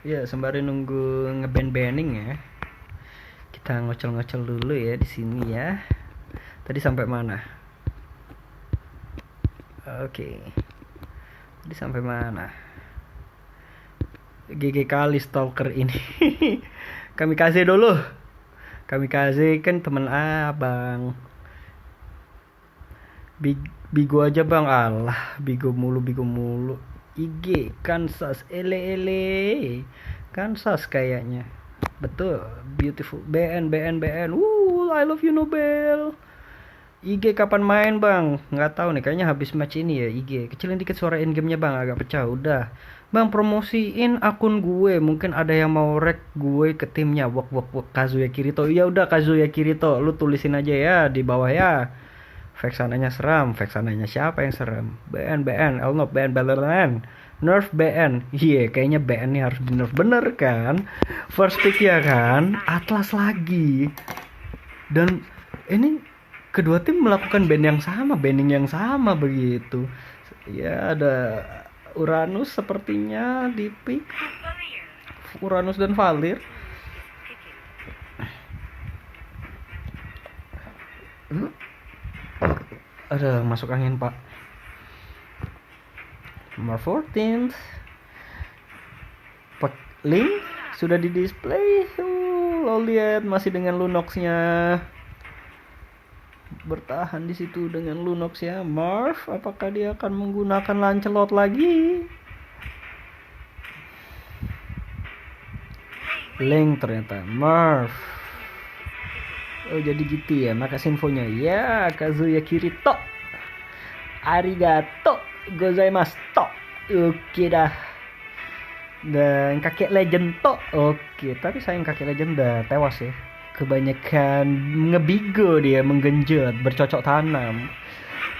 Ya, sembari nunggu ngeband-banding ya. Kita ngocel-ngocel dulu ya di sini ya. Tadi sampai mana? Oke. Tadi sampai mana? GG kali stalker ini. Kamikaze dulu. Kamikaze kan teman abang. Bigo aja bang. Alah, Bigo mulu. IG Kansas ele. Kansas kayaknya. Betul, beautiful. BN. I love you Nobel. IG kapan main bang? Nggak tahu nih, kayaknya habis match ini ya IG. Kecilin dikit suara in gamenya bang, agak pecah. Udah. Bang, promosiin akun gue. Mungkin ada yang mau rek gue ke timnya. Wok Kazuya Kirito. Ya udah Kazuya Kirito, lu tulisin aja ya di bawah ya. Vexananya seram. Vexananya siapa yang seram? BN, Elnop, BN. Nerf BN. Iya, kayaknya BN nih harus di nerf. Bener kan? First pick ya kan? Atlas lagi. Dan ini kedua tim melakukan banning yang sama begitu. Ya, ada Uranus sepertinya di pick. Uranus dan Valir. Ada masuk angin pak. Nomor 14 Link sudah di display. Lo lihat masih dengan Lunox-nya. Bertahan di situ dengan Lunox ya. Marv, apakah dia akan menggunakan Lancelot lagi? Link ternyata Marv. Oh jadi gitu ya, makasih infonya. Ya, Kazuya Kirito. Arigato gozaimasu. Oke dah. Dan kakek legend to. Oke, tapi sayang kakek legend udah tewas ya. Kebanyakan ngebigo dia, menggenjot, bercocok tanam.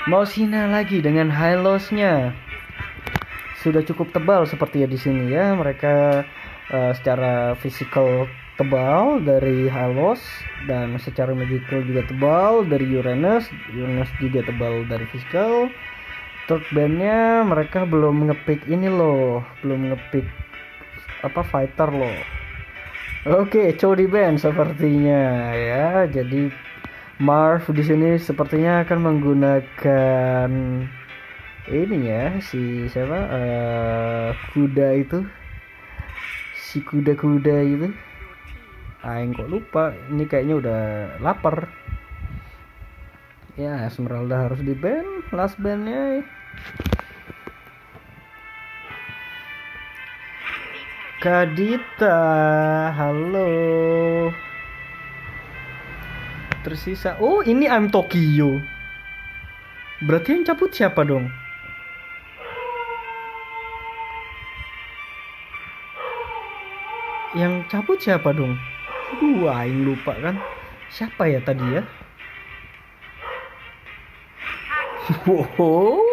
Mau Sina lagi dengan high loss-nya. Sudah cukup tebal seperti ya di sini ya. Mereka secara fisikal tebal dari high loss, dan secara magical juga tebal dari Uranus. Uranus juga tebal dari fisikal. Third bandnya mereka belum ngepick ini loh, belum ngepick fighter loh. Oke, Chody band sepertinya ya. Jadi Marv di sini sepertinya akan menggunakan ini ya, si siapa? Kuda itu. Si kuda-kuda itu. Aing kok lupa. Ini kayaknya udah lapar. Ya, Esmeralda harus di band. Last bandnya. Kadita, halo. Tersisa. Oh, ini I'm Tokyo. Berarti yang cabut siapa dong? Yang cabut siapa dong? Aing lupa kan. Siapa ya tadi ya? Wow.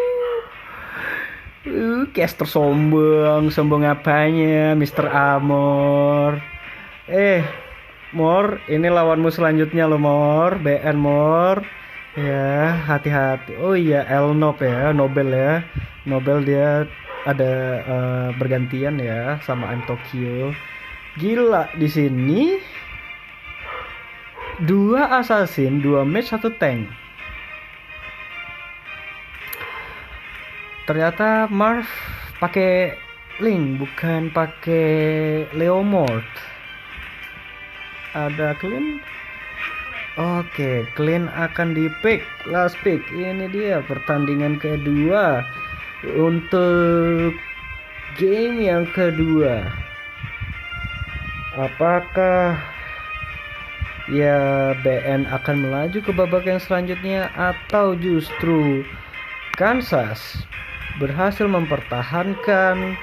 Caster sombong apanya, Mr. Amor. Mor, ini lawanmu selanjutnya lo Mor, BN Mor. Ya, hati-hati. Oh iya, Elnop ya, Nobel ya. Nobel dia ada bergantian ya sama I'm Tokyo. Gila di sini 2 assassin, 2 mage, 1 tank. Ternyata Marv pakai Link, bukan pakai Leomord. Ada Clean. Oke, Clean akan di pick. Last pick. Ini dia pertandingan kedua untuk game yang kedua. Apakah ya BN akan melaju ke babak yang selanjutnya, atau justru Kansas berhasil mempertahankan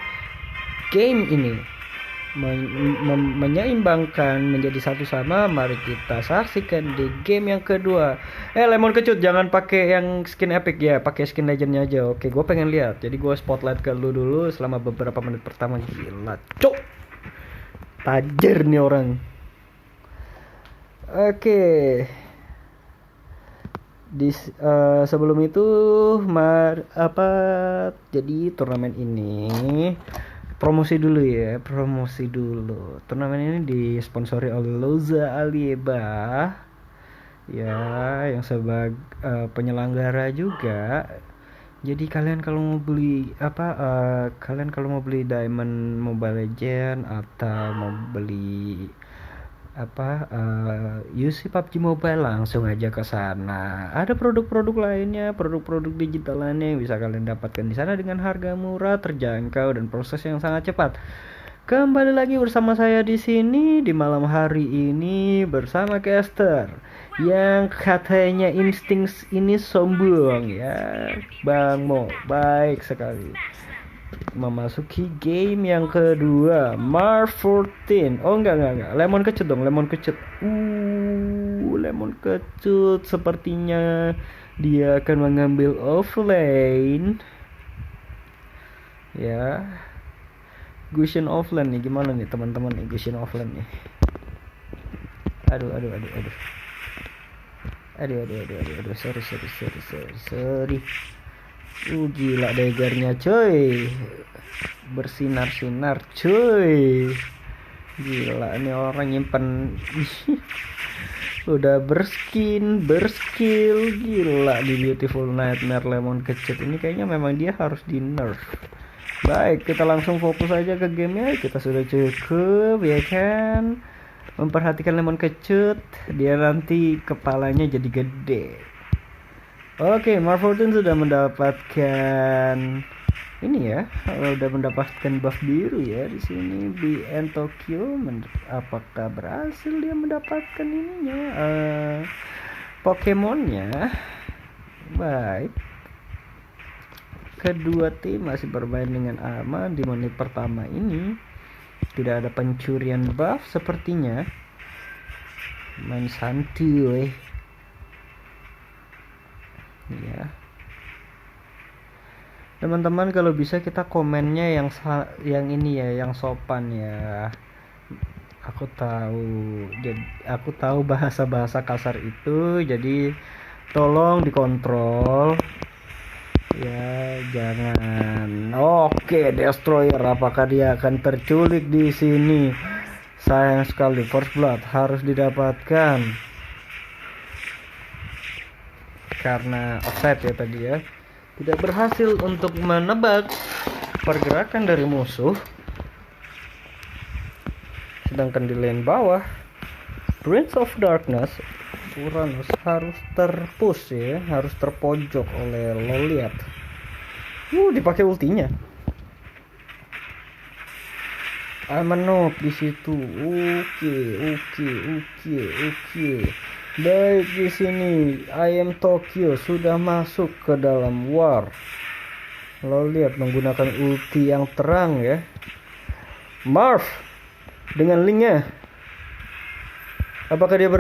game ini menyeimbangkan menjadi satu sama. Mari kita saksikan di game yang kedua. Lemon kecut, jangan pakai yang skin epic ya, pakai skin legendnya aja. Oke, gue pengen lihat. Jadi gue spotlight ke lu dulu selama beberapa menit pertama. Gila, cok. Tajir nih orang. Oke. Sebelum itu jadi turnamen ini promosi dulu. Turnamen ini disponsori oleh Loza Alieba ya, yang sebagai penyelenggara juga. Jadi kalian kalau mau beli Diamond Mobile Legend atau mau beli UC PUBG Mobile, langsung aja ke sana. Ada produk-produk lainnya, produk-produk digital lainnya yang bisa kalian dapatkan di sana dengan harga murah, terjangkau, dan proses yang sangat cepat. Kembali lagi bersama saya di sini di malam hari ini bersama caster yang katanya insting ini sombong ya, Bang Mo. Baik sekali. Memasuki game yang kedua, Marv 14. Oh enggak, lemon kecut dong, lemon kecut. Lemon kecut sepertinya dia akan mengambil offlane ya. Gusion offlane nih, gimana nih teman-teman nih Gusion offlane nih. Aduh, sorry. Gila daggernya coy, bersinar-sinar coy. Gila ini orang nyimpen udah berskill. Gila di Beautiful Nightmare Lemon kecut ini kayaknya memang dia harus di nerf. Baik, kita langsung fokus aja ke gamenya. Kita sudah cukup ya kan memperhatikan Lemon kecut, dia nanti kepalanya jadi gede. Oke, Marv 14 sudah mendapatkan ini ya, udah mendapatkan buff biru ya di sini di Tokyo. Apakah berhasil dia mendapatkan ininya, Pokemonnya? Baik. Kedua tim masih bermain dengan aman di menit pertama ini. Tidak ada pencurian buff sepertinya. Main santuy. Ya. Teman-teman kalau bisa kita komennya yang ini ya, yang sopan ya. Aku tahu bahasa-bahasa kasar itu, jadi tolong dikontrol. Ya, jangan. Oke, Destroyer, apakah dia akan terculik di sini? Sayang sekali, First Blood harus didapatkan. Karena offside ya tadi ya, tidak berhasil untuk menebak pergerakan dari musuh. Sedangkan di lane bawah, Prince of Darkness Uranus harus terpush ya, harus terpojok oleh Loliat. Dipakai ultinya. Amanop di situ. Oke. Baik, di sini IM Tokyo sudah masuk ke dalam war. Lo lihat menggunakan ulti yang terang ya. Marv dengan linknya. Apakah dia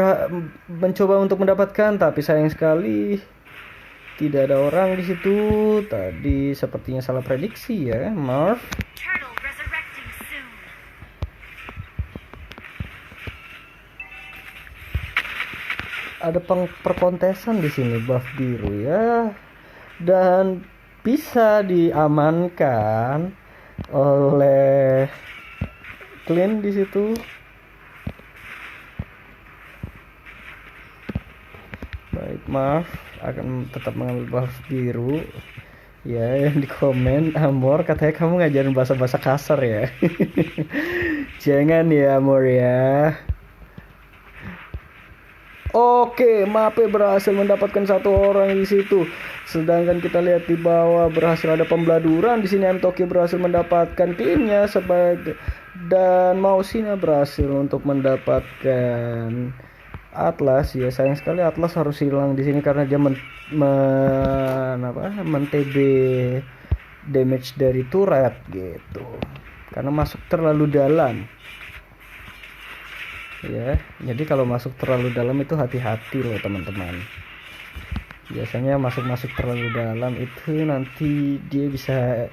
mencoba untuk mendapatkan? Tapi sayang sekali tidak ada orang di situ. Tadi sepertinya salah prediksi ya, Marv. Ada perkontesan di sini buff biru ya, dan bisa diamankan oleh Clean di situ. Baik, Marv akan tetap mengambil buff biru ya. Yang di komen Amor katanya kamu ngajarin bahasa-bahasa kasar ya. Jangan ya Amor ya. Oke, Mape berhasil mendapatkan satu orang di situ. Sedangkan kita lihat di bawah berhasil ada pembeladuran. Di sini M Tokyo berhasil mendapatkan timnya dan Mausina berhasil untuk mendapatkan Atlas ya. Sayang sekali Atlas harus hilang di sini karena dia men-TB damage dari turret gitu. karena masuk terlalu dalam. Ya, jadi kalau masuk terlalu dalam itu hati-hati loh teman-teman. Biasanya masuk terlalu dalam itu nanti dia bisa.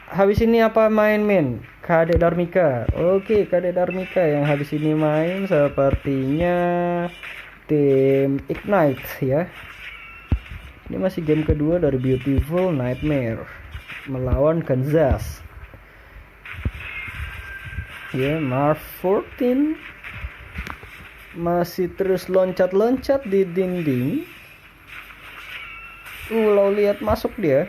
Habis ini apa main men? Kadek Dharmika. Oke, Kadek Dharmika yang habis ini main sepertinya tim Ignite ya. Ini masih game kedua dari Beautiful Nightmare melawan Kansas. Ya, Marv 14 masih terus loncat-loncat di dinding. Lo lihat masuk dia.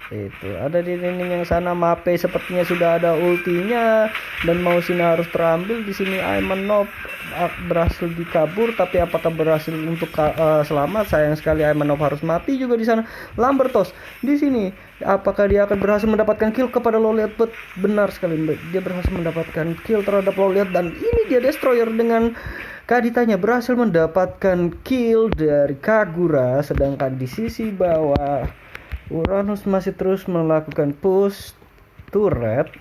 Itu ada di dinding yang sana. Mape sepertinya sudah ada ultinya dan Mausina harus terambil di sini. Imanov berhasil dikabur, tapi apakah berhasil untuk selamat? Sayang sekali Imanov harus mati juga di sana. Lambertos di sini, apakah dia akan berhasil mendapatkan kill kepada Loliat? Benar sekali, dia berhasil mendapatkan kill terhadap Loliat dan ini dia Destroyer dengan Kaditanya berhasil mendapatkan kill dari Kagura, sedangkan di sisi bawah Uranus masih terus melakukan push turret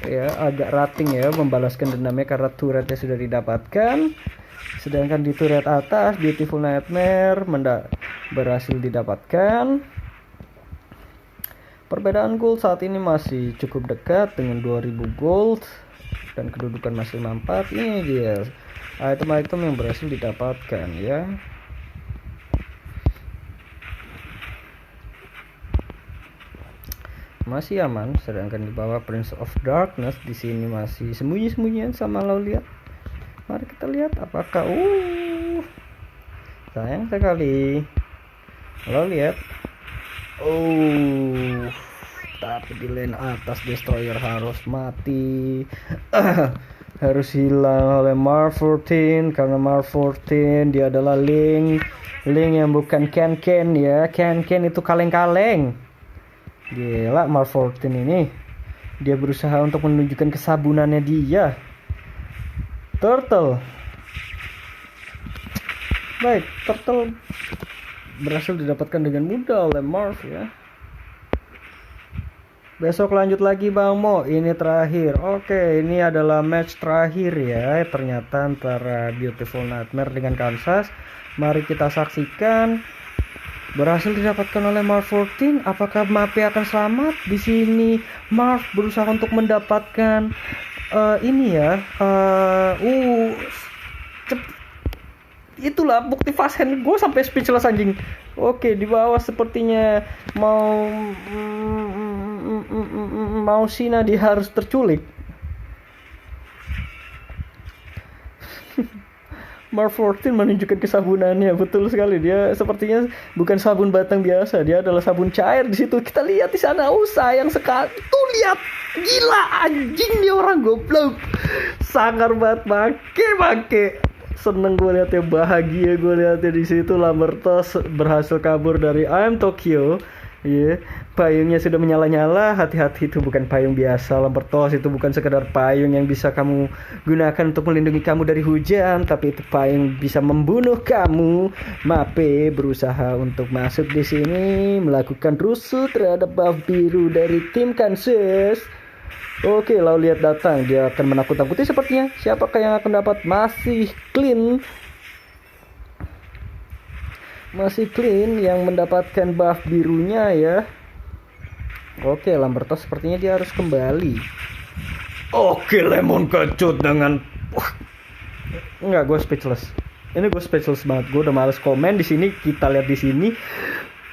ya, agak rating ya, membalaskan dendamnya karena turretnya sudah didapatkan. Sedangkan di turret atas Beautiful Nightmare berhasil didapatkan. Perbedaan gold saat ini masih cukup dekat dengan 2000 gold dan kedudukan masih 54. Ini dia item-item yang berhasil didapatkan ya. Masih aman, sedangkan di bawah Prince of Darkness di sini masih sembunyi-sembunyian sama lo lihat. Mari kita lihat apakah sayang sekali. Lo lihat. Tapi di lane atas Destroyer harus mati. Harus hilang oleh Marv 14 karena Marv 14 dia adalah Link yang bukan Ken ya. Ken itu kaleng-kaleng. Gila, Marv 14 ini dia berusaha untuk menunjukkan kesabunannya dia. Turtle. Baik, Turtle berhasil didapatkan dengan mudah oleh Marv ya. Besok lanjut lagi Bang Mo. Ini terakhir. Oke, ini adalah match terakhir ya. Ternyata antara Beautiful Nightmare dengan Kansas. Mari kita saksikan. Berhasil didapatkan oleh Marv 14. Apakah Mape akan selamat? Di sini Marv berusaha untuk mendapatkan ini ya. Itulah bukti fast hand. Gue sampai speechless anjing. Oke, di bawah sepertinya mau Sina dia harus terculik. Marv 14 menunjukkan kesabunannya, betul sekali. Dia sepertinya bukan sabun batang biasa, dia adalah sabun cair di situ. Kita lihat di sana, sayang sekali. Tuh lihat, gila anjing dia orang goblok. Sangar banget, bangke. Seneng gue liatnya, bahagia gue liatnya di situ. Lambertos berhasil kabur dari I'm Tokyo. Iya, payungnya sudah menyala-nyala. Hati-hati, itu bukan payung biasa. Lambertos itu bukan sekedar payung yang bisa kamu gunakan untuk melindungi kamu dari hujan, tapi itu payung bisa membunuh kamu. Mape berusaha untuk masuk di sini, melakukan rusuh terhadap buff biru dari tim Kansas. Oke, lalu lihat datang, dia akan menakut-nakuti sepertinya. Siapakah yang akan dapat? Masih clean yang mendapatkan buff birunya ya. Oke, Lambertos sepertinya dia harus kembali. Oke, Lemon kecut dengan enggak, gue speechless. Ini gue speechless banget. Gue udah males komen di sini. Kita lihat di sini.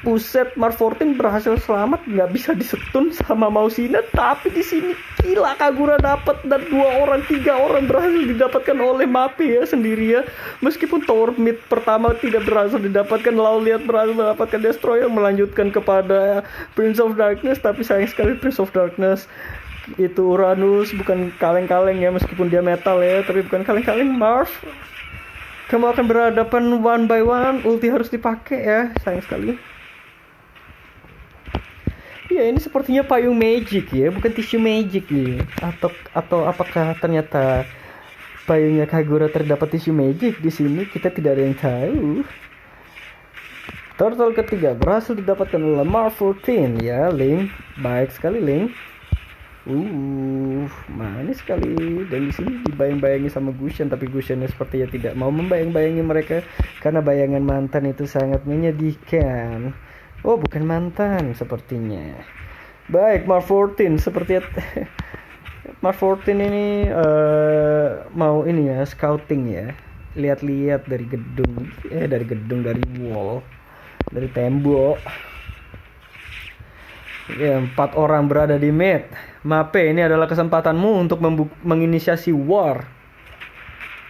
Buset, Marv 14 berhasil selamat, nggak bisa disetun sama Mausina, tapi di sini gila Kagura dapat dan 3 orang berhasil didapatkan oleh Mape ya sendiri ya. Meskipun tower mid pertama tidak berhasil didapatkan, lalu lihat berhasil mendapatkan Destroyer, melanjutkan kepada Prince of Darkness, tapi sayang sekali Prince of Darkness itu Uranus bukan kaleng-kaleng ya, meskipun dia metal ya, tapi bukan kaleng-kaleng. Marv, kamu akan berhadapan one by one, ulti harus dipakai ya, sayang sekali. Ya, ini sepertinya payung magic ya, bukan tisu magic ya. Atau apakah ternyata payungnya Kagura terdapat tisu magic di sini? Kita tidak ada yang tahu. Turtle ketiga berhasil didapatkan oleh Marv 14 ya, Link. Baik sekali Link. Manis sekali. Dan di sini dibayang-bayangi sama Gusion, tapi Gusionnya sepertinya tidak mau membayang-bayangi mereka karena bayangan mantan itu sangat menyedihkan. Oh, bukan mantan sepertinya. Baik, Mark 14 sepertinya Mark 14 ini mau ini ya, scouting ya. Lihat-lihat dari dari wall, dari tembok. Ya, 4 orang berada di mid. Mape, ini adalah kesempatanmu untuk menginisiasi war.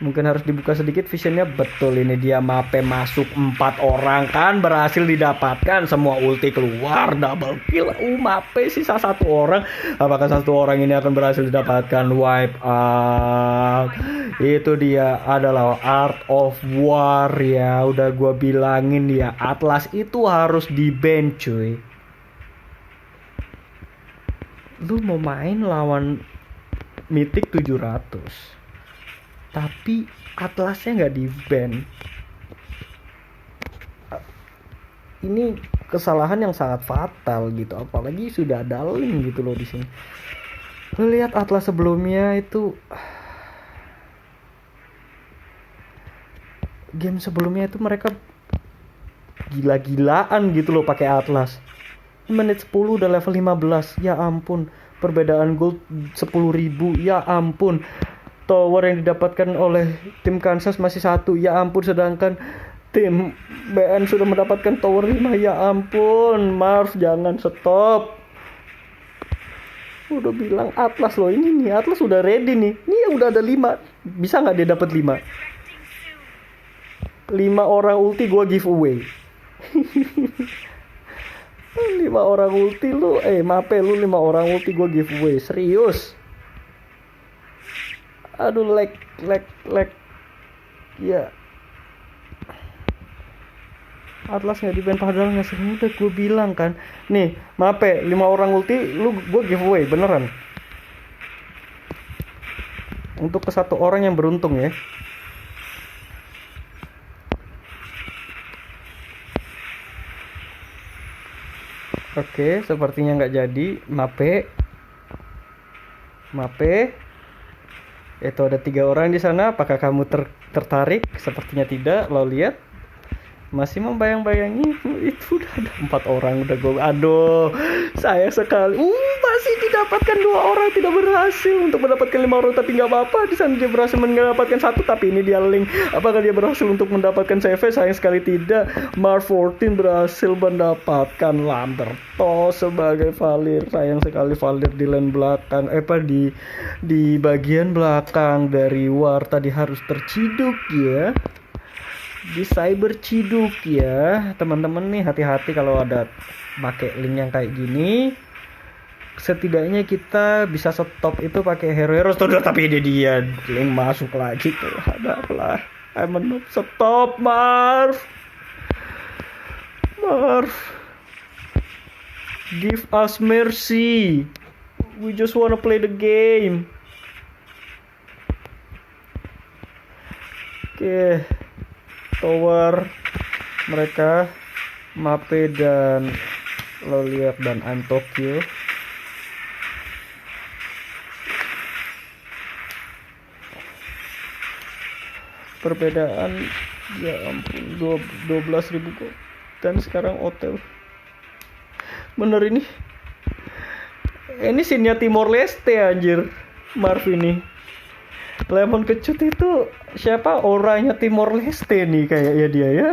Mungkin harus dibuka sedikit visionnya. Betul, ini dia Mape masuk 4 orang kan, berhasil didapatkan, semua ulti keluar, double kill. Mape sisa 1 orang. Apakah 1 orang ini akan berhasil didapatkan? Wipe out. Itu dia adalah Art of War ya. Udah gua bilangin ya, Atlas itu harus di-ban cuy. Lu mau main lawan Mythic 700 tapi Atlasnya nggak di-ban. Ini kesalahan yang sangat fatal gitu, apalagi sudah ada link gitu loh di sini. Lu lihat Atlas sebelumnya itu, game sebelumnya itu mereka gila-gilaan gitu loh pakai Atlas. Menit 10 udah level 15. Ya ampun, perbedaan gold 10.000. Ya ampun, tower yang didapatkan oleh tim Kansas masih 1. Ya ampun, sedangkan tim BN sudah mendapatkan tower 5. Ya ampun, Marv jangan stop. Udah bilang Atlas loh, ini nih Atlas udah ready nih. Ini udah ada 5. Bisa nggak dia dapat 5? 5 orang ulti gua giveaway. 5 orang ulti lu, Mape lu 5 orang ulti gua giveaway, serius. Aduh, lag. Ya. Atlas nggak di-ban padahal nggak sering, udah gue bilang kan. Nih, Mape 5 orang ulti lu gua giveaway beneran. Untuk ke 1 orang yang beruntung ya. Oke, sepertinya nggak jadi. Mape. Itu ada 3 orang di sana. Apakah kamu tertarik? Sepertinya tidak. Lo lihat, masih membayang-bayangi. Itu udah ada 4 orang. Udah gue, aduh, sayang sekali. Masih didapatkan 2 orang, tidak berhasil untuk mendapatkan 5 orang. Tapi nggak apa-apa. Di sana dia berhasil mendapatkan 1. Tapi ini dia link. Apakah dia berhasil untuk mendapatkan CV? Sayang sekali tidak. Mark 14 berhasil mendapatkan Lamberto sebagai Valir. Sayang sekali Valir di lane belakang. Di bagian belakang dari War tadi harus terciduk ya. Di cyber ciduk ya. Teman-teman nih hati-hati kalau ada pakai link yang kayak gini. Setidaknya kita bisa stop itu pakai hero tuh, tapi dia link masuk lagi tuh. Ada apa? Stop, Marv. Give us mercy. We just wanna play the game. Oke. Tower mereka Mape dan Loliak dan Antokyo. Perbedaan ya ampun 12.000 kok. Dan sekarang hotel. Bener ini scene-nya Timor Leste anjir. Marv ini Lemon Kecut itu siapa? Orangnya Timor Leste nih kayaknya dia ya.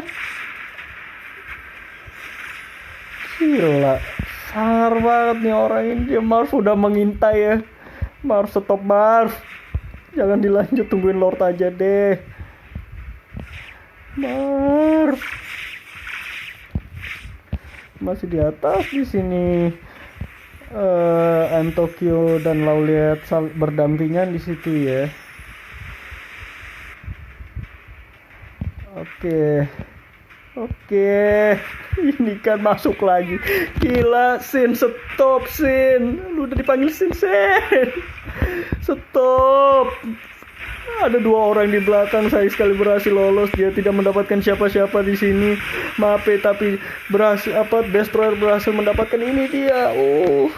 Gila, sangar banget nih orang ini. Dia Marv udah mengintai ya. Marv, stop Marv. Jangan dilanjut, tungguin Lord aja deh. Marv. Masih di atas di sini. Antokyo dan Lauliat berdampingan di situ ya. Oke, ini kan masuk lagi. Gila, Sin, stop Sin. Lu udah dipanggil Sin. Stop. Ada 2 orang di belakang saya sekali berhasil lolos. Dia tidak mendapatkan siapa-siapa di sini. Maaf tapi berhasil Destroyer berhasil mendapatkan ini dia.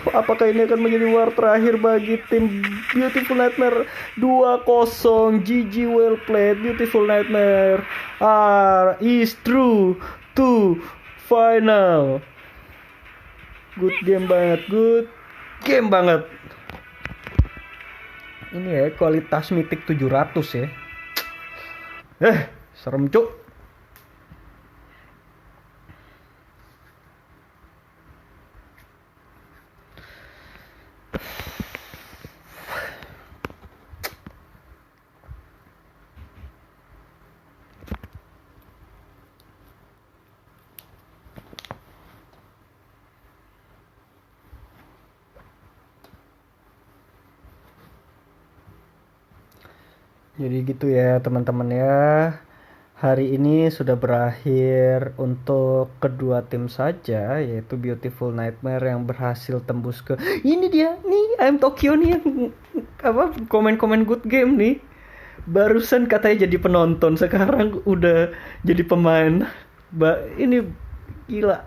Apakah ini akan menjadi war terakhir bagi tim Beautiful Nightmare 2-0. GG, well played. Beautiful Nightmare is through to final. Good game banget. Ini ya kualitas Mythic 700 ya. Serem cuk. Jadi gitu ya teman-teman ya. Hari ini sudah berakhir untuk kedua tim saja, yaitu Beautiful Nightmare yang berhasil tembus ke ini dia nih, I'm Tokyo nih yang komen-komen good game nih. Barusan katanya jadi penonton, sekarang udah jadi pemain. Ini gila.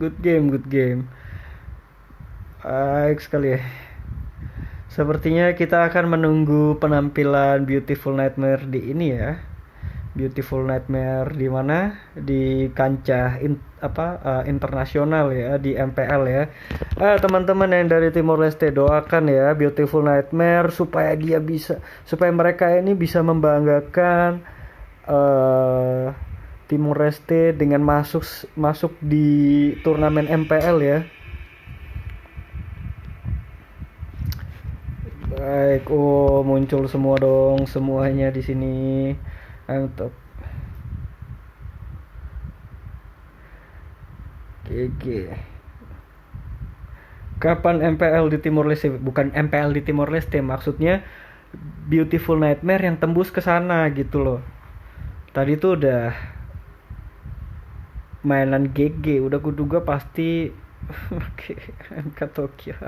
Good game. Baik sekali ya. Sepertinya kita akan menunggu penampilan Beautiful Nightmare di ini ya. Beautiful Nightmare di mana? Di kancah internasional ya, di MPL ya. Teman-teman yang dari Timor Leste, doakan ya Beautiful Nightmare supaya mereka ini bisa membanggakan Timor Leste dengan masuk di turnamen MPL ya. Baik, muncul semua dong, semuanya di sini. Mantap. GG. Kapan MPL di Timor Leste? Bukan MPL di Timor Leste, maksudnya Beautiful Nightmare yang tembus ke sana gitu loh. Tadi tuh udah mainan GG, udah kuduga pasti MK Tokyo.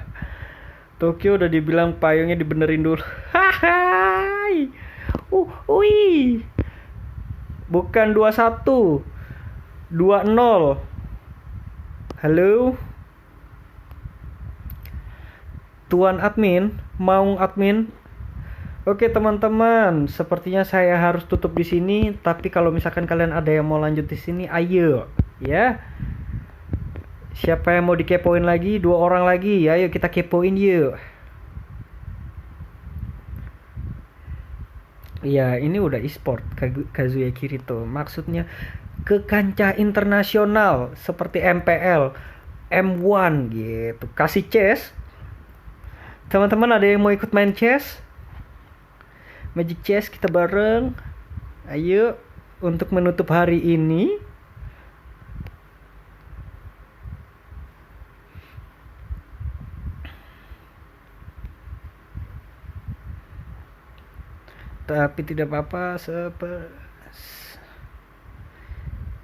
Tokyo udah dibilang payungnya dibenerin dulu. Hai. Wih. Bukan 2-1. 2-0. Halo. Tuan admin, mau admin? Oke teman-teman, sepertinya saya harus tutup di sini, tapi kalau misalkan kalian ada yang mau lanjut di sini, ayo ya. Siapa yang mau dikepoin lagi? 2 orang lagi. Ayo kita kepoin yuk. Ya, ini udah e-sport Kazuya Kirito. Maksudnya ke kancah internasional seperti MPL, M1 gitu. Kasih chess. Teman-teman ada yang mau ikut main chess? Magic chess kita bareng. Ayo untuk menutup hari ini. Tapi tidak apa-apa,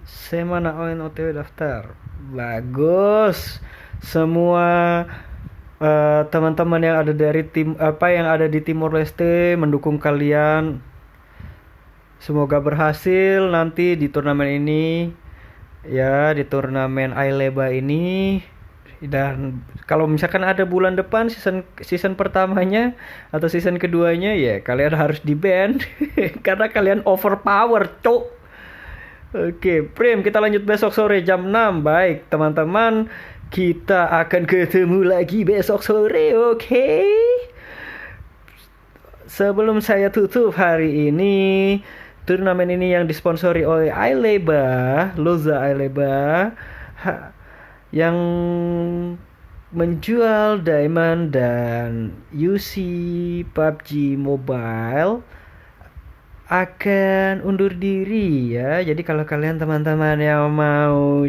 Semana ON OTW daftar. Bagus. Semua teman-teman yang ada dari tim yang ada di Timor Leste mendukung kalian. Semoga berhasil nanti di turnamen ini. Ya, di turnamen Aileba ini. Dan kalau misalkan ada bulan depan season pertamanya atau season keduanya, ya kalian harus di ban karena kalian overpower, cok. Oke, Prim, kita lanjut besok sore jam 6. Baik, teman-teman, kita akan ketemu lagi besok sore, oke? Sebelum saya tutup hari ini, turnamen ini yang disponsori oleh Aileba, Loza Aileba, yang menjual Diamond dan UC PUBG Mobile akan undur diri ya. Jadi kalau kalian teman-teman yang mau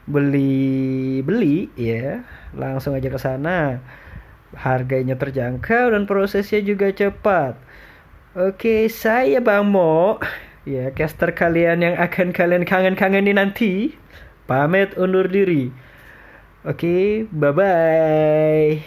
beli ya, langsung aja ke sana. Harganya terjangkau dan prosesnya juga cepat. Oke, saya Bang Mo, ya caster kalian yang akan kalian kangen-kangenin nanti. Pamit undur diri. Oke, bye-bye.